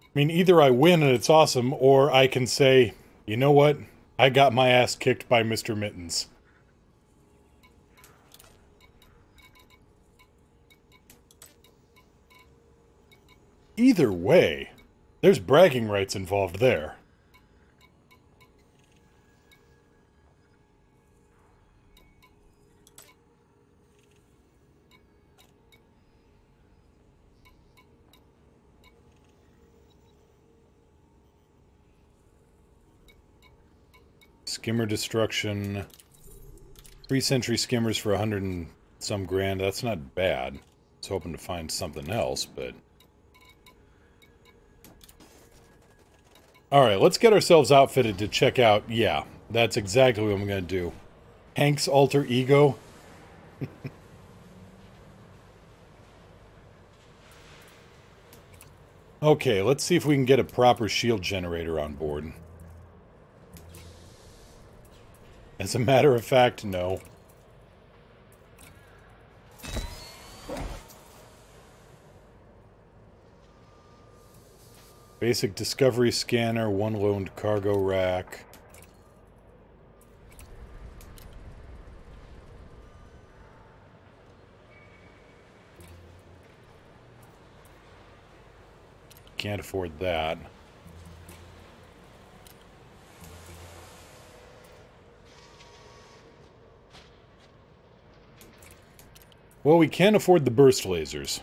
I mean, either I win and it's awesome, or I can say, you know what? I got my ass kicked by Mr. Mittens. Either way, there's bragging rights involved there. Skimmer destruction. 3-century skimmers for 100 and some grand. That's not bad. I was hoping to find something else, but... Alright, let's get ourselves outfitted to check out... Yeah, that's exactly what I'm going to do. Hank's alter ego. Okay, let's see if we can get a proper shield generator on board. As a matter of fact, no. Basic discovery scanner, 1 loaned cargo rack. Can't afford that. Well, we can't afford the burst lasers.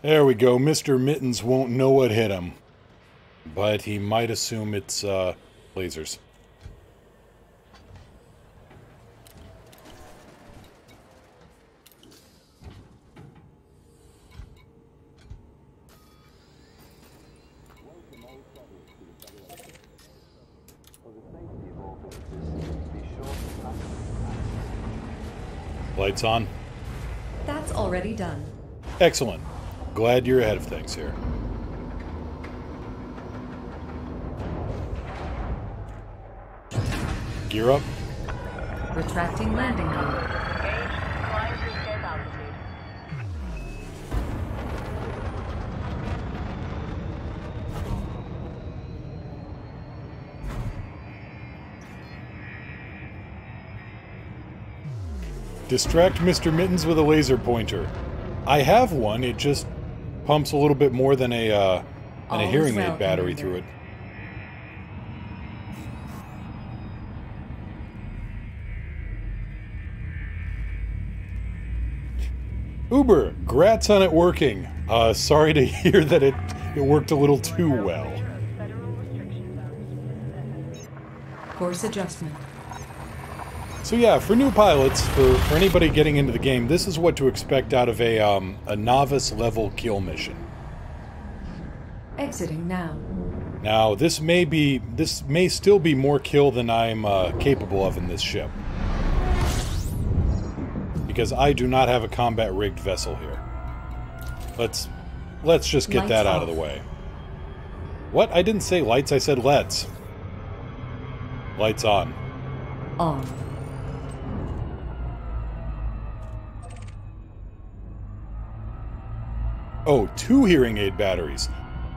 There we go. Mr. Mittens won't know what hit him. But he might assume it's, lasers. Lights on. That's already done. Excellent. Glad you're ahead of things here. Gear up. Retracting landing gear. Climb to safe altitude. Distract Mr. Mittens with a laser pointer. I have one, it just pumps a little bit more than a hearing aid battery through it. Uber, grats on it working. Sorry to hear that it worked a little too well. Course adjustment. So yeah, for new pilots, for anybody getting into the game, this is what to expect out of a novice level kill mission. Exiting now. Now, this may still be more kill than I'm capable of in this ship. Because I do not have a combat-rigged vessel here. Let's just get that out of the way. What? I didn't say lights, I said let's. Lights on. On. Oh, 2 hearing aid batteries.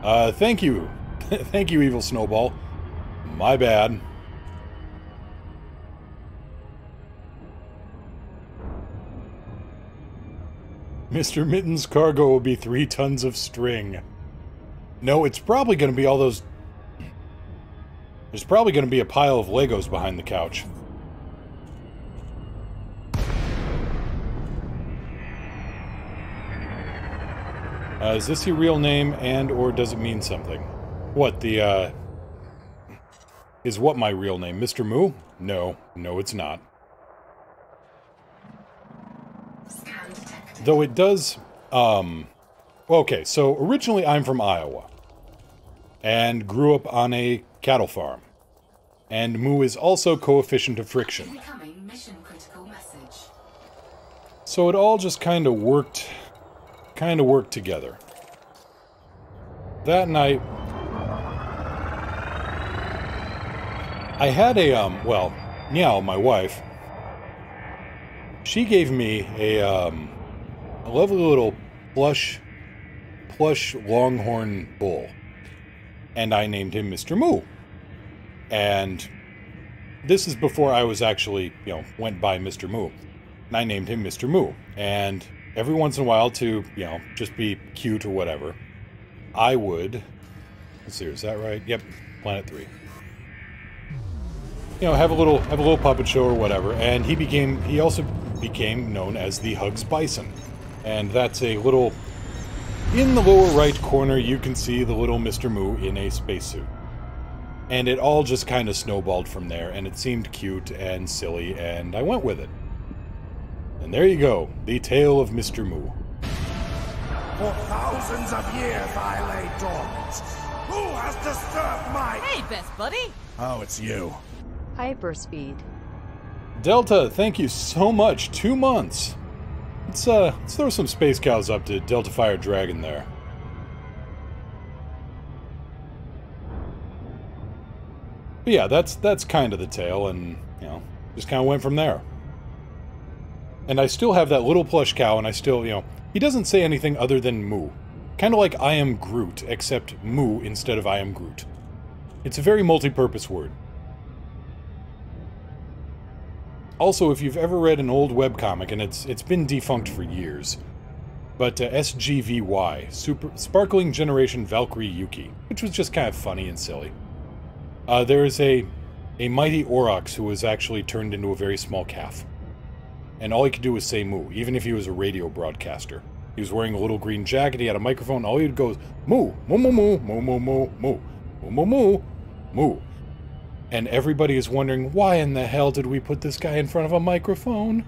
Thank you. Thank you, Evil Snowball. My bad. Mr. Mitten's cargo will be 3 tons of string. No, it's probably going to be all those... There's probably going to be a pile of Legos behind the couch. Is this your real name, and or does it mean something? What, Is what my real name? Mr. Moo? No. No, it's not. Though it does, okay, so originally I'm from Iowa. And grew up on a cattle farm. And Moo is also coefficient of friction. Incoming mission critical message. So it all just kind of worked together. That night, I had a, well, Meow, my wife, she gave me a lovely little plush longhorn bull. And I named him Mr. Moo. And this is before I was actually, went by Mr. Moo. And I named him Mr. Moo. And every once in a while to, just be cute or whatever, I would... Let's see, is that right? Yep, Planet 3. Have a little puppet show or whatever, and he also became known as the Hugs Bison. And that's a little... In the lower right corner, you can see the little Mr. Moo in a spacesuit. And it all just kind of snowballed from there, and it seemed cute and silly, and I went with it. And there you go, the tale of Mr. Moo. For thousands of years I lay dormant. Who has disturbed my... Hey, best buddy! Oh, it's you. Hyperspeed. Delta, thank you so much. 2 months. Let's throw some space cows up to Delta Fire Dragon there. But yeah, that's kind of the tale, and, just kind of went from there. And I still have that little plush cow, and I still, he doesn't say anything other than Moo. Kind of like I am Groot, except Moo instead of I am Groot. It's a very multi-purpose word. Also, if you've ever read an old webcomic, and it's been defunct for years, but SGVY, Sparkling Generation Valkyrie Yuki, which was just kind of funny and silly. There is a mighty Aurochs who was actually turned into a very small calf. And all he could do was say moo, even if he was a radio broadcaster. He was wearing a little green jacket, he had a microphone, all he would go is moo, moo, moo, moo, moo, moo, moo, moo, moo, moo, moo, moo. And everybody is wondering, why in the hell did we put this guy in front of a microphone?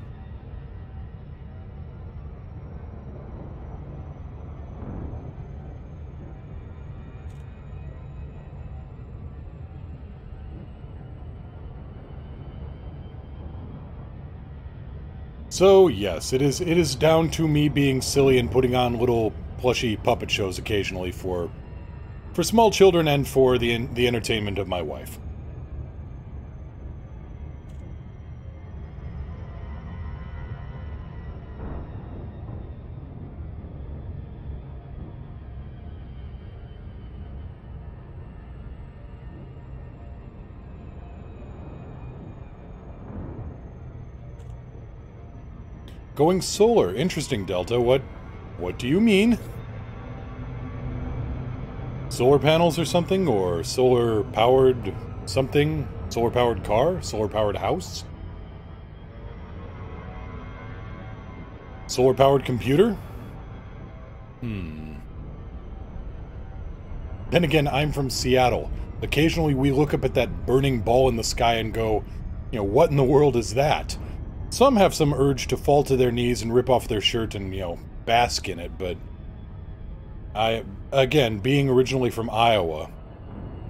So, yes, it is down to me being silly and putting on little plushy puppet shows occasionally for small children and for the entertainment of my wife. Going solar. Interesting, Delta. What do you mean? Solar panels or something? Or solar-powered something? Solar-powered car? Solar-powered house? Solar-powered computer? Then again, I'm from Seattle. Occasionally we look up at that burning ball in the sky and go, what in the world is that? Some have some urge to fall to their knees and rip off their shirt and, bask in it, but again, being originally from Iowa,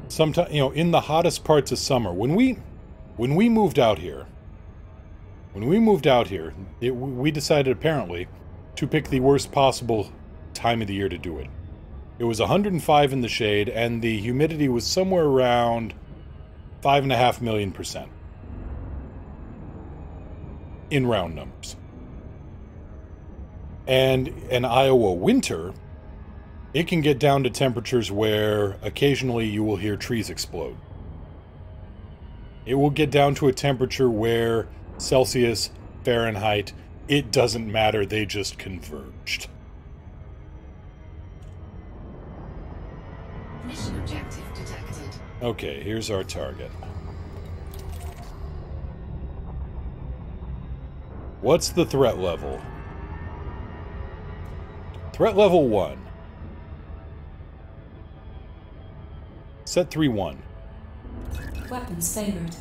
sometimes, in the hottest parts of summer, when we moved out here, we decided apparently to pick the worst possible time of the year to do it. It was 105 in the shade, and the humidity was somewhere around 5.5 million%. In round numbers. And an Iowa winter, it can get down to temperatures where occasionally you will hear trees explode. It will get down to a temperature where Celsius, Fahrenheit, it doesn't matter, they just converged. Mission objective detected. Okay, here's our target. What's the threat level? Threat level 1. Set 3-1. Weapons favored.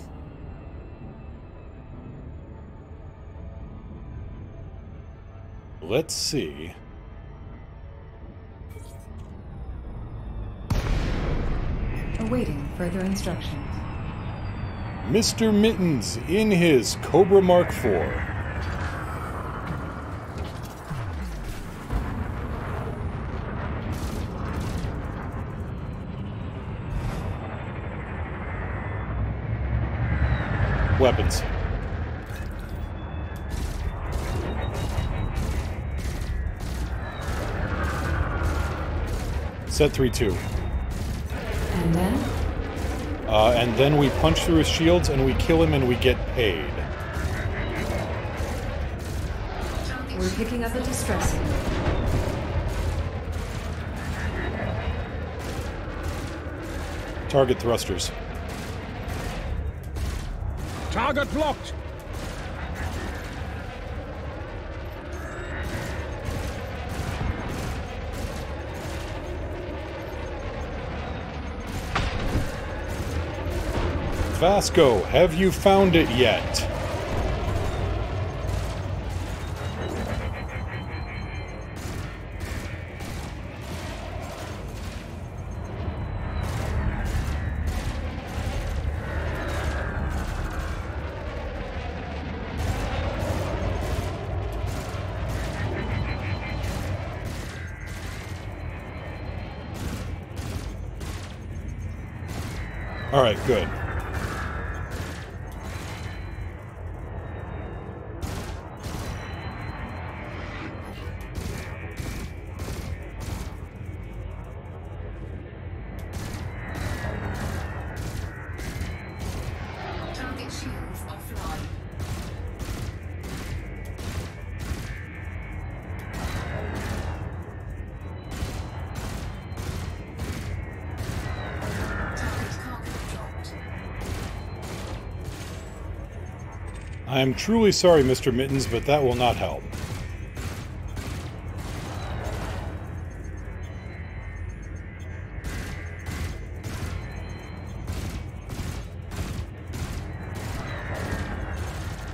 Let's see. Awaiting further instructions. Mr. Mittens in his Cobra Mark IV. Weapons. Set 3-2. And then? And then we punch through his shields and we kill him and we get paid. We're picking up a distress signal. Target thrusters. Target blocked! Vasco, have you found it yet? All right, good. Target shields offline. I am truly sorry, Mr. Mittens, but that will not help.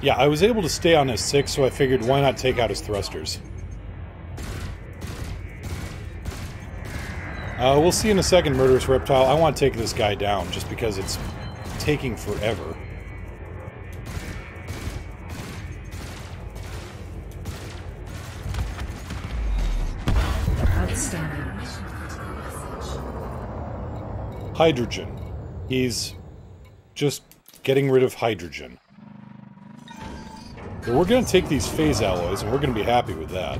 Yeah, I was able to stay on his 6, so I figured why not take out his thrusters. We'll see in a second, Murderous Reptile. I want to take this guy down, just because it's taking forever. Outstanding. Hydrogen. He's just getting rid of hydrogen. But we're going to take these phase alloys, and we're going to be happy with that.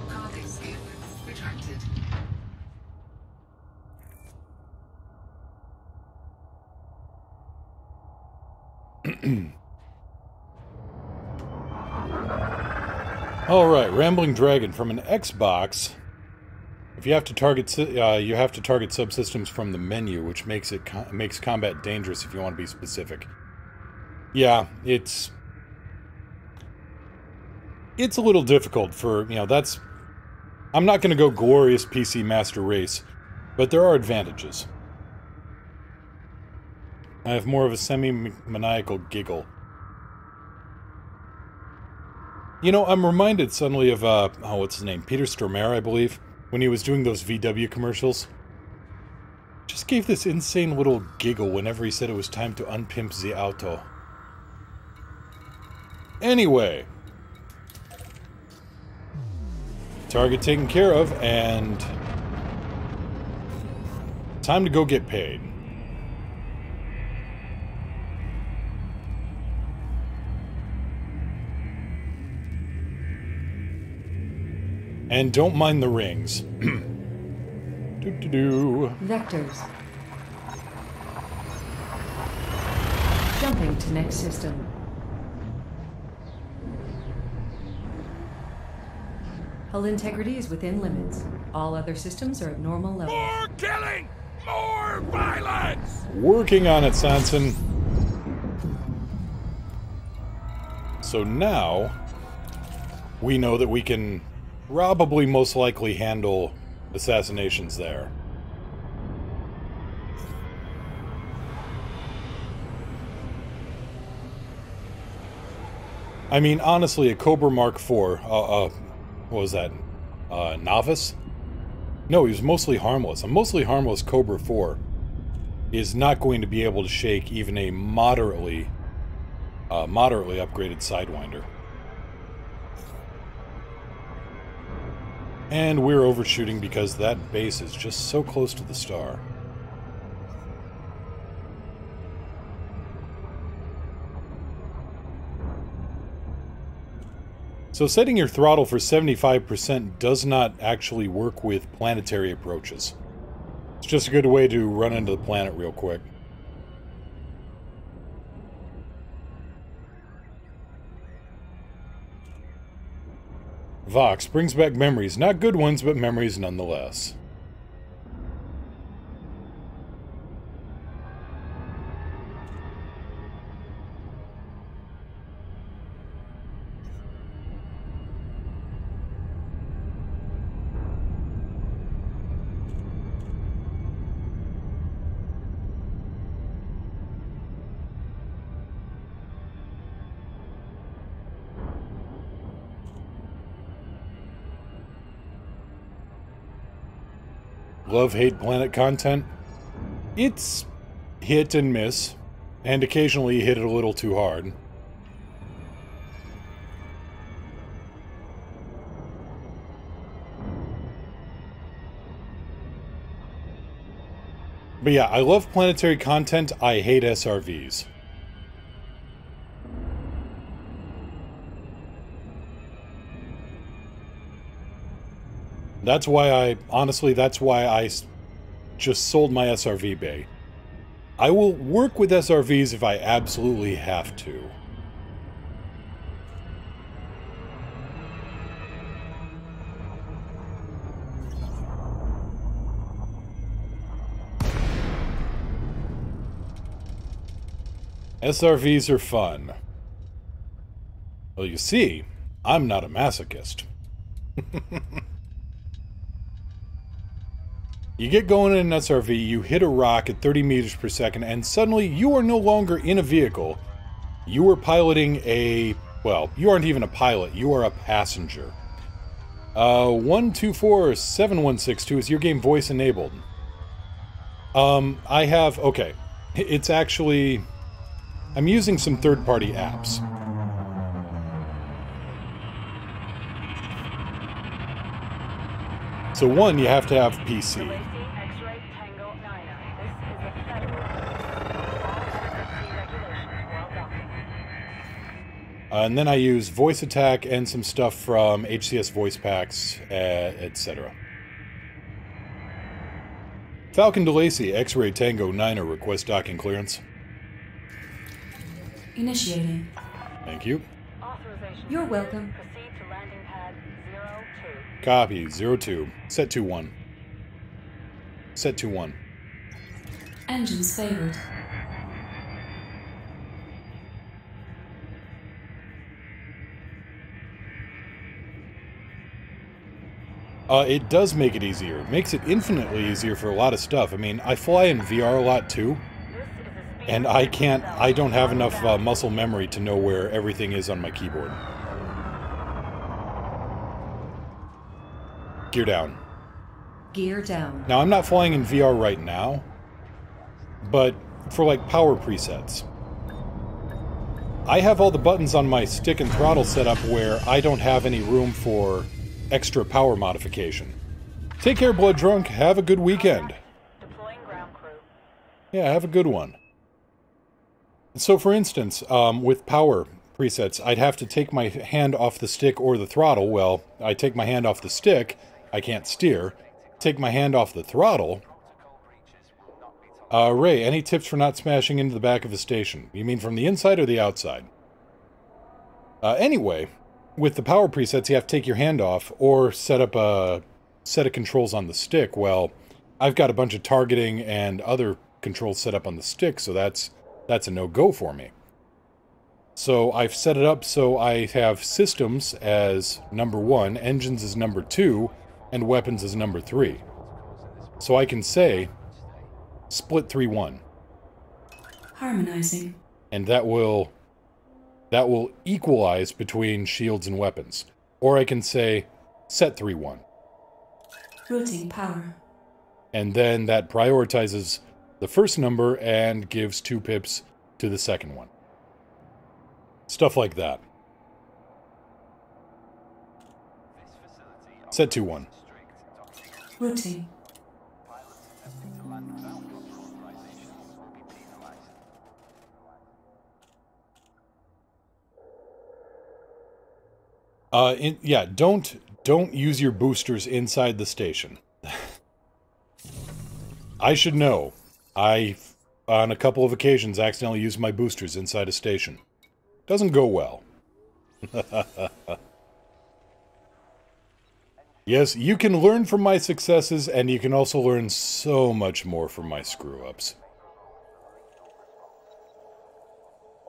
Cargo scoop retracted. Alright, Rambling Dragon. From an Xbox, if you have to target subsystems from the menu, which makes combat dangerous if you want to be specific. Yeah, it's a little difficult for, that's... I'm not going to go glorious PC Master Race, but there are advantages. I have more of a semi-maniacal giggle. I'm reminded suddenly of, what's his name? Peter Stormare, I believe, when he was doing those VW commercials. Just gave this insane little giggle whenever he said it was time to unpimp the auto. Anyway. Target taken care of, and... time to go get paid. And don't mind the rings. Doo-doo-doo. Vectors. Jumping to next system. Hull integrity is within limits. All other systems are at normal levels. More killing! More violence! Working on it, Sanson. So now, we know that we can probably most likely handle assassinations there. I mean, honestly, a Cobra Mark IV, what was that? Novice? No, he was mostly harmless. A mostly harmless Cobra IV is not going to be able to shake even a moderately upgraded Sidewinder. And we're overshooting because that base is just so close to the star. So setting your throttle for 75% does not actually work with planetary approaches. It's just a good way to run into the planet real quick. Vox brings back memories. Not good ones, but memories nonetheless. Love-hate planet content? It's hit and miss, and occasionally you hit it a little too hard. But yeah, I love planetary content, I hate SRVs. That's why that's why I just sold my SRV bay. I will work with SRVs if I absolutely have to. SRVs are fun. Well, you see, I'm not a masochist. You get going in an SRV, you hit a rock at 30 meters per second, and suddenly you are no longer in a vehicle. You are piloting a... well, you aren't even a pilot, you are a passenger. 1247162 is your game voice enabled. I have... okay. It's actually... I'm using some third-party apps. So one, you have to have PC. And then I use voice attack and some stuff from HCS voice packs, etc. Falcon DeLacy, X-Ray Tango 9er, request docking clearance. Initiating. Thank you. You're welcome. Copy. 02. Set 2-1. Set 2-1. Engines favored. It does make it easier. It makes it infinitely easier for a lot of stuff. I mean, I fly in VR a lot too, and I don't have enough muscle memory to know where everything is on my keyboard. Gear down. Gear down. Now, I'm not flying in VR right now, but for like power presets, I have all the buttons on my stick and throttle set up where I don't have any room for extra power modification. Take care, Blood Drunk. Have a good weekend. Deploying ground crew. Yeah, have a good one. So, for instance, with power presets, I'd have to take my hand off the stick or the throttle. Well, I take my hand off the stick, I can't steer. Take my hand off the throttle. Ray, any tips for not smashing into the back of a station? You mean from the inside or the outside? Anyway, with the power presets, you have to take your hand off or set up a set of controls on the stick. Well, I've got a bunch of targeting and other controls set up on the stick, so that's a no-go for me. So I've set it up so I have systems as number 1, engines as number 2, and weapons as number 3. So I can say split 3-1. Harmonizing. And that will equalize between shields and weapons. Or I can say set 3-1. Routing power. And then that prioritizes the first number and gives 2 pips to the second one. Stuff like that. Set 2-1. Routing. Yeah, don't use your boosters inside the station. I should know. I, on a couple of occasions, accidentally used my boosters inside a station. Doesn't go well. Yes, you can learn from my successes, and you can also learn so much more from my screw-ups.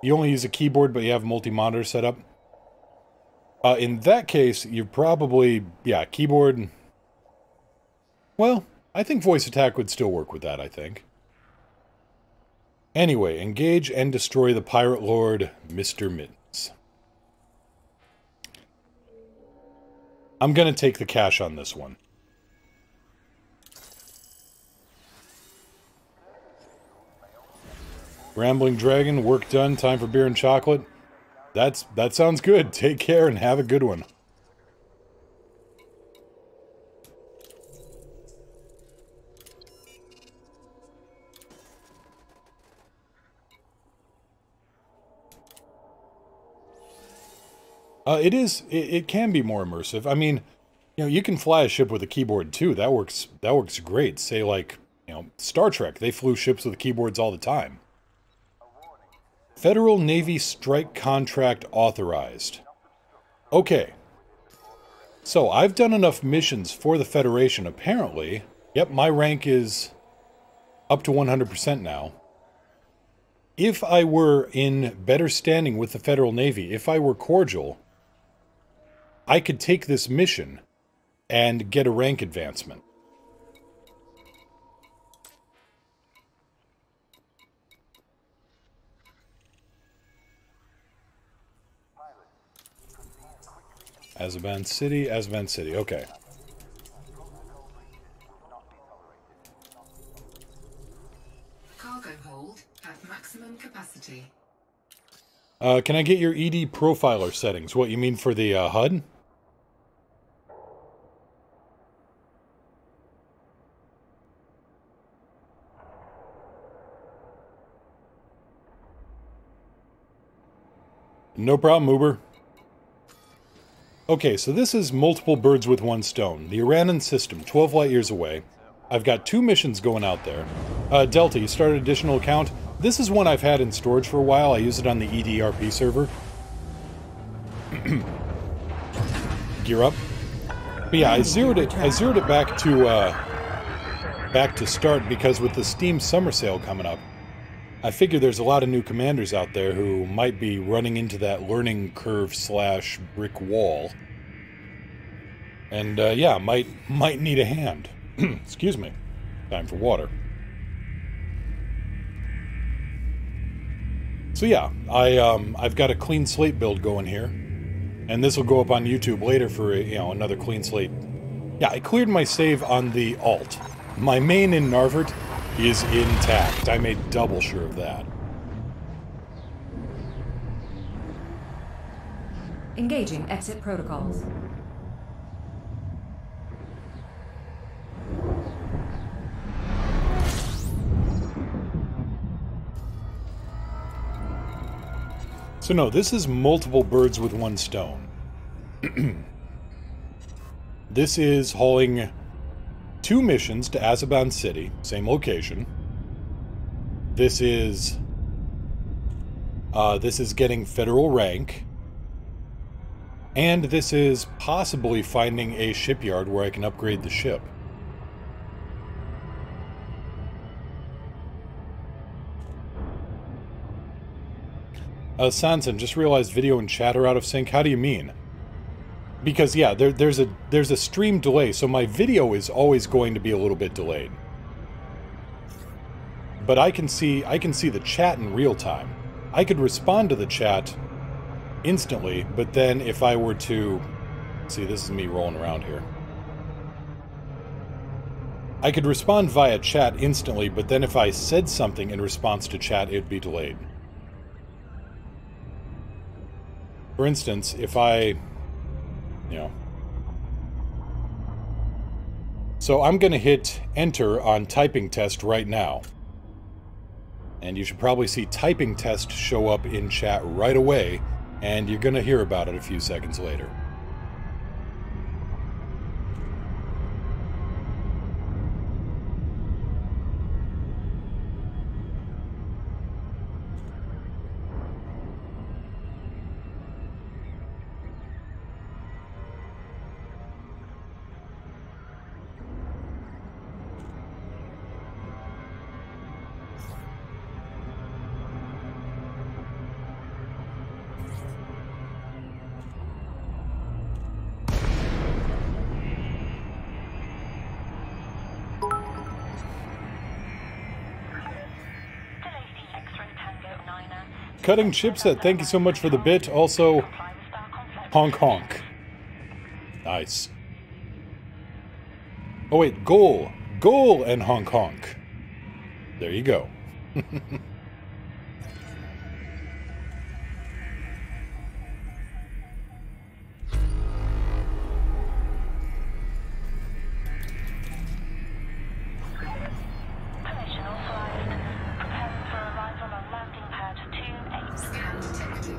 You only use a keyboard, but you have a multi-monitor set up? In that case, you probably... Yeah, keyboard... Well, I think voice attack would still work with that, I think. Anyway, engage and destroy the pirate lord, Mr. Mittens. I'm gonna take the cash on this one. Rambling Dragon, work done, time for beer and chocolate. That sounds good. Take care and have a good one. It can be more immersive. I mean, you know, you can fly a ship with a keyboard too. That works great. Say like, you know, Star Trek, they flew ships with keyboards all the time. Federal Navy strike contract authorized. Okay. So, I've done enough missions for the Federation, apparently. Yep, my rank is up to 100% now. If I were in better standing with the Federal Navy, if I were cordial, I could take this mission and get a rank advancement. Azaban City, okay. Cargo hold at maximum capacity. Can I get your ED profiler settings? What, you mean for the HUD? No problem, Uber. Okay, so this is multiple birds with one stone. The Iranan system, 12 light years away. I've got 2 missions going out there. Delta, you started an additional account. This is one I've had in storage for a while. I use it on the EDRP server. Gear up. But yeah, I zeroed it back to start because with the Steam Summer Sale coming up, I figure there's a lot of new commanders out there who might be running into that learning curve / brick wall. And yeah, might need a hand. Excuse me. Time for water. So yeah, I've got a clean slate build going here, and this will go up on YouTube later for another clean slate. Yeah, I cleared my save on the alt. My main in Narvert is intact. I made double sure of that. Engaging exit protocols. So no, this is multiple birds with one stone. This is hauling 2 missions to Azaban City, same location. This is getting federal rank. And this is possibly finding a shipyard where I can upgrade the ship. Sanson, just realized video and chat are out of sync. How do you mean? Because yeah, there's a stream delay, so my video is always going to be a little bit delayed. But I can see the chat in real time. I could respond to the chat instantly, but then if I were to see, this is me rolling around here. I could respond via chat instantly, but then if I said something in response to chat, it'd be delayed. For instance, if I, So I'm going to hit enter on typing test right now. And you should probably see typing test show up in chat right away, and you're going to hear about it a few seconds later. Cutting chipset, thank you so much for the bit. Also, honk honk. Nice. Oh wait, goal. Goal and honk honk. There you go.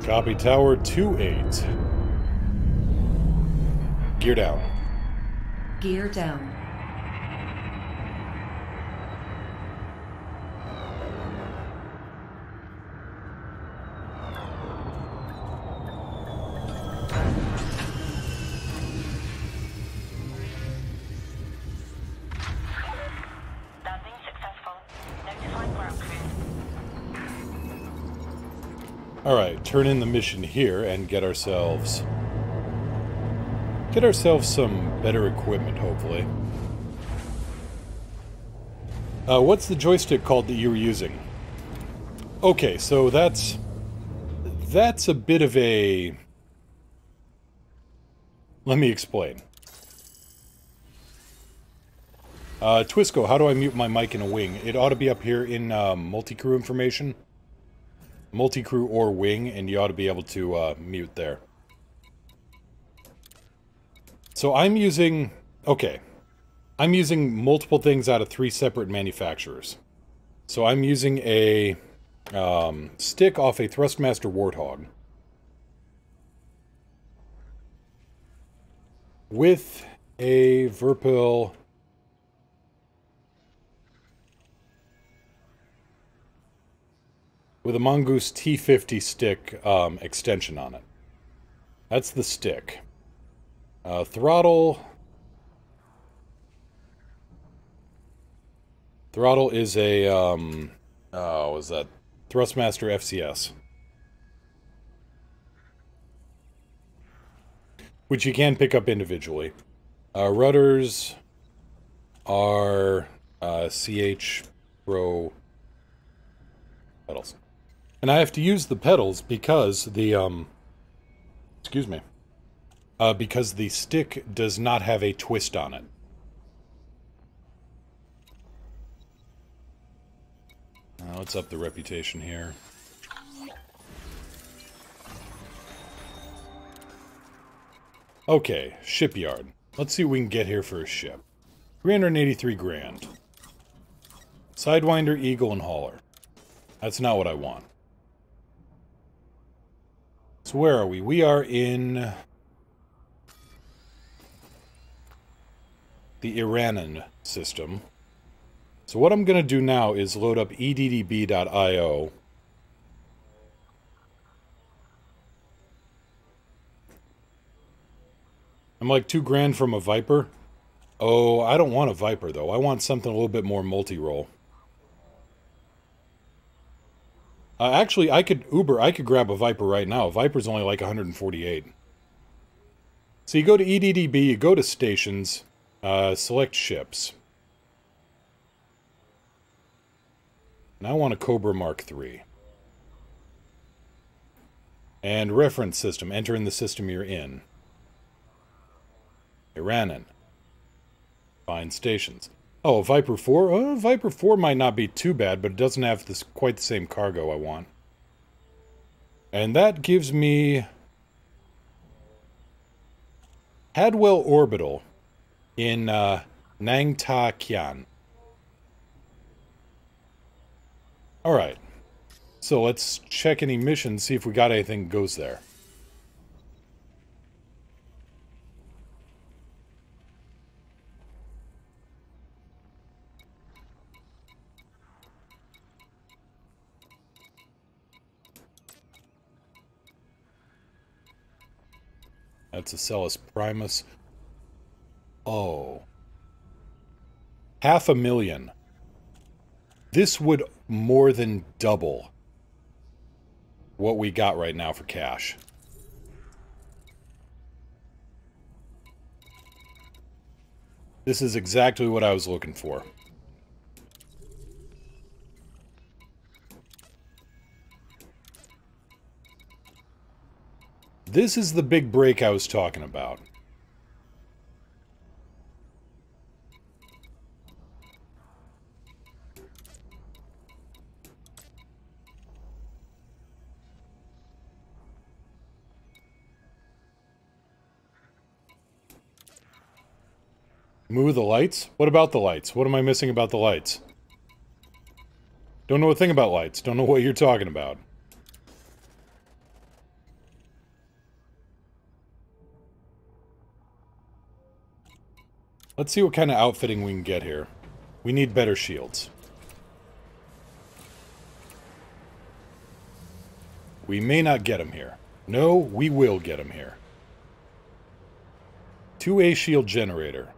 Copy Tower 2-8. Gear down. Gear down. Alright, turn in the mission here and get ourselves some better equipment, hopefully. What's the joystick called that you were using? Okay, so that's a bit of a... Let me explain. Twisco, how do I mute my mic in a wing? It ought to be up here in multi-crew information. Multi-crew or wing, and you ought to be able to mute there. So I'm using... Okay. I'm using multiple things out of 3 separate manufacturers. So I'm using a stick off a Thrustmaster Warthog. With a Verpil... with a Mongoose T50 stick extension on it. That's the stick. Throttle Throttle is a, what was that? Thrustmaster FCS. Which you can pick up individually. Rudders are CH Pro pedals. And I have to use the pedals because the, excuse me, because the stick does not have a twist on it. Let's up the reputation here. Okay, shipyard. Let's see what we can get here for a ship. 383 grand. Sidewinder, Eagle, and Hauler. That's not what I want. So where are we? We are in the Iranan system. So what I'm going to do now is load up eddb.io. I'm like 2 grand from a Viper. Oh, I don't want a Viper though. I want something a little bit more multi-role. Actually, I could grab a Viper right now. A Viper's only like 148. So you go to EDDB, you go to stations, select ships. And I want a Cobra Mark III. And reference system. Enter in the system you're in. Iranan. Find stations. Oh, Viper 4? Viper 4 might not be too bad, but it doesn't have quite the same cargo I want. And that gives me Hadwell Orbital in Nangta Kian. Alright. So let's check any missions, see if we got anything that goes there. That's a Celis Primus. Oh. 500,000. This would more than double what we got right now for cash. This is exactly what I was looking for. This is the big break I was talking about. Move the lights? What about the lights? What am I missing about the lights? Don't know a thing about lights. Don't know what you're talking about. Let's see what kind of outfitting we can get here. We need better shields. We may not get them here. No, we will get them here. 2A shield generator.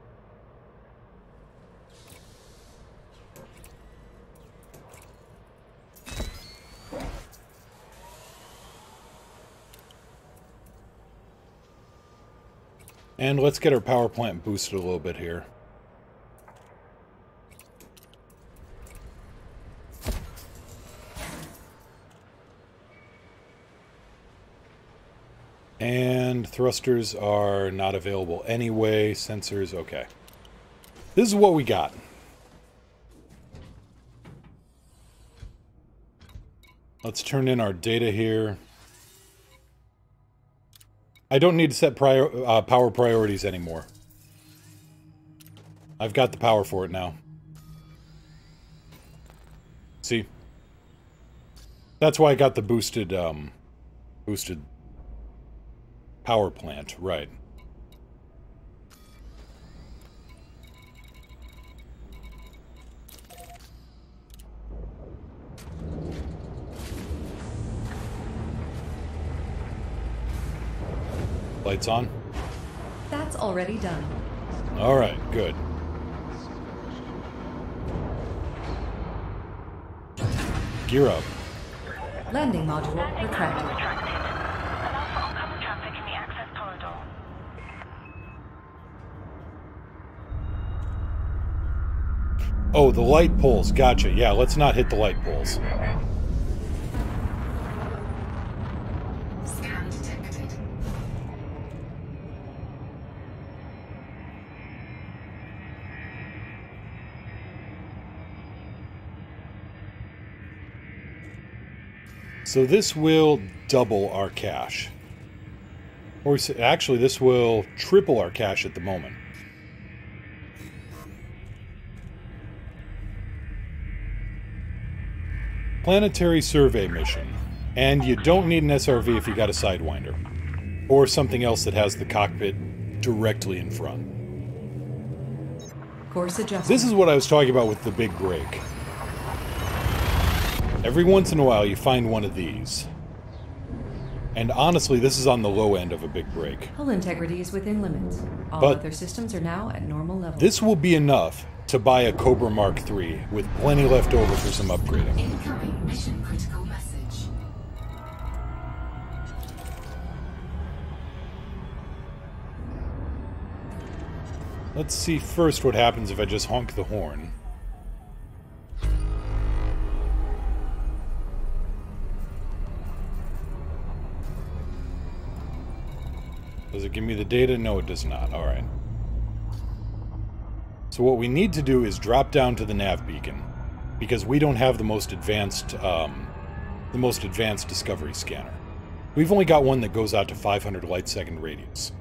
And let's get our power plant boosted a little bit here. And thrusters are not available anyway. Sensors, okay. This is what we got. Let's turn in our data here. I don't need to set power priorities anymore. I've got the power for it now. See? That's why I got the boosted power plant, right. Lights on? That's already done. Alright, good. Gear up. Landing module retracted. Allow for oncoming traffic in the access corridor. Oh, the light poles. Gotcha. Yeah, let's not hit the light poles. Scan detected. So this will double our cash. Or actually, this will triple our cash at the moment. Planetary survey mission. And you don't need an SRV if you got a Sidewinder. Or something else that has the cockpit directly in front. Course adjustment. This is what I was talking about with the big break. Every once in a while you find one of these. And honestly, this is on the low end of a big break. Hull integrity is within limits. All But other systems are now at normal level. this will be enough to buy a Cobra Mark III with plenty left over for some upgrading. Incoming mission critical message. Let's see first what happens if I just honk the horn. Does it give me the data? No, it does not. Alright. So what we need to do is drop down to the nav beacon, because we don't have the most advanced discovery scanner. We've only got one that goes out to 500 light-second radius.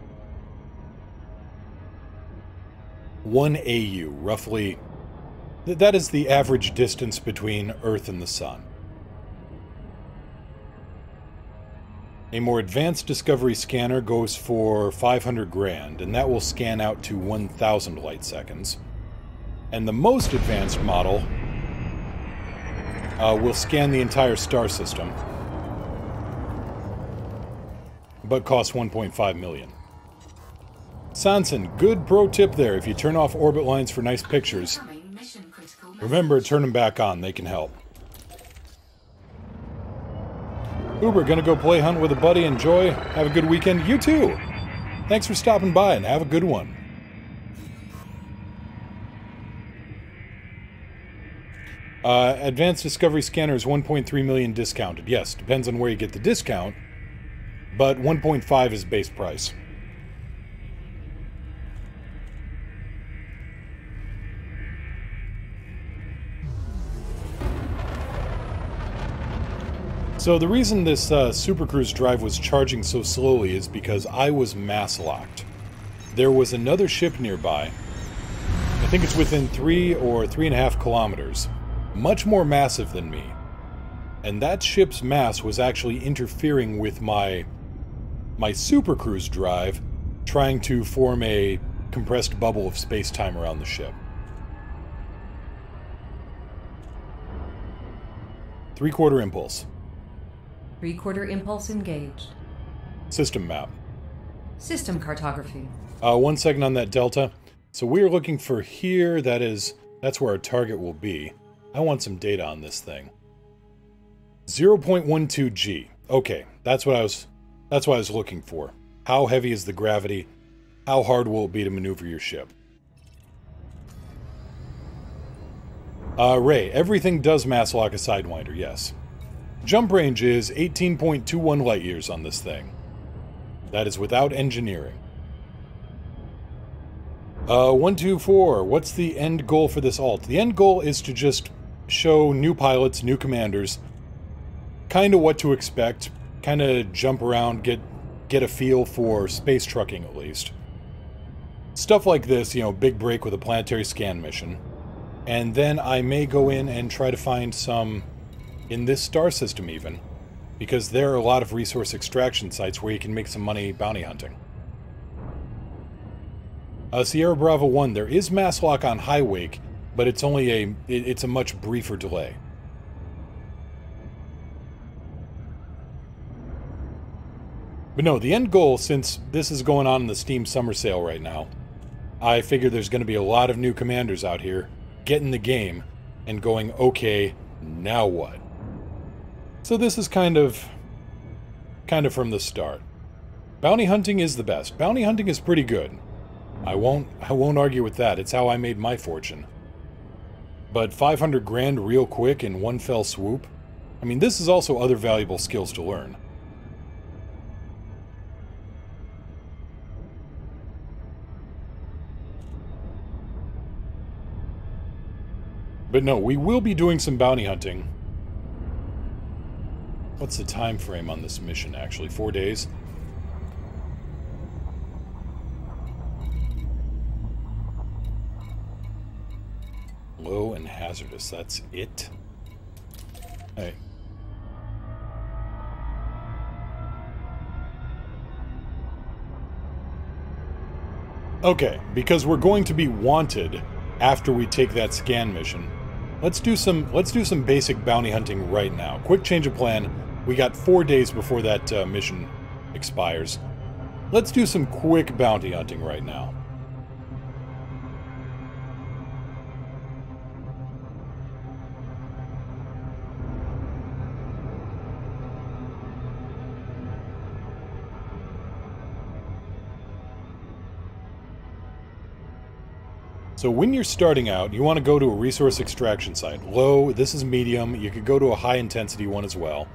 1 AU, roughly. That is the average distance between Earth and the Sun. A more advanced discovery scanner goes for 500 grand, and that will scan out to 1,000 light seconds. And the most advanced model will scan the entire star system, but costs 1.5 million. Sanson, good pro tip there. If you turn off orbit lines for nice pictures, remember, turn them back on. They can help. Uber, gonna go play hunt with a buddy. Enjoy. Have a good weekend. You too. Thanks for stopping by and have a good one. Advanced Discovery Scanner is 1.3 million discounted. Yes, depends on where you get the discount, but 1.5 is base price. So the reason this Super Cruise drive was charging so slowly is because I was mass locked. There was another ship nearby. I think it's within 3 or 3.5 kilometers. Much more massive than me. And that ship's mass was actually interfering with my Super Cruise drive, trying to form a compressed bubble of space-time around the ship. 3/4 impulse. 3/4 impulse engaged. System map. System cartography. 1 second on that delta. So we're looking for here. That's where our target will be. I want some data on this thing. 0.12 G. Okay, that's what I was looking for. How heavy is the gravity? How hard will it be to maneuver your ship? Ray, everything does mass lock a Sidewinder, yes. Jump range is 18.21 light years on this thing. That is without engineering. 124, what's the end goal for this alt? The end goal is to just show new pilots, new commanders, kind of what to expect, kind of jump around, get a feel for space trucking at least. Stuff like this, you know, big break with a planetary scan mission. And then I may go in and try to find some in this star system even, because there are a lot of resource extraction sites where you can make some money bounty hunting. Sierra Bravo 1, there is mass lock on high wake, but it's only it's a much briefer delay. But no, the end goal, since this is going on in the Steam Summer Sale right now, I figure there's going to be a lot of new commanders out here getting the game and going, okay, now what? So this is kind of from the start. Bounty hunting is the best. Bounty hunting is pretty good. I won't argue with that. It's how I made my fortune. But 500 grand real quick in one fell swoop? I mean, this is also other valuable skills to learn. But no, we will be doing some bounty hunting. What's the time frame on this mission, actually? 4 days? Low and hazardous, that's it? Hey. Okay, because we're going to be wanted after we take that scan mission. Let's do some basic bounty hunting right now. Quick change of plan. We got 4 days before that mission expires. Let's do some quick bounty hunting right now. So when you're starting out, you want to go to a resource extraction site. Low, this is medium, you could go to a high intensity one as well.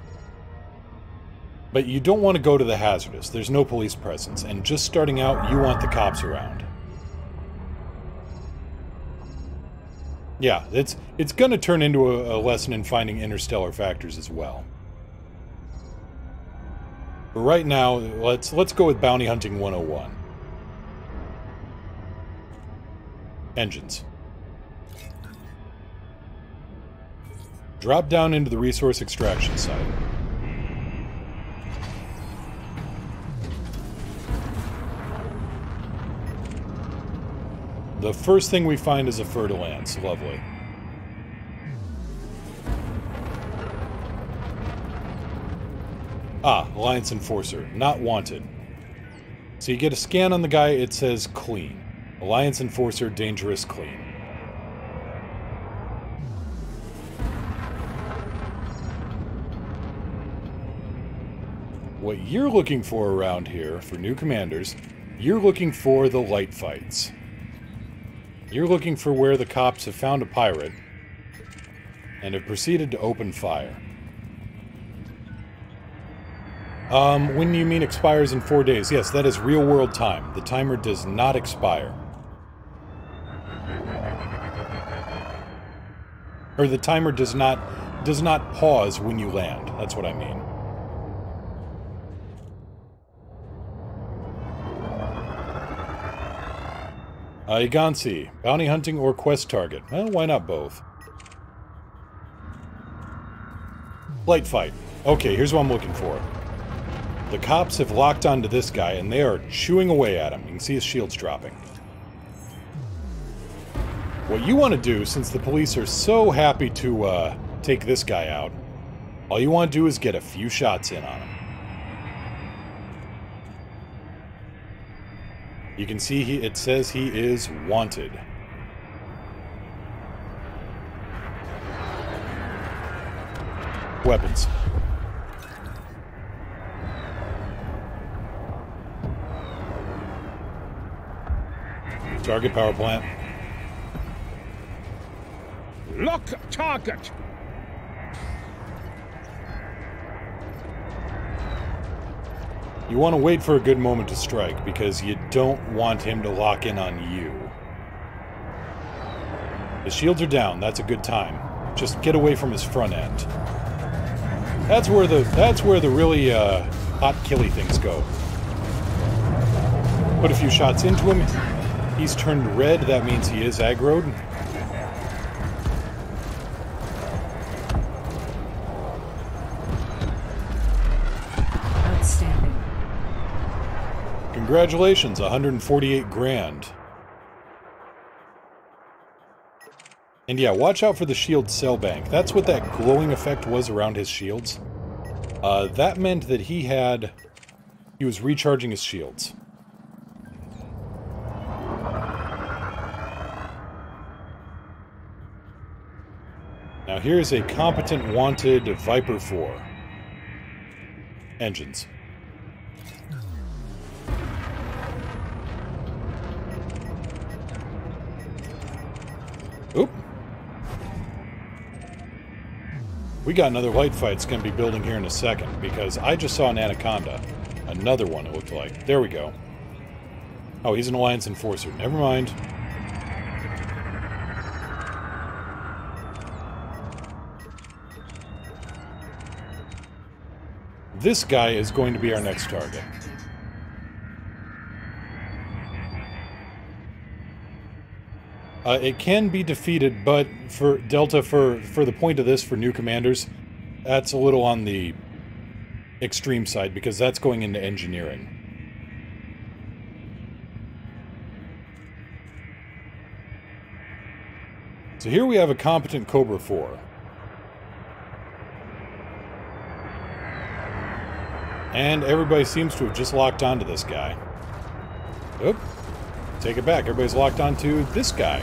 But you don't want to go to the hazardous, there's no police presence, and just starting out, you want the cops around. Yeah, it's gonna turn into a lesson in finding interstellar factors as well. But right now, let's go with Bounty Hunting 101. Engines. Drop down into the resource extraction site. The first thing we find is a fertile ants. Lovely. Ah, Alliance Enforcer. Not wanted. So you get a scan on the guy, it says clean. Alliance Enforcer, dangerous, clean. What you're looking for around here, for new commanders, you're looking for the light fights. You're looking for where the cops have found a pirate and have proceeded to open fire. When you mean expires in 4 days, yes, that is real-world time. The timer does not expire. Or the timer does not pause when you land. That's what I mean. Igansi, bounty hunting or quest target? Well, why not both? Light fight. Okay, here's what I'm looking for. The cops have locked onto this guy, and they are chewing away at him. You can see his shields dropping. What you want to do, since the police are so happy to take this guy out, all you want to do is get a few shots in on him. You can see it says he is wanted. Weapons. Target power plant. Lock target! You want to wait for a good moment to strike, because you don't want him to lock in on you. The shields are down, that's a good time. Just get away from his front end. That's where the really hot killy things go. Put a few shots into him. He's turned red, that means he is aggroed. Outstanding. Congratulations, 148 grand. And yeah, watch out for the shield cell bank. That's what that glowing effect was around his shields. That meant that he was recharging his shields. Now here's a competent wanted Viper 4. engines. Oop. We got another light fight that's going to be building here in a second, because I just saw an anaconda. Another one, it looked like. There we go. Oh, he's an Alliance Enforcer. Never mind. This guy is going to be our next target. It can be defeated, but for Delta, for the point of this, for new commanders, that's a little on the extreme side, because that's going into engineering. So here we have a competent Cobra 4. And everybody seems to have just locked onto this guy. Oop. Take it back. Everybody's locked onto this guy.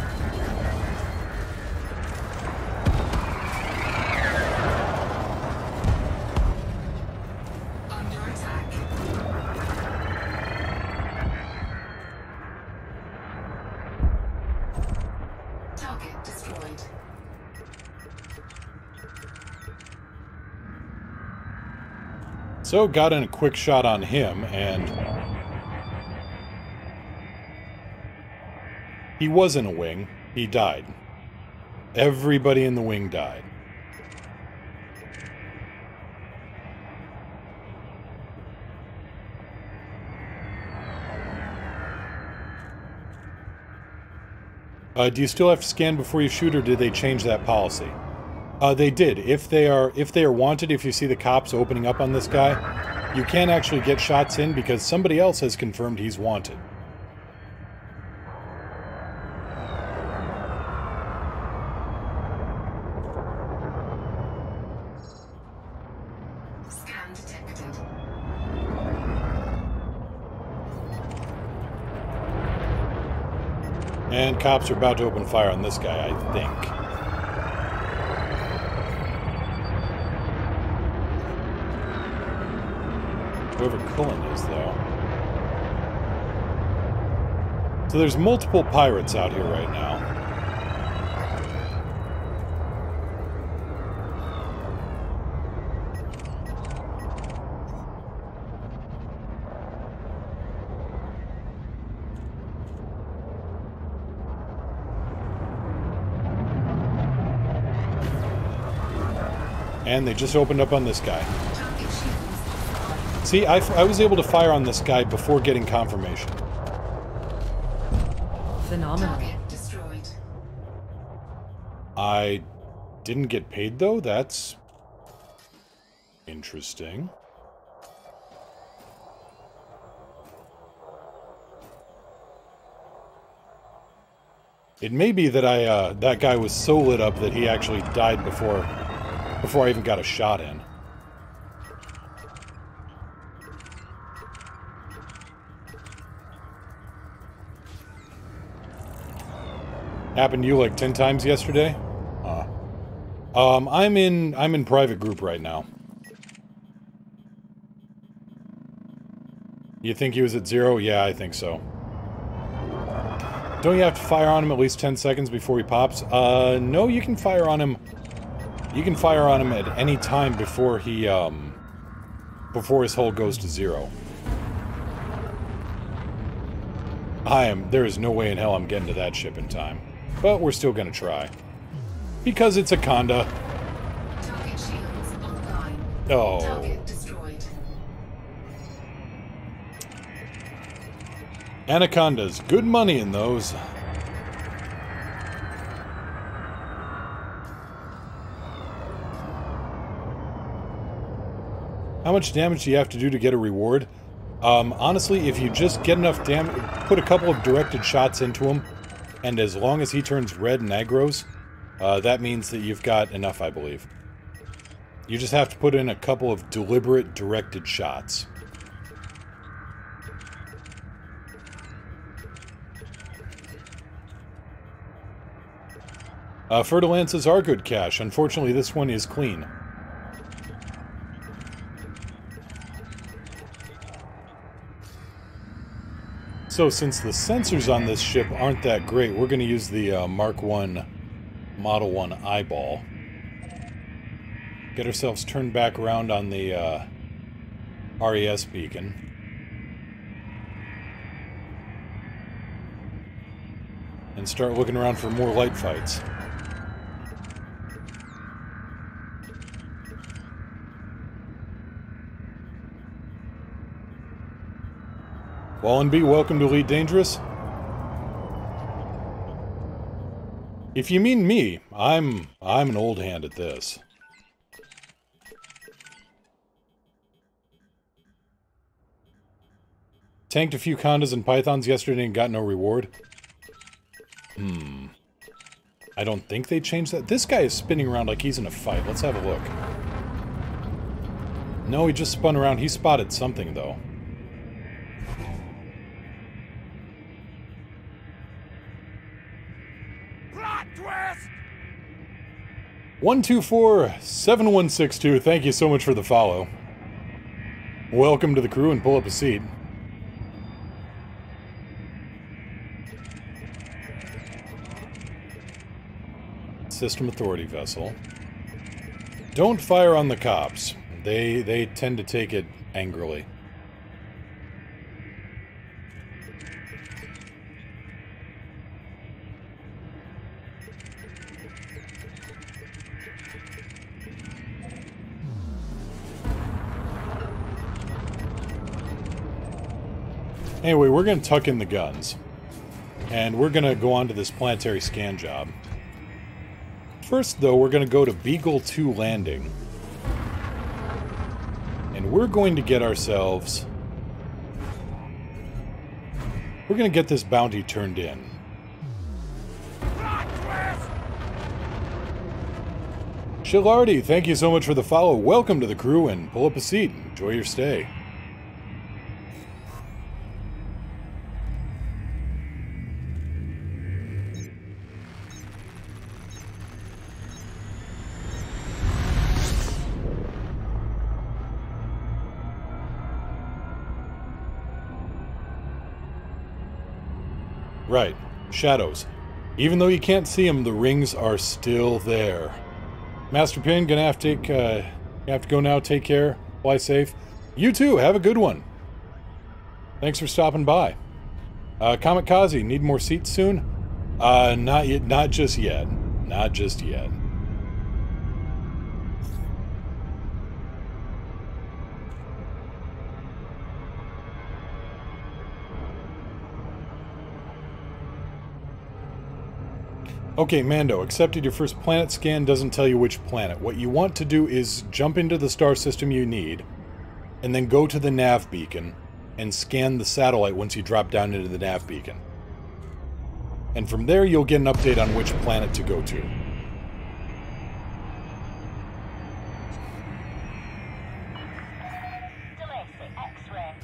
Under attack. Target destroyed. So, got in a quick shot on him, and he was in a wing. He died. Everybody in the wing died. Do you still have to scan before you shoot, or did they change that policy? They did. If they are wanted, if you see the cops opening up on this guy, you can actually get shots in because somebody else has confirmed he's wanted. Scan detected. And cops are about to open fire on this guy, I think. Whoever Cullen is, though. So there's multiple pirates out here right now. And they just opened up on this guy. See, I was able to fire on this guy before getting confirmation. Phenomenal. Target destroyed. I didn't get paid, though? That's interesting. It may be that that guy was so lit up that he actually died before I even got a shot in. Happened to you like 10 times yesterday? I'm in private group right now. You think he was at 0? Yeah, I think so. Don't you have to fire on him at least 10 seconds before he pops? No, you can fire on him. You can fire on him at any time before he, before his hull goes to 0. There is no way in hell I'm getting to that ship in time. But we're still gonna try. Because it's a Conda. Target shields online. Oh. Target destroyed. Anacondas. Good money in those. How much damage do you have to do to get a reward? Honestly, if you just get enough damage, put a couple of directed shots into him, and as long as he turns red and aggroes, that means that you've got enough, I believe. You just have to put in a couple of deliberate, directed shots. Fertilances are good cash. Unfortunately, this one is clean. So since the sensors on this ship aren't that great, we're going to use the Mark 1 Model 1 eyeball. Get ourselves turned back around on the RES beacon. And start looking around for more light fights. Wallenby, welcome to Elite Dangerous. If you mean me, I'm an old hand at this. Tanked a few condas and pythons yesterday and got no reward. I don't think they changed that. This guy is spinning around like he's in a fight. Let's have a look. No, he just spun around. He spotted something, though. Plot twist! 1247162, thank you so much for the follow. Welcome to the crew and pull up a seat. System Authority vessel. Don't fire on the cops. They tend to take it angrily. Anyway, we're going to tuck in the guns. And we're going to go on to this planetary scan job. First, though, we're going to go to Beagle 2 Landing. And we're going to get ourselves... We're going to get this bounty turned in. Shilardi, thank you so much for the follow. Welcome to the crew and pull up a seat. Enjoy your stay. Right. Shadows. Even though you can't see them, the rings are still there. Master Pin, gonna have to take, you have to go now. Take care. Fly safe. You too. Have a good one. Thanks for stopping by. Kamikaze, need more seats soon? Not yet. Not just yet. Not just yet. Okay, Mando, accepted your first planet scan, doesn't tell you which planet. What you want to do is jump into the star system you need, and then go to the nav beacon, and scan the satellite once you drop down into the nav beacon. And from there, you'll get an update on which planet to go to. X-ray,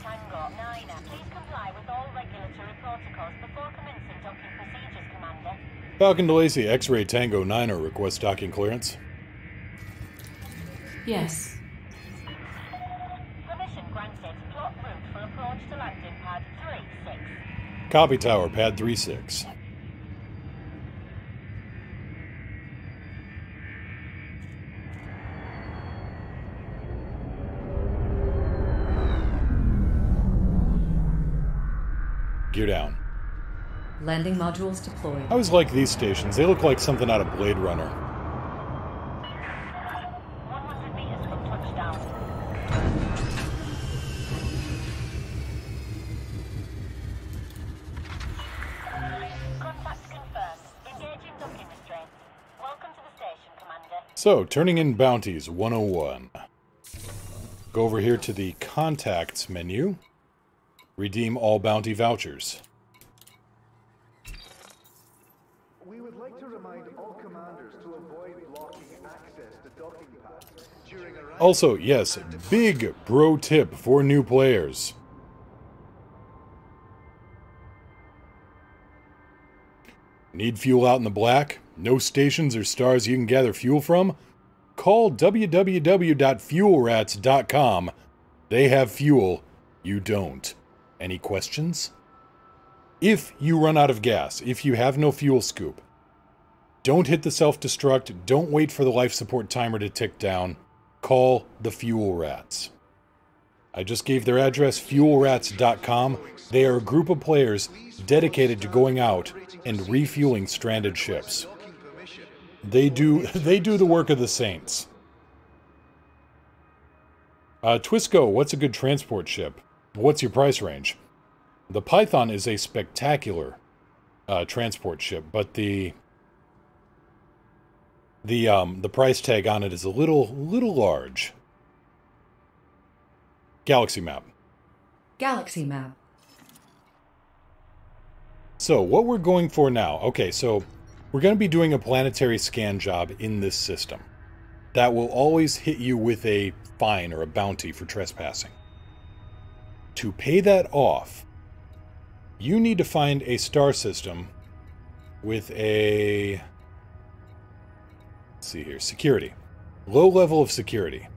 Tango, 9. Please comply with all regulatory protocols before commencing docking procedures, Commander. Falcon DeLacy, X-Ray Tango 9 request docking clearance. Yes. Permission granted. Plot route for approach to landing pad 36. Copy tower, pad 36. Gear down. Landing modules deployed. I always like these stations. They look like something out of Blade Runner. 100 meters from touchdown. Contact confirmed. Engaging docking restraints. Welcome to the station, Commander. So, turning in bounties 101. Go over here to the contacts menu. Redeem all bounty vouchers. We would like to remind all commanders to avoid blocking access to docking pads during arrival. Also, yes, big bro tip for new players. Need fuel out in the black? No stations or stars you can gather fuel from? Call www.fuelrats.com. They have fuel. You don't. Any questions? If you run out of gas, if you have no fuel scoop, don't hit the self-destruct, don't wait for the life support timer to tick down. Call the Fuel Rats. I just gave their address, fuelrats.com. They are a group of players dedicated to going out and refueling stranded ships. They do the work of the saints. Twisco, what's a good transport ship? What's your price range? The Python is a spectacular transport ship, but the price tag on it is a little large. Galaxy map. Galaxy map. So, what we're going for now... Okay, so we're going to be doing a planetary scan job in this system. That will always hit you with a fine or a bounty for trespassing. To pay that off, you need to find a star system with a... Let's see here. Security. Low level of security.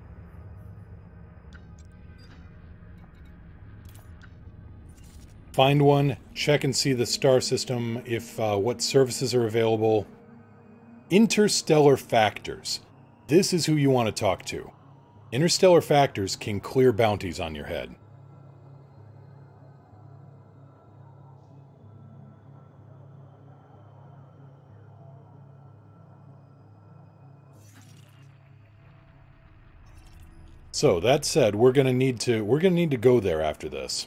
Find one, check and see the star system, if what services are available. Interstellar factors. This is who you want to talk to. Interstellar factors can clear bounties on your head. So that said, we're gonna need to go there after this.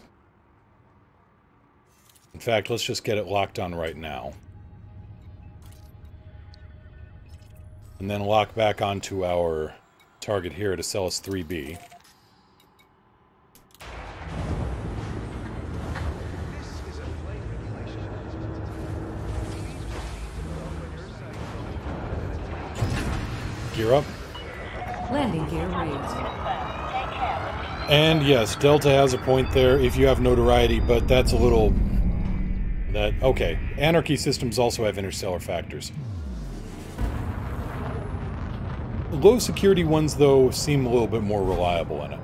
In fact, let's just get it locked on right now. And then lock back onto our target here to Celis 3B. Gear up. Landing gear raised. And yes, Delta has a point there if you have notoriety, but that's a little... Okay, Anarchy systems also have interstellar factors. Low security ones, though, seem a little bit more reliable in it.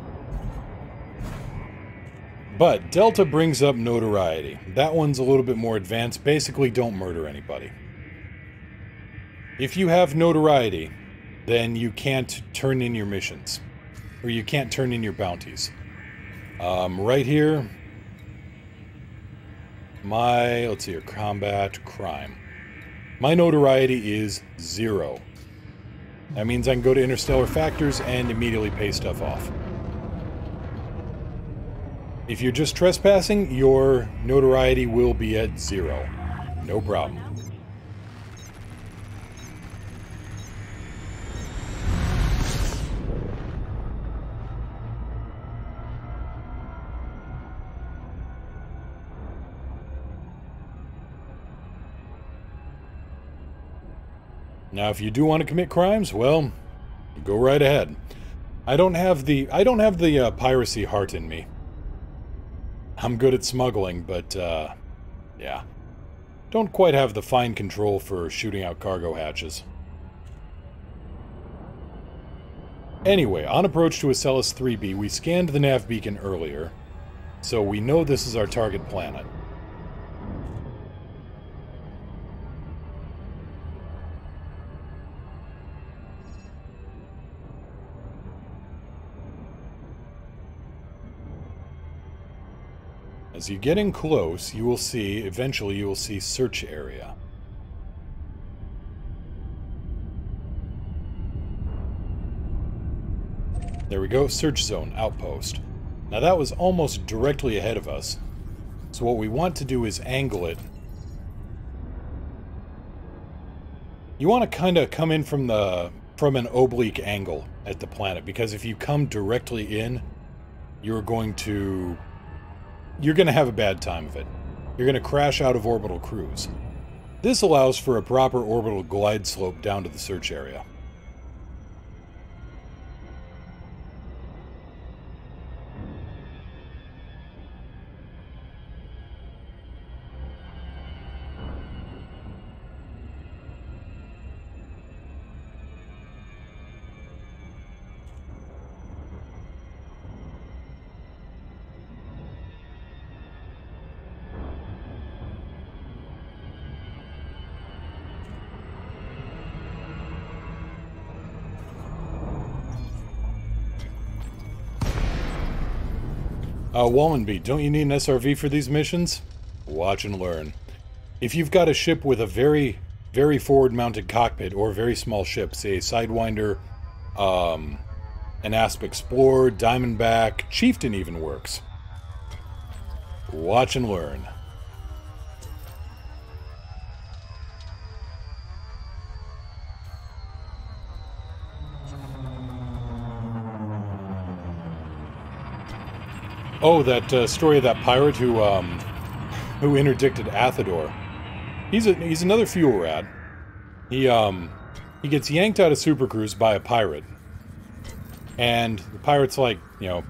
But Delta brings up notoriety. That one's a little bit more advanced. Basically, don't murder anybody. If you have notoriety, then you can't turn in your missions. Or you can't turn in your bounties. Right here... let's see here, combat, crime. My notoriety is 0. That means I can go to Interstellar Factors and immediately pay stuff off. If you're just trespassing, your notoriety will be at 0. No problem. Now, if you do want to commit crimes, well, go right ahead. I don't have the piracy heart in me. I'm good at smuggling, but yeah, don't quite have the fine control for shooting out cargo hatches. Anyway, on approach to Celis 3B, we scanned the nav beacon earlier, so we know this is our target planet. As you get in close, you will see, eventually you will see search area. There we go, search zone, outpost. Now that was almost directly ahead of us. So what we want to do is angle it. You want to kind of come in from an oblique angle at the planet, because if you come directly in, you're going to have a bad time of it. You're going to crash out of orbital cruise. This allows for a proper orbital glide slope down to the search area. Wallenby, don't you need an SRV for these missions? Watch and learn. If you've got a ship with a very, very forward-mounted cockpit, or a very small ship, say a Sidewinder, an Asp Explorer, Diamondback, Chieftain even works. Watch and learn. Oh, that story of that pirate who interdicted Athador. He's another fuel rat. He gets yanked out of Super Cruise by a pirate. And the pirate's like, you know,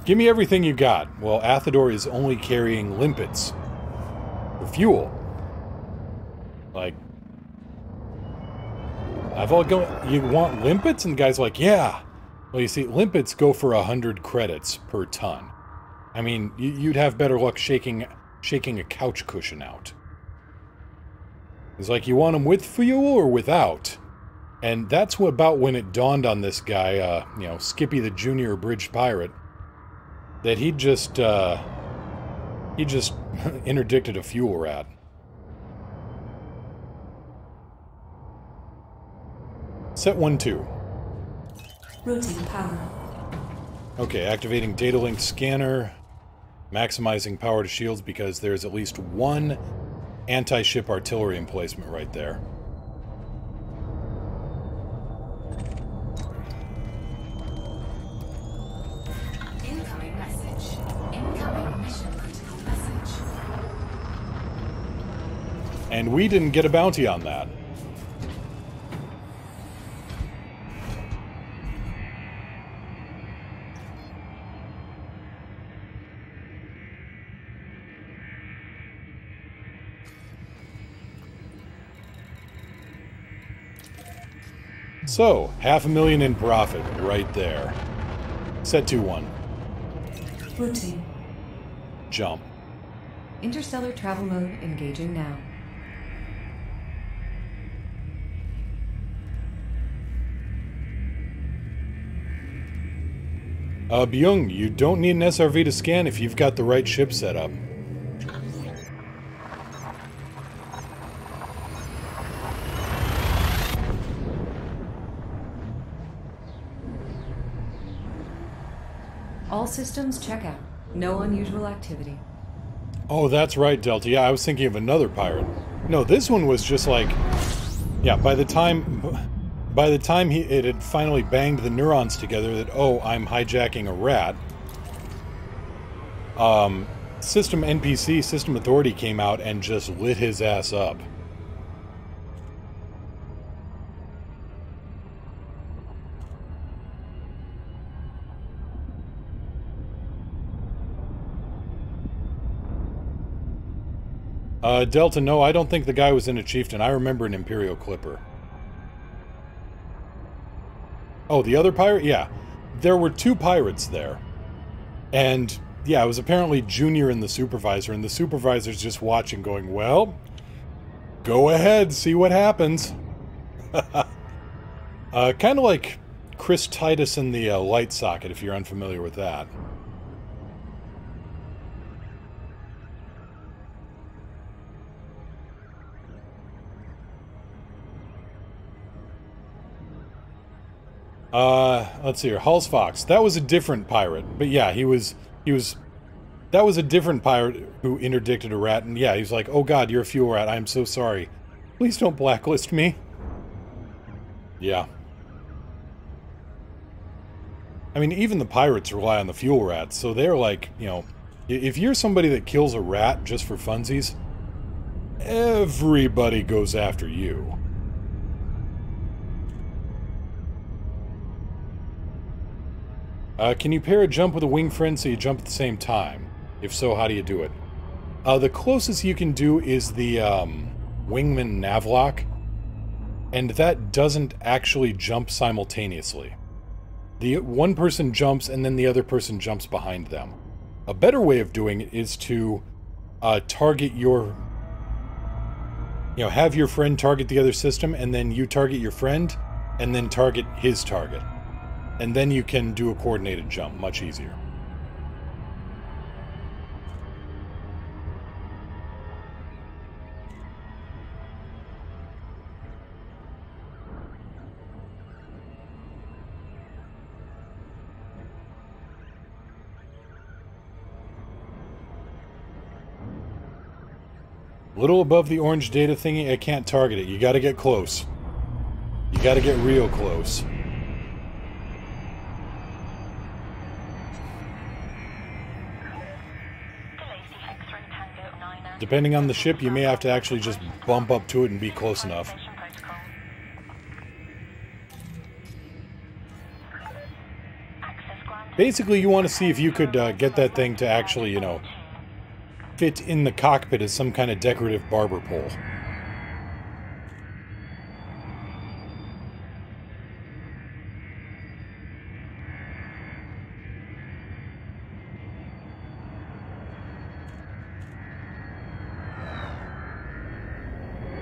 give me everything you got. Well, Athador is only carrying limpets for fuel. Like, you want limpets? And the guy's like, yeah. Well, you see, limpets go for 100 credits per ton. I mean, you'd have better luck shaking a couch cushion out. It's like, you want them with fuel or without? And that's about when it dawned on this guy, you know, Skippy the Junior Abridged Pirate, that he just interdicted a fuel rat. Set 1-2. Routine power. Okay, activating data link scanner. Maximizing power to shields because there's at least one anti-ship artillery emplacement right there. Incoming message. Incoming mission critical message. And we didn't get a bounty on that. So, $500,000 in profit right there. Set 2-1. Routine. Jump. Interstellar travel mode engaging now. Byung, you don't need an SRV to scan if you've got the right ship set up. All systems check out. No unusual activity. Oh, that's right, Delta. Yeah, I was thinking of another pirate. No, this one was just like... Yeah, by the time it had finally banged the neurons together that, oh, I'm hijacking a rat, System NPC, System Authority came out and just lit his ass up. Delta, no, I don't think the guy was in a Chieftain. I remember an Imperial Clipper. Oh, the other pirate? Yeah. There were two pirates there. And, yeah, it was apparently Junior and the Supervisor, and the Supervisor's just watching going, well, go ahead, see what happens. Kind of like Chris Titus in the light socket, if you're unfamiliar with that. Let's see here. Hulse Fox. That was a different pirate. But yeah, that was a different pirate who interdicted a rat. And yeah, he was like, oh god, you're a fuel rat. I'm so sorry. Please don't blacklist me. Yeah. I mean, even the pirates rely on the fuel rats. So they're like, you know, if you're somebody that kills a rat just for funsies, everybody goes after you. Can you pair a jump with a wing friend so you jump at the same time? If so, how do you do it? The closest you can do is the Wingman Navlock, and that doesn't actually jump simultaneously. The one person jumps and then the other person jumps behind them. A better way of doing it is to target your... You know, have your friend target the other system, and then you target your friend, and then target his target. And then you can do a coordinated jump much easier. Little above the orange data thingy, I can't target it. You gotta get close. You gotta get real close. Depending on the ship, you may have to actually just bump up to it and be close enough. Basically, you want to see if you could get that thing to actually, you know, fit in the cockpit as some kind of decorative barber pole.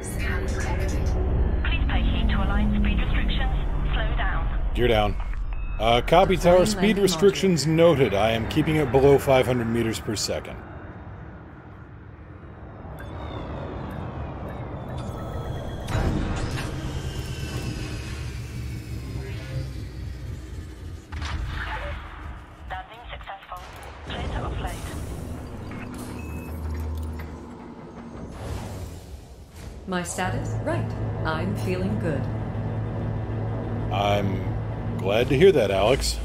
Scan detected. Please pay heed to align speed restrictions. Slow down. You're down. Copy tower, speed restrictions noted. I am keeping it below 500 meters per second. Landing successful. Clear to offload. My status? Right. I'm feeling good. I'm glad to hear that, Alex.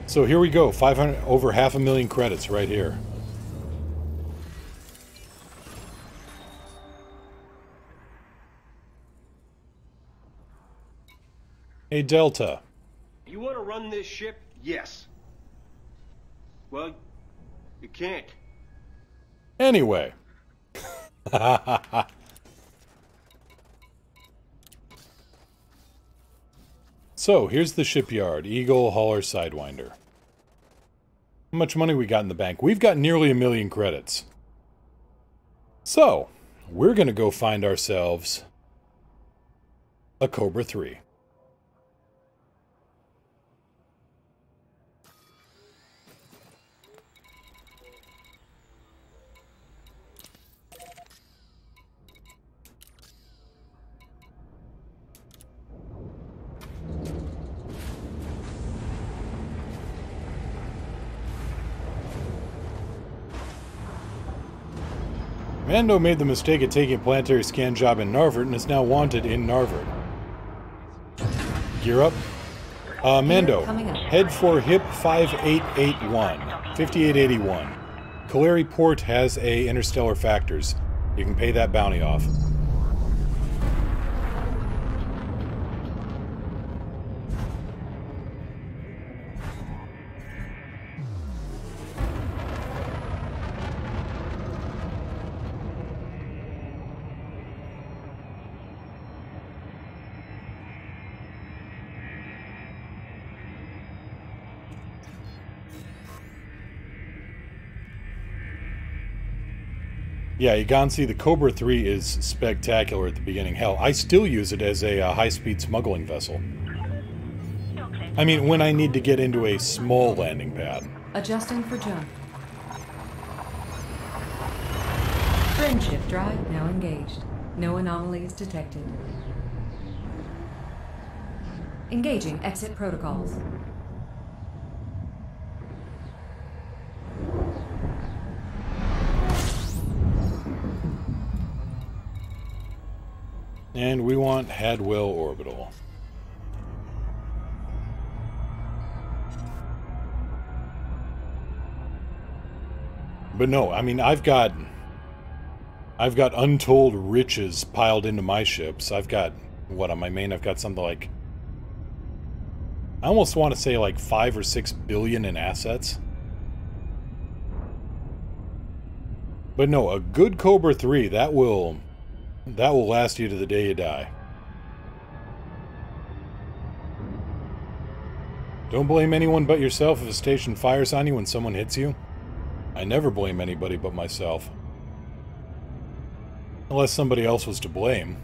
So here we go. 500, over 500,000 credits right here. Hey, Delta. You want to run this ship? Yes. Well, you can't. Anyway. So, here's the shipyard. Eagle, Hauler, Sidewinder. How much money we got in the bank? We've got nearly 1 million credits. So, we're gonna go find ourselves a Cobra 3. Mando made the mistake of taking a planetary scan job in Narvert and is now wanted in Narvert. Gear up. Mando, head for HIP 5881, 5881. Kaleri Port has a interstellar factors. You can pay that bounty off. Yeah, you can see the Cobra 3 is spectacular at the beginning. Hell, I still use it as a high-speed smuggling vessel. I mean, when I need to get into a small landing pad. Adjusting for jump. Friendship drive now engaged. No anomalies detected. Engaging exit protocols. And we want Hadwell Orbital. But no, I mean, I've got untold riches piled into my ships. I've got, what, on my main, I've got something like, I almost want to say like 5 or 6 billion in assets. But no, a good Cobra 3, that will last you to the day you die. Don't blame anyone but yourself if a station fires on you when someone hits you. I never blame anybody but myself. Unless somebody else was to blame.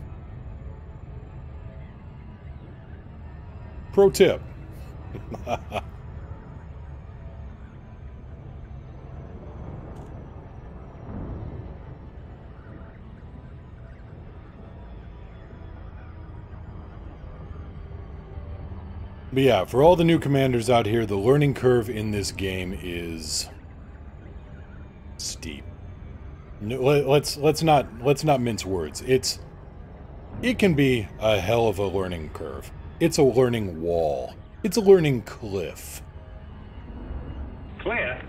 Pro tip. But yeah, for all the new commanders out here, the learning curve in this game is steep. No, let's not mince words. It can be a hell of a learning curve. It's a learning wall. It's a learning cliff. Clear?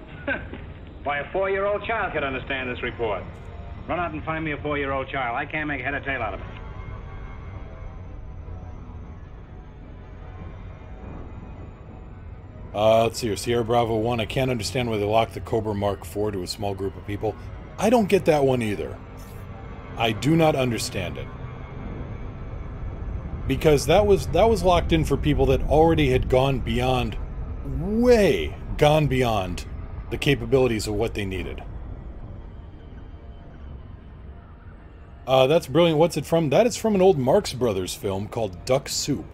Why, a 4-year-old child could understand this report. Run out and find me a 4-year-old child. I can't make head or tail out of it. Let's see here. Sierra Bravo 1. I can't understand why they locked the Cobra Mark IV to a small group of people. I don't get that one either. I do not understand it. Because that was locked in for people that already had gone beyond, way gone beyond the capabilities of what they needed. That's brilliant. What's it from? That is from an old Marx Brothers film called Duck Soup.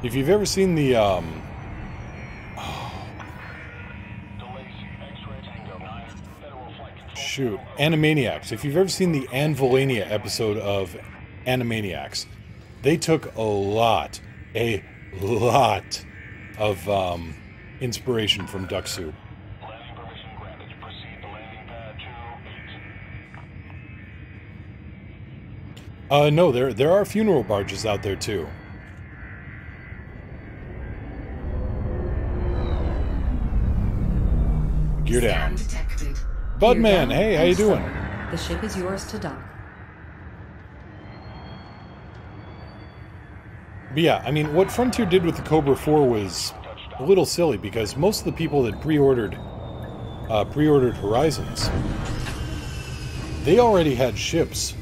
If you've ever seen the, shoot, Animaniacs. If you've ever seen the Anvilania episode of Animaniacs, they took a lot of, inspiration from Duck Soup. No, there are funeral barges out there, too. Gear down. Budman, hey, how you doing? The ship is yours to dock. But yeah, I mean, what Frontier did with the Cobra 4 was a little silly, because most of the people that pre-ordered Horizons, they already had ships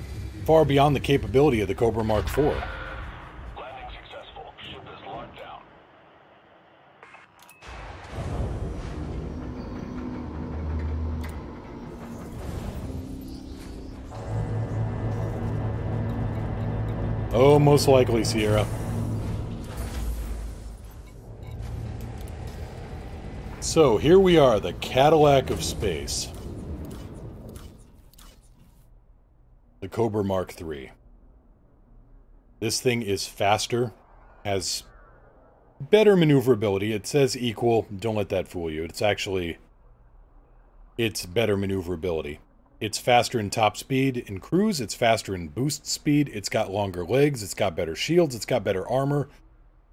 far beyond the capability of the Cobra Mark IV. Oh, most likely, Sierra. So, here we are, the Cadillac of space. The Cobra Mark III. This thing is faster, has better maneuverability. It says equal, don't let that fool you. It's actually, it's better maneuverability. It's faster in top speed. In cruise, it's faster in boost speed. It's got longer legs. It's got better shields. It's got better armor.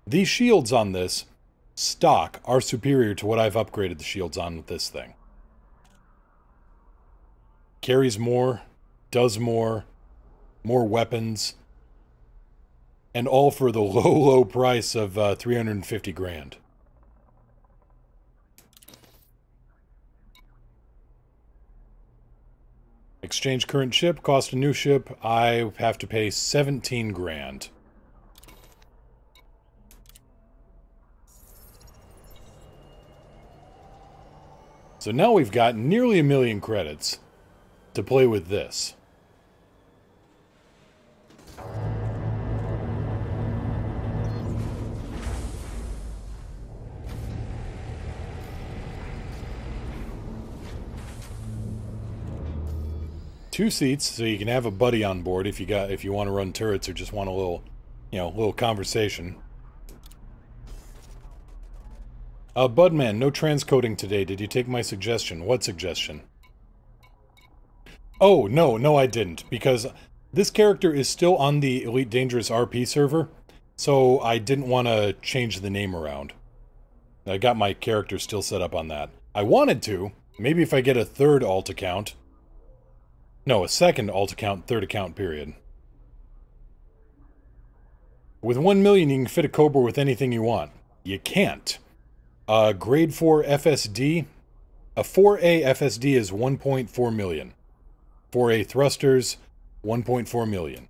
These shields on this stock are superior to what I've upgraded the shields on with this thing. Carries more, does more weapons, and all for the low price of 350 grand. Exchange current ship, cost a new ship, I have to pay 17 grand. So now we've got nearly 1 million credits to play with this. Two seats, so you can have a buddy on board if you want to run turrets or just want a little, little conversation. Budman, no transcoding today. Did you take my suggestion? What suggestion? Oh, no, I didn't, because this character is still on the Elite Dangerous RP server, so I didn't want to change the name around. I got my character still set up on that. I wanted to. Maybe if I get a third alt account. No, a second alt account, third account, period. With 1 million, you can fit a Cobra with anything you want. You can't. Grade 4 FSD. A 4A FSD is 1.4 million. 4A thrusters, 1.4 million.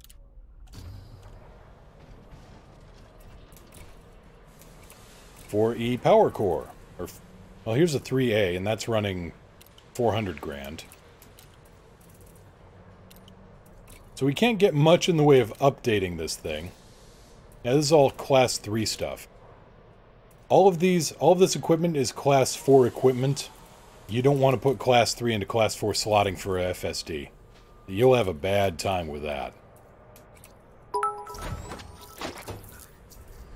.4E power core. Well, here's a 3A, and that's running 400 grand. So we can't get much in the way of updating this thing. Now, this is all Class 3 stuff. All of this equipment is Class 4 equipment. you don't want to put Class 3 into Class 4 slotting for a FSD. You'll have a bad time with that.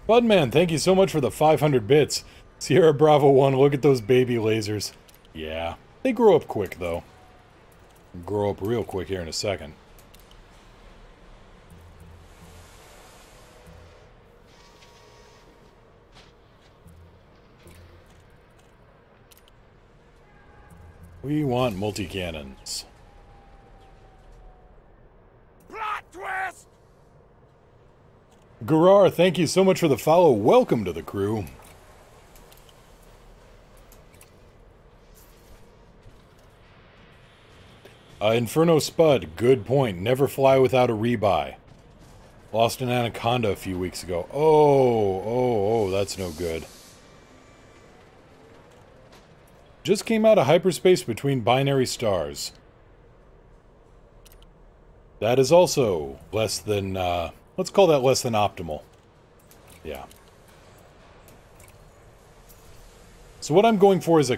Budman, thank you so much for the 500 bits. Sierra Bravo 1, look at those baby lasers. Yeah, they grow up quick, though. Grow up real quick here in a second. We want multi-cannons. Plot twist! Garar, thank you so much for the follow. Welcome to the crew. Inferno Spud, good point. Never fly without a rebuy. Lost an Anaconda a few weeks ago. Oh, that's no good. Just came out of hyperspace between binary stars. That is also less than, let's call that less than optimal. Yeah. So what I'm going for is a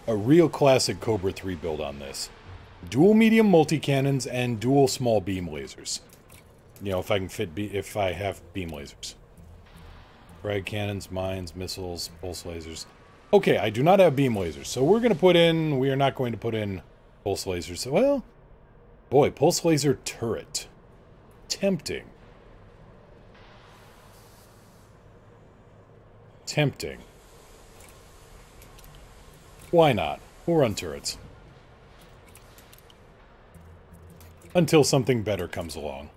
real classic Cobra 3 build on this. Dual medium multi-cannons and dual small beam lasers. You know, if I can fit, if I have beam lasers. Frag cannons, mines, missiles, pulse lasers. Okay, I do not have beam lasers, so we are not going to put in pulse lasers. Well, boy, pulse laser turret. Tempting. Tempting. Why not? We'll run turrets. Until something better comes along.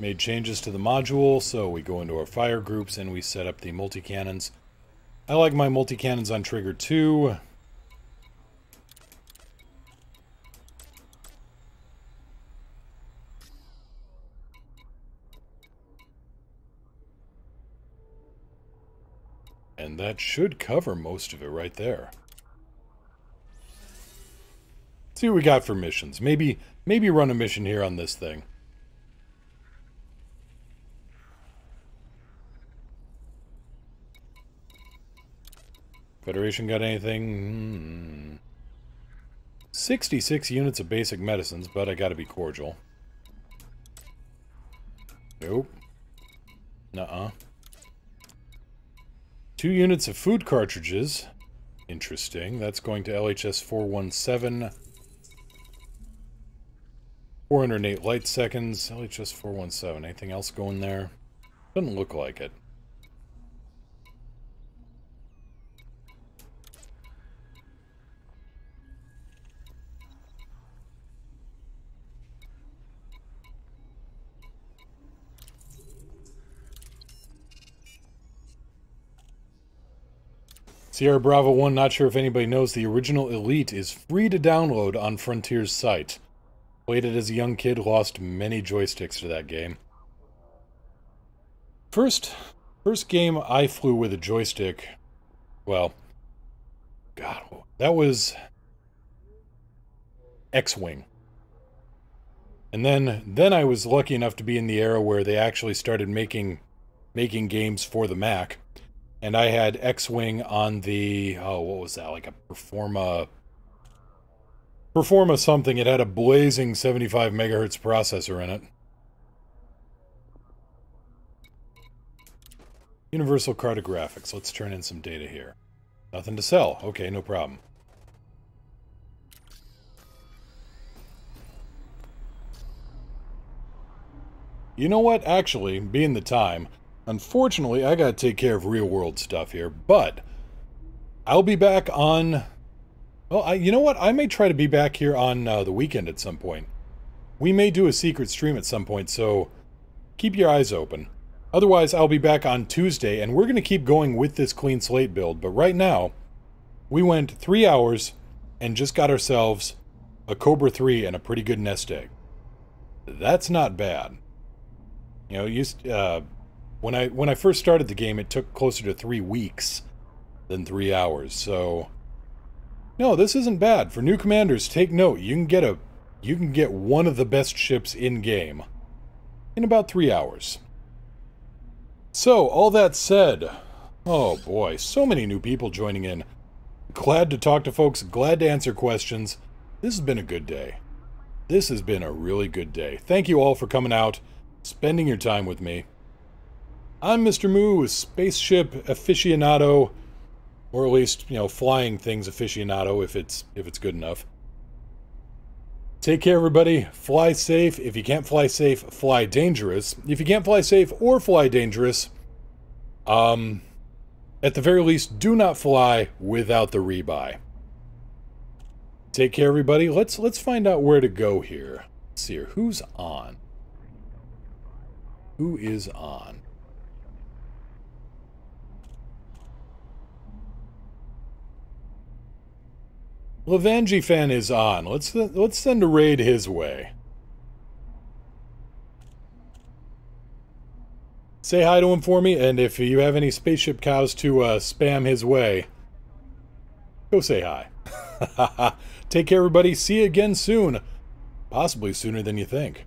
Made changes to the module, so we go into our fire groups and we set up the multi-cannons. I like my multi-cannons on trigger 2. And that should cover most of it right there. Let's see what we got for missions. Maybe run a mission here on this thing. Federation got anything? 66 units of basic medicines, but I gotta be cordial. Nope. Nuh-uh. 2 units of food cartridges. Interesting. That's going to LHS 417. 408 light seconds. LHS 417. Anything else going there? Doesn't look like it. Sierra Bravo 1, not sure if anybody knows, the original Elite is free to download on Frontier's site. Played it as a young kid, lost many joysticks to that game. First game I flew with a joystick, well, God, that was X-Wing. And then I was lucky enough to be in the era where they actually started making games for the Mac. And I had X-Wing on the, oh, what was that, like a Performa something. It had a blazing 75 megahertz processor in it. Universal cartographics. Let's turn in some data here. Nothing to sell. Okay, no problem. You know what? Actually, being the time, unfortunately, I gotta take care of real-world stuff here, but I'll be back on... Well, you know what? I may try to be back here on the weekend at some point. We may do a secret stream at some point, so keep your eyes open. Otherwise, I'll be back on Tuesday, and we're going to keep going with this clean slate build, but right now, we went 3 hours and just got ourselves a Cobra 3 and a pretty good nest egg. That's not bad. You know, when I first started the game, it took closer to 3 weeks than 3 hours, so... No, this isn't bad. For new commanders, take note. You can get you can get one of the best ships in-game in about 3 hours. So, all that said, oh boy, so many new people joining in. Glad to talk to folks, glad to answer questions. This has been a good day. This has been a really good day. Thank you all for coming out, spending your time with me. I'm Mr. Moo, spaceship aficionado, or at least, you know, flying things aficionado if it's good enough. Take care, everybody. Fly safe. If you can't fly safe, fly dangerous. If you can't fly safe or fly dangerous, at the very least, do not fly without the rebuy. Take care, everybody. Let's find out where to go here. Let's see here. Who's on? Who is on? Lavangi fan is on. Let's send a raid his way. Say hi to him for me, and if you have any spaceship cows to spam his way, go say hi. Take care, everybody. See you again soon. Possibly sooner than you think.